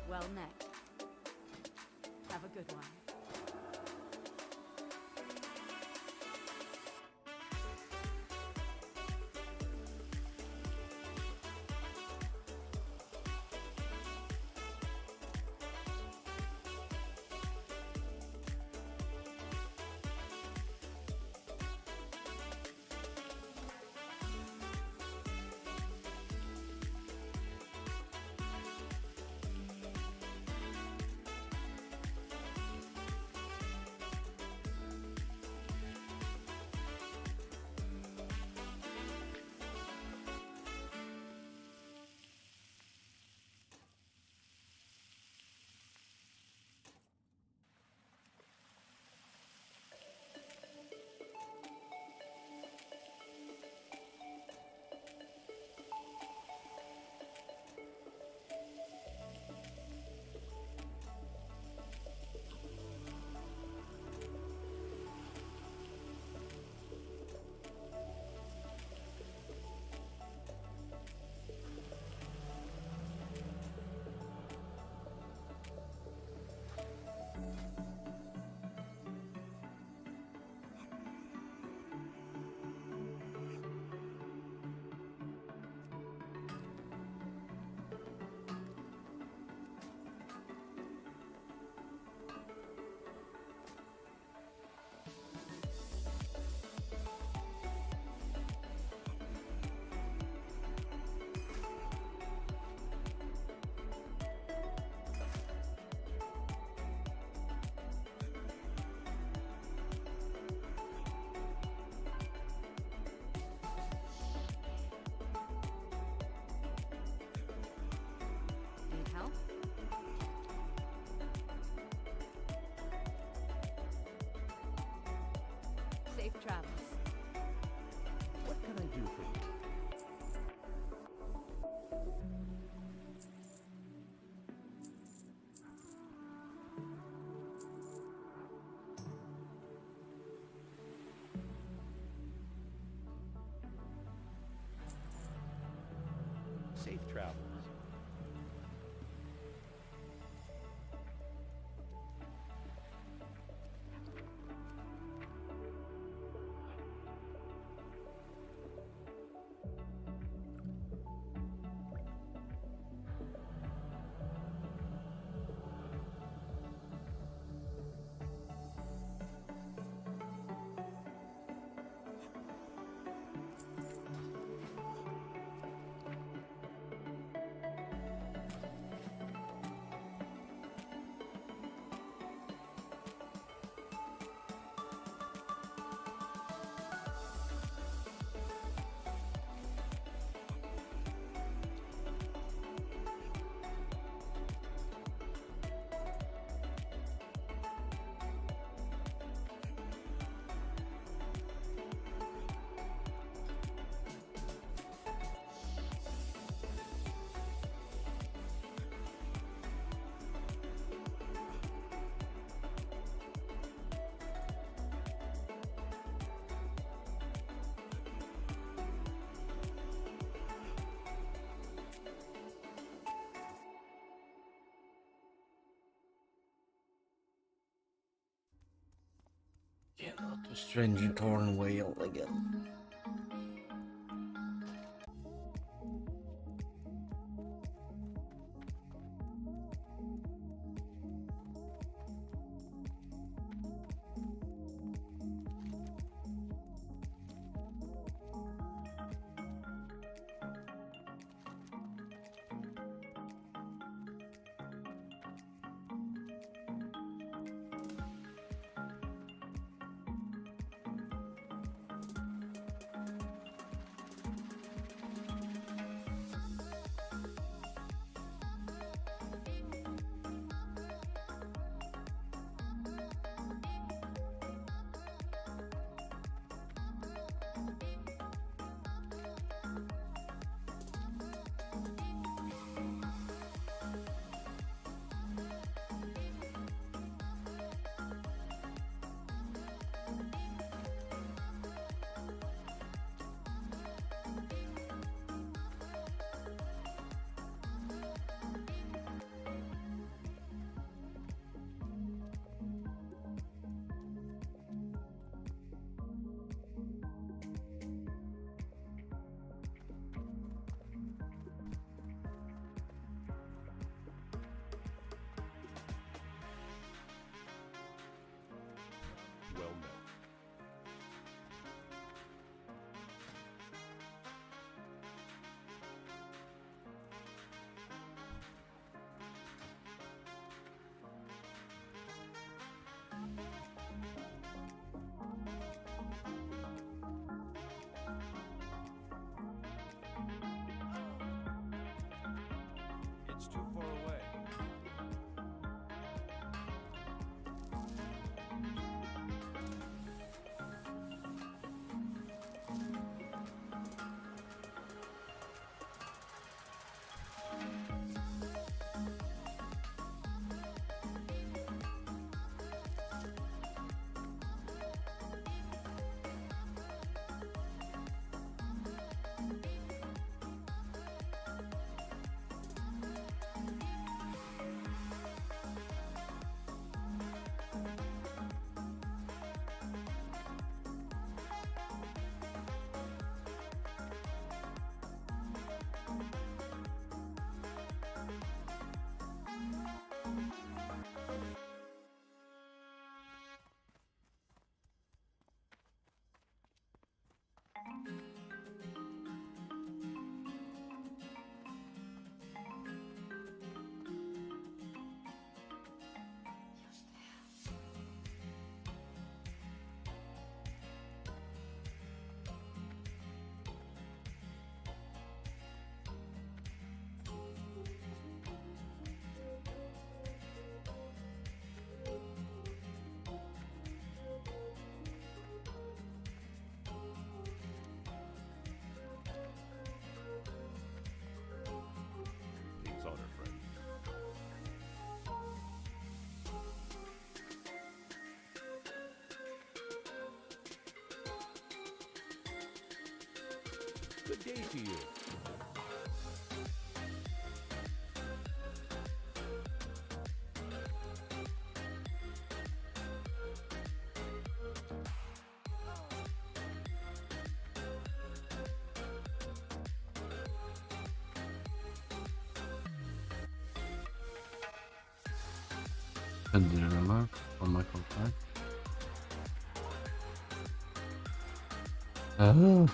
Well met. Have a good one. Need help? Safe travels. What can I do for you? Safe travels. Yeah, to Stranger Torn Whale again. day to you. Dilemma on my profile. Oh.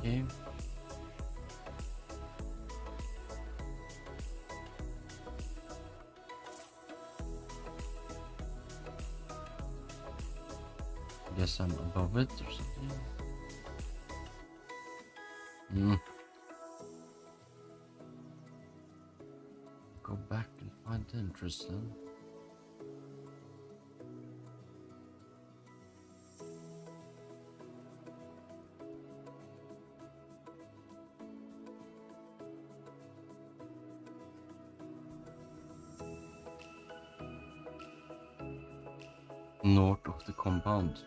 Game. Guess I'm above it or something. Go back and find the interest then. North of the compound.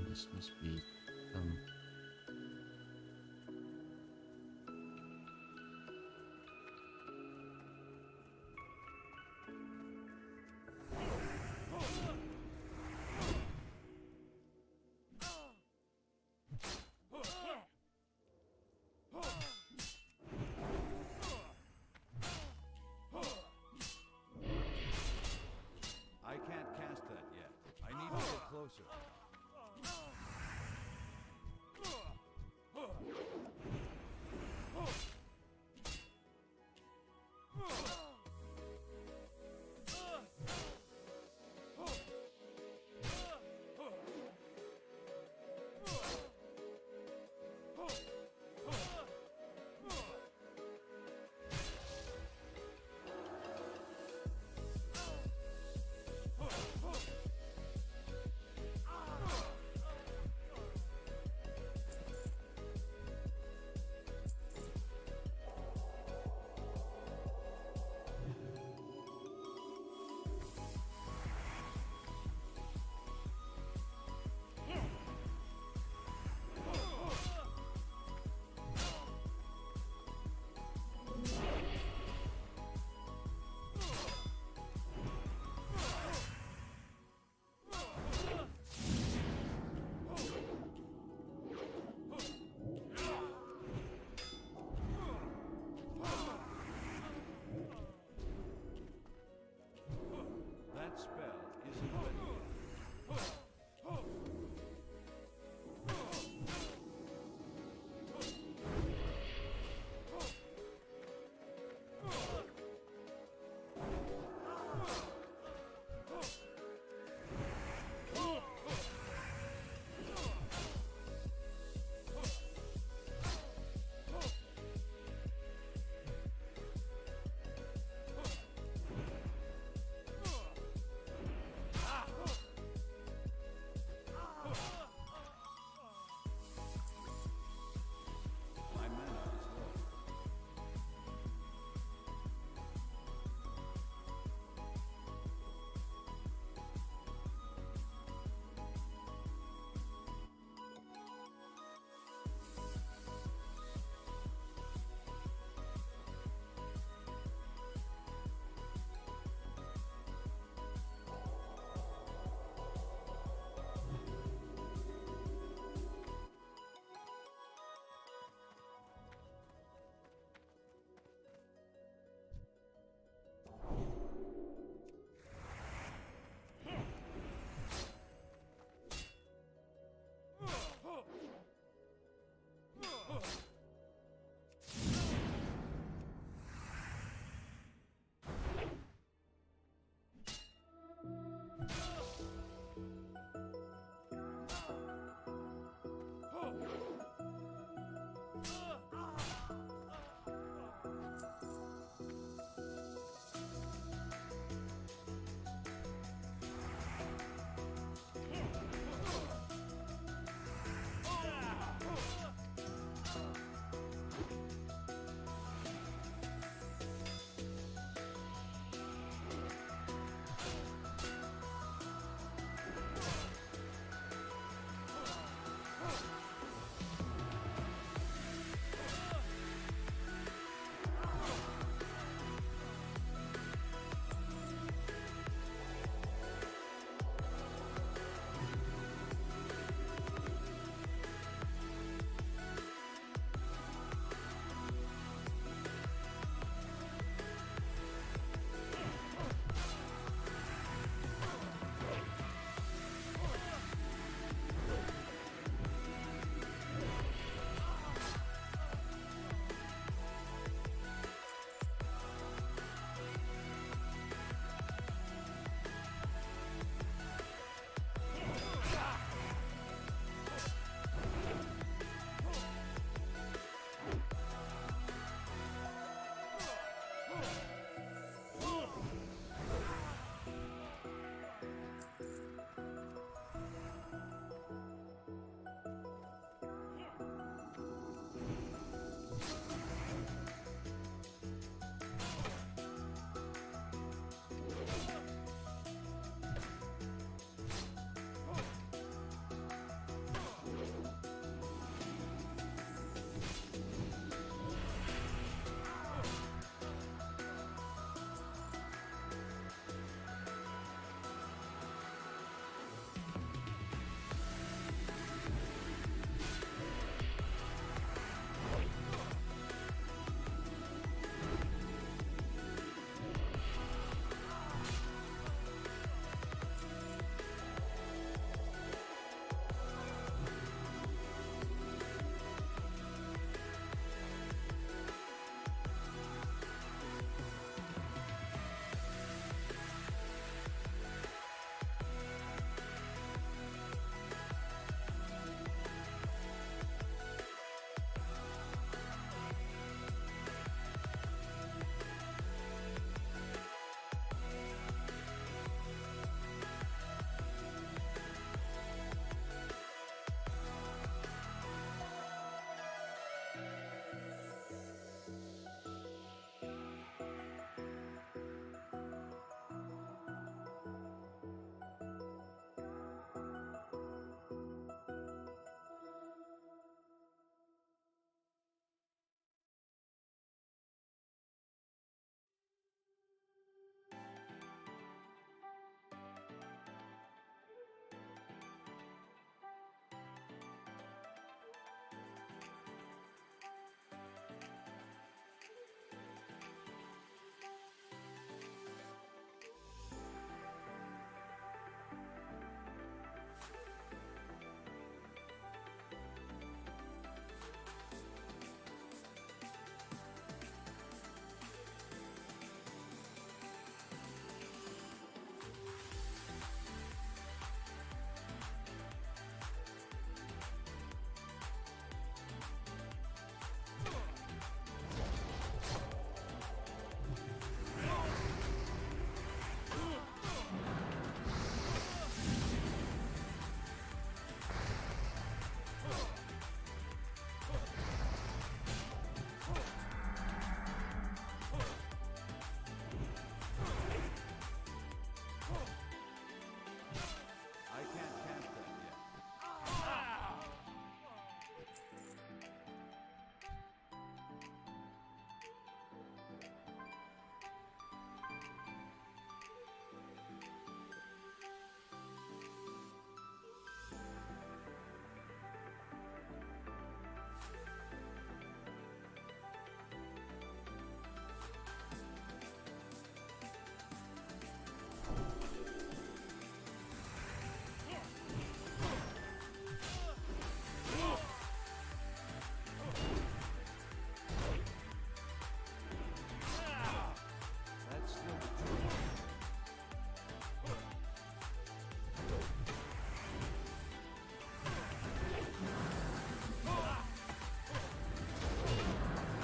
This must be My mana is low.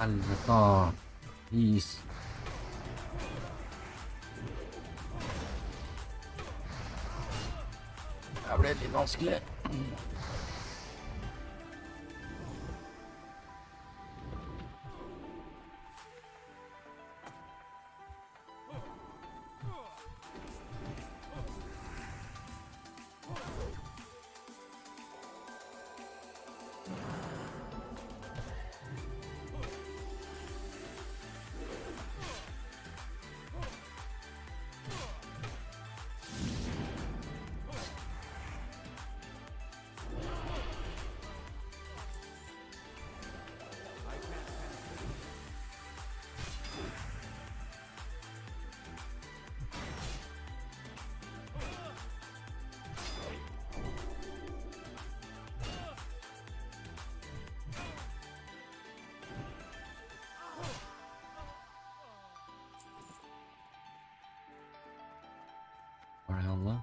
Helvete. Please. Det ble litt vanskelig. Var det alle?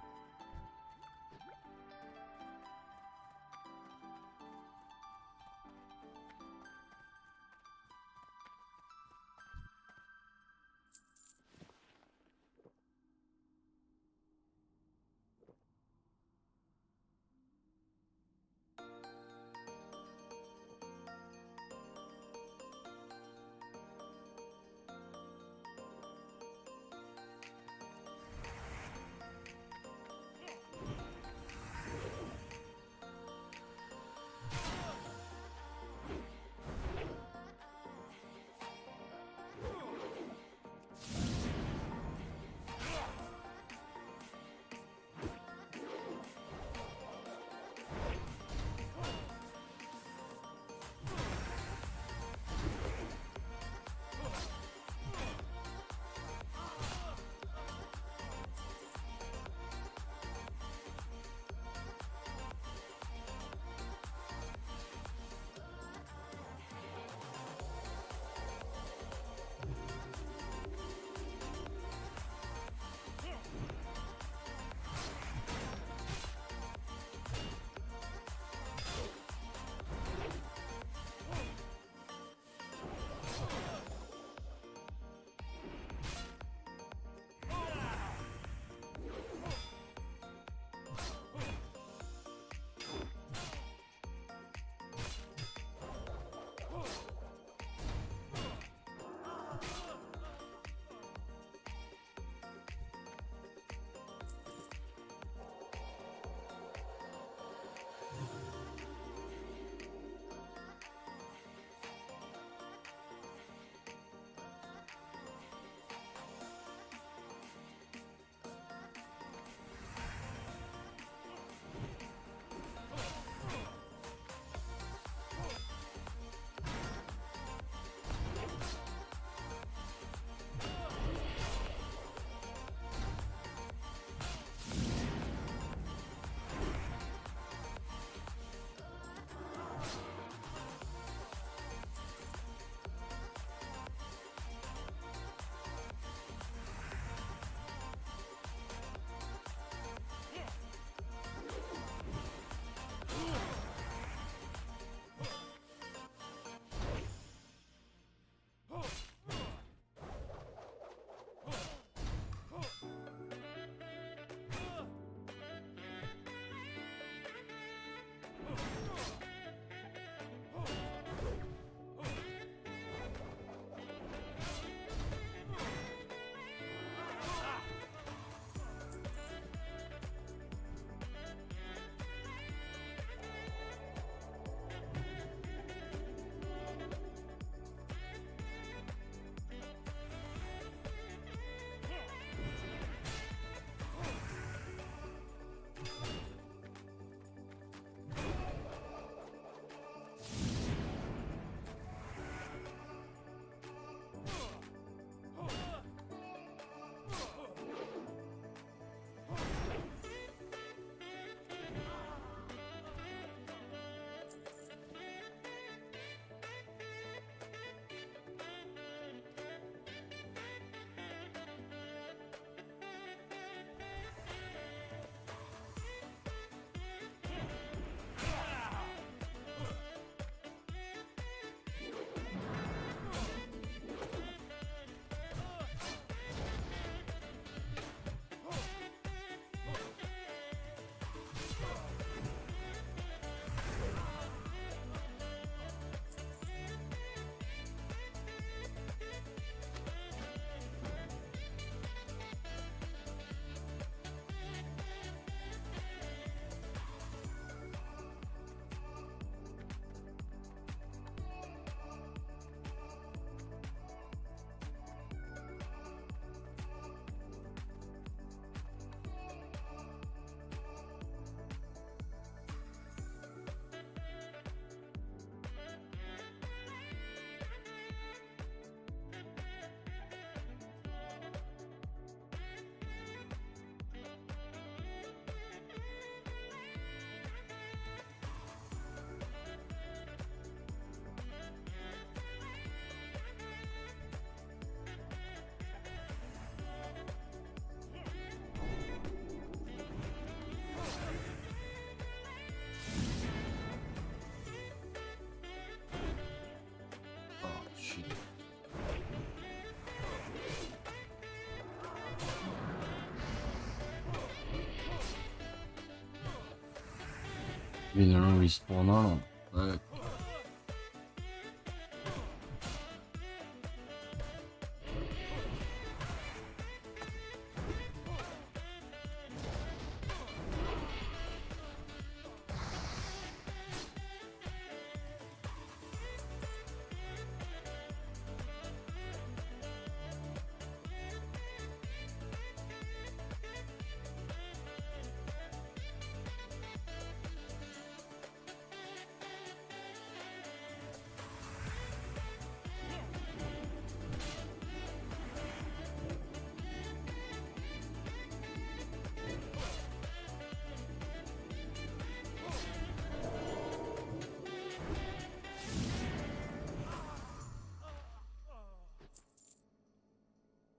Begynner å respawne her nå.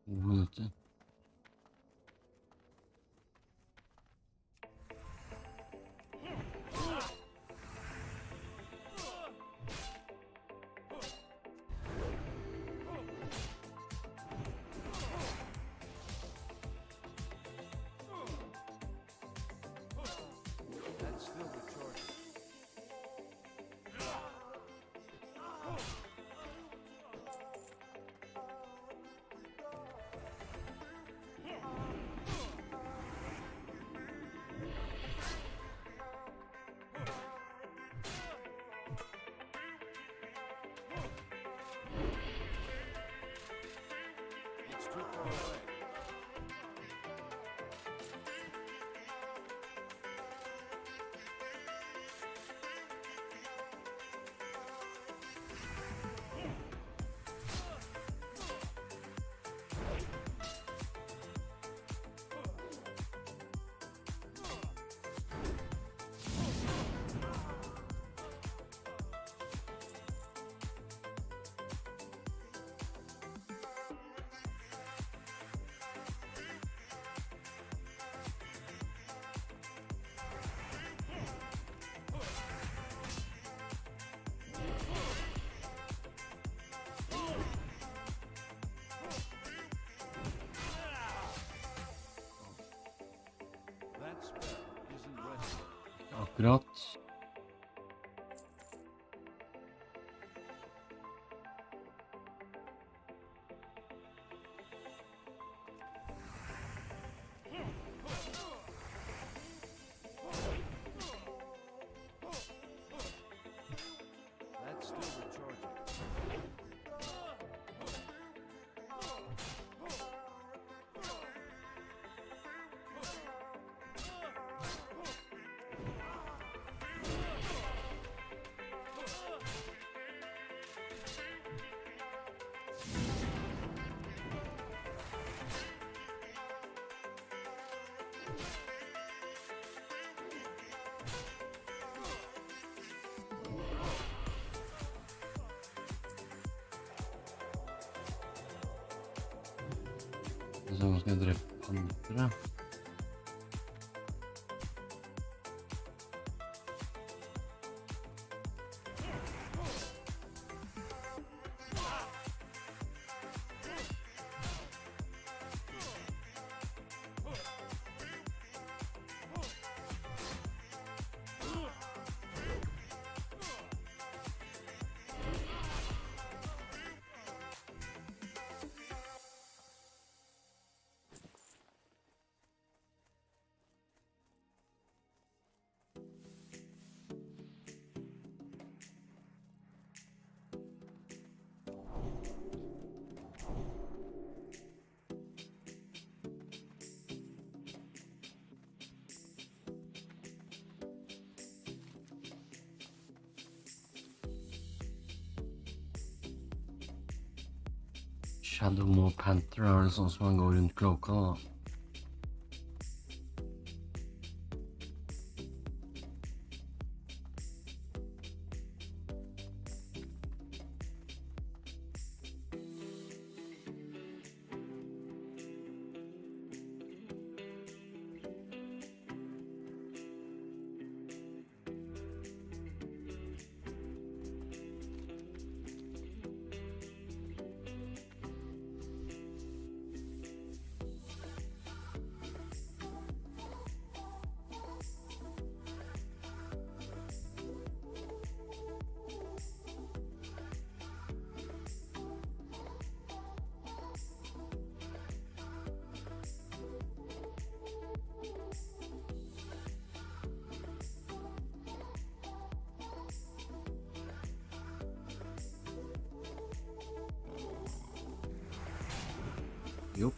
Det minutter. That's still the charge. It's too far away. That spell isn't resting. Akkurat. That's still the charge. Så nå skal jeg drepe andre. Shadow Panther er det sånn som han går rundt klokka da. Yup.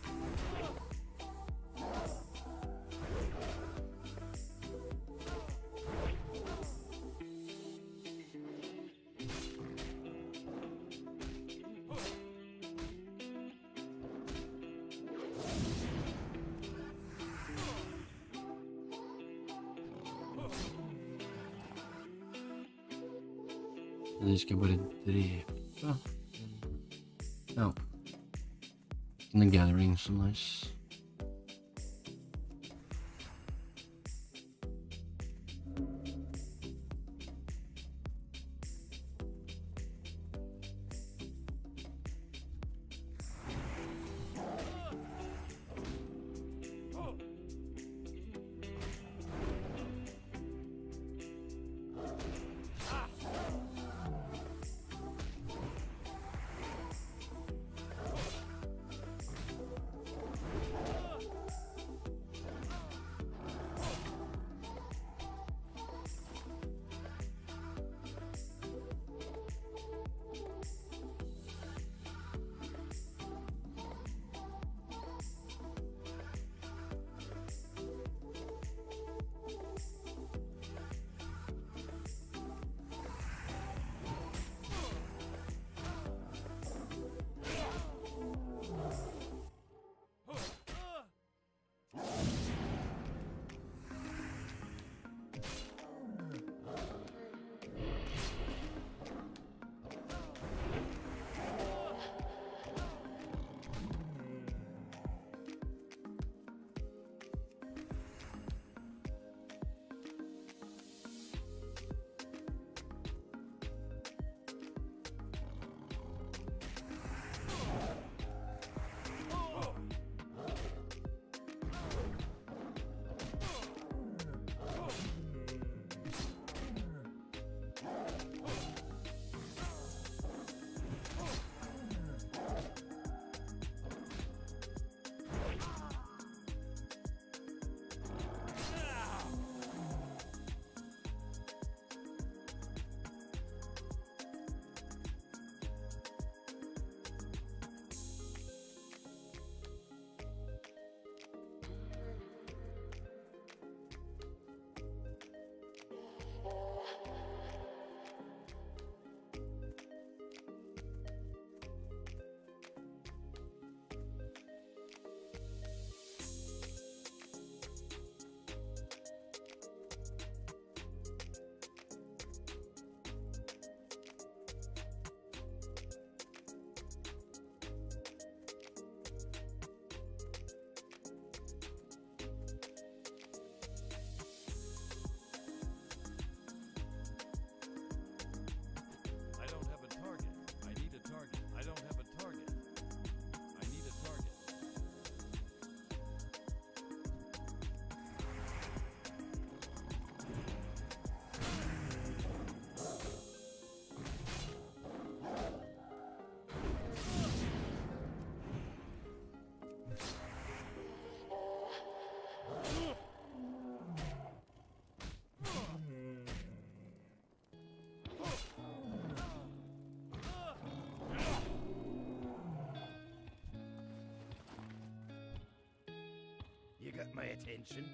De ska bare drepe. Ja. The gathering, so nice. You got my attention.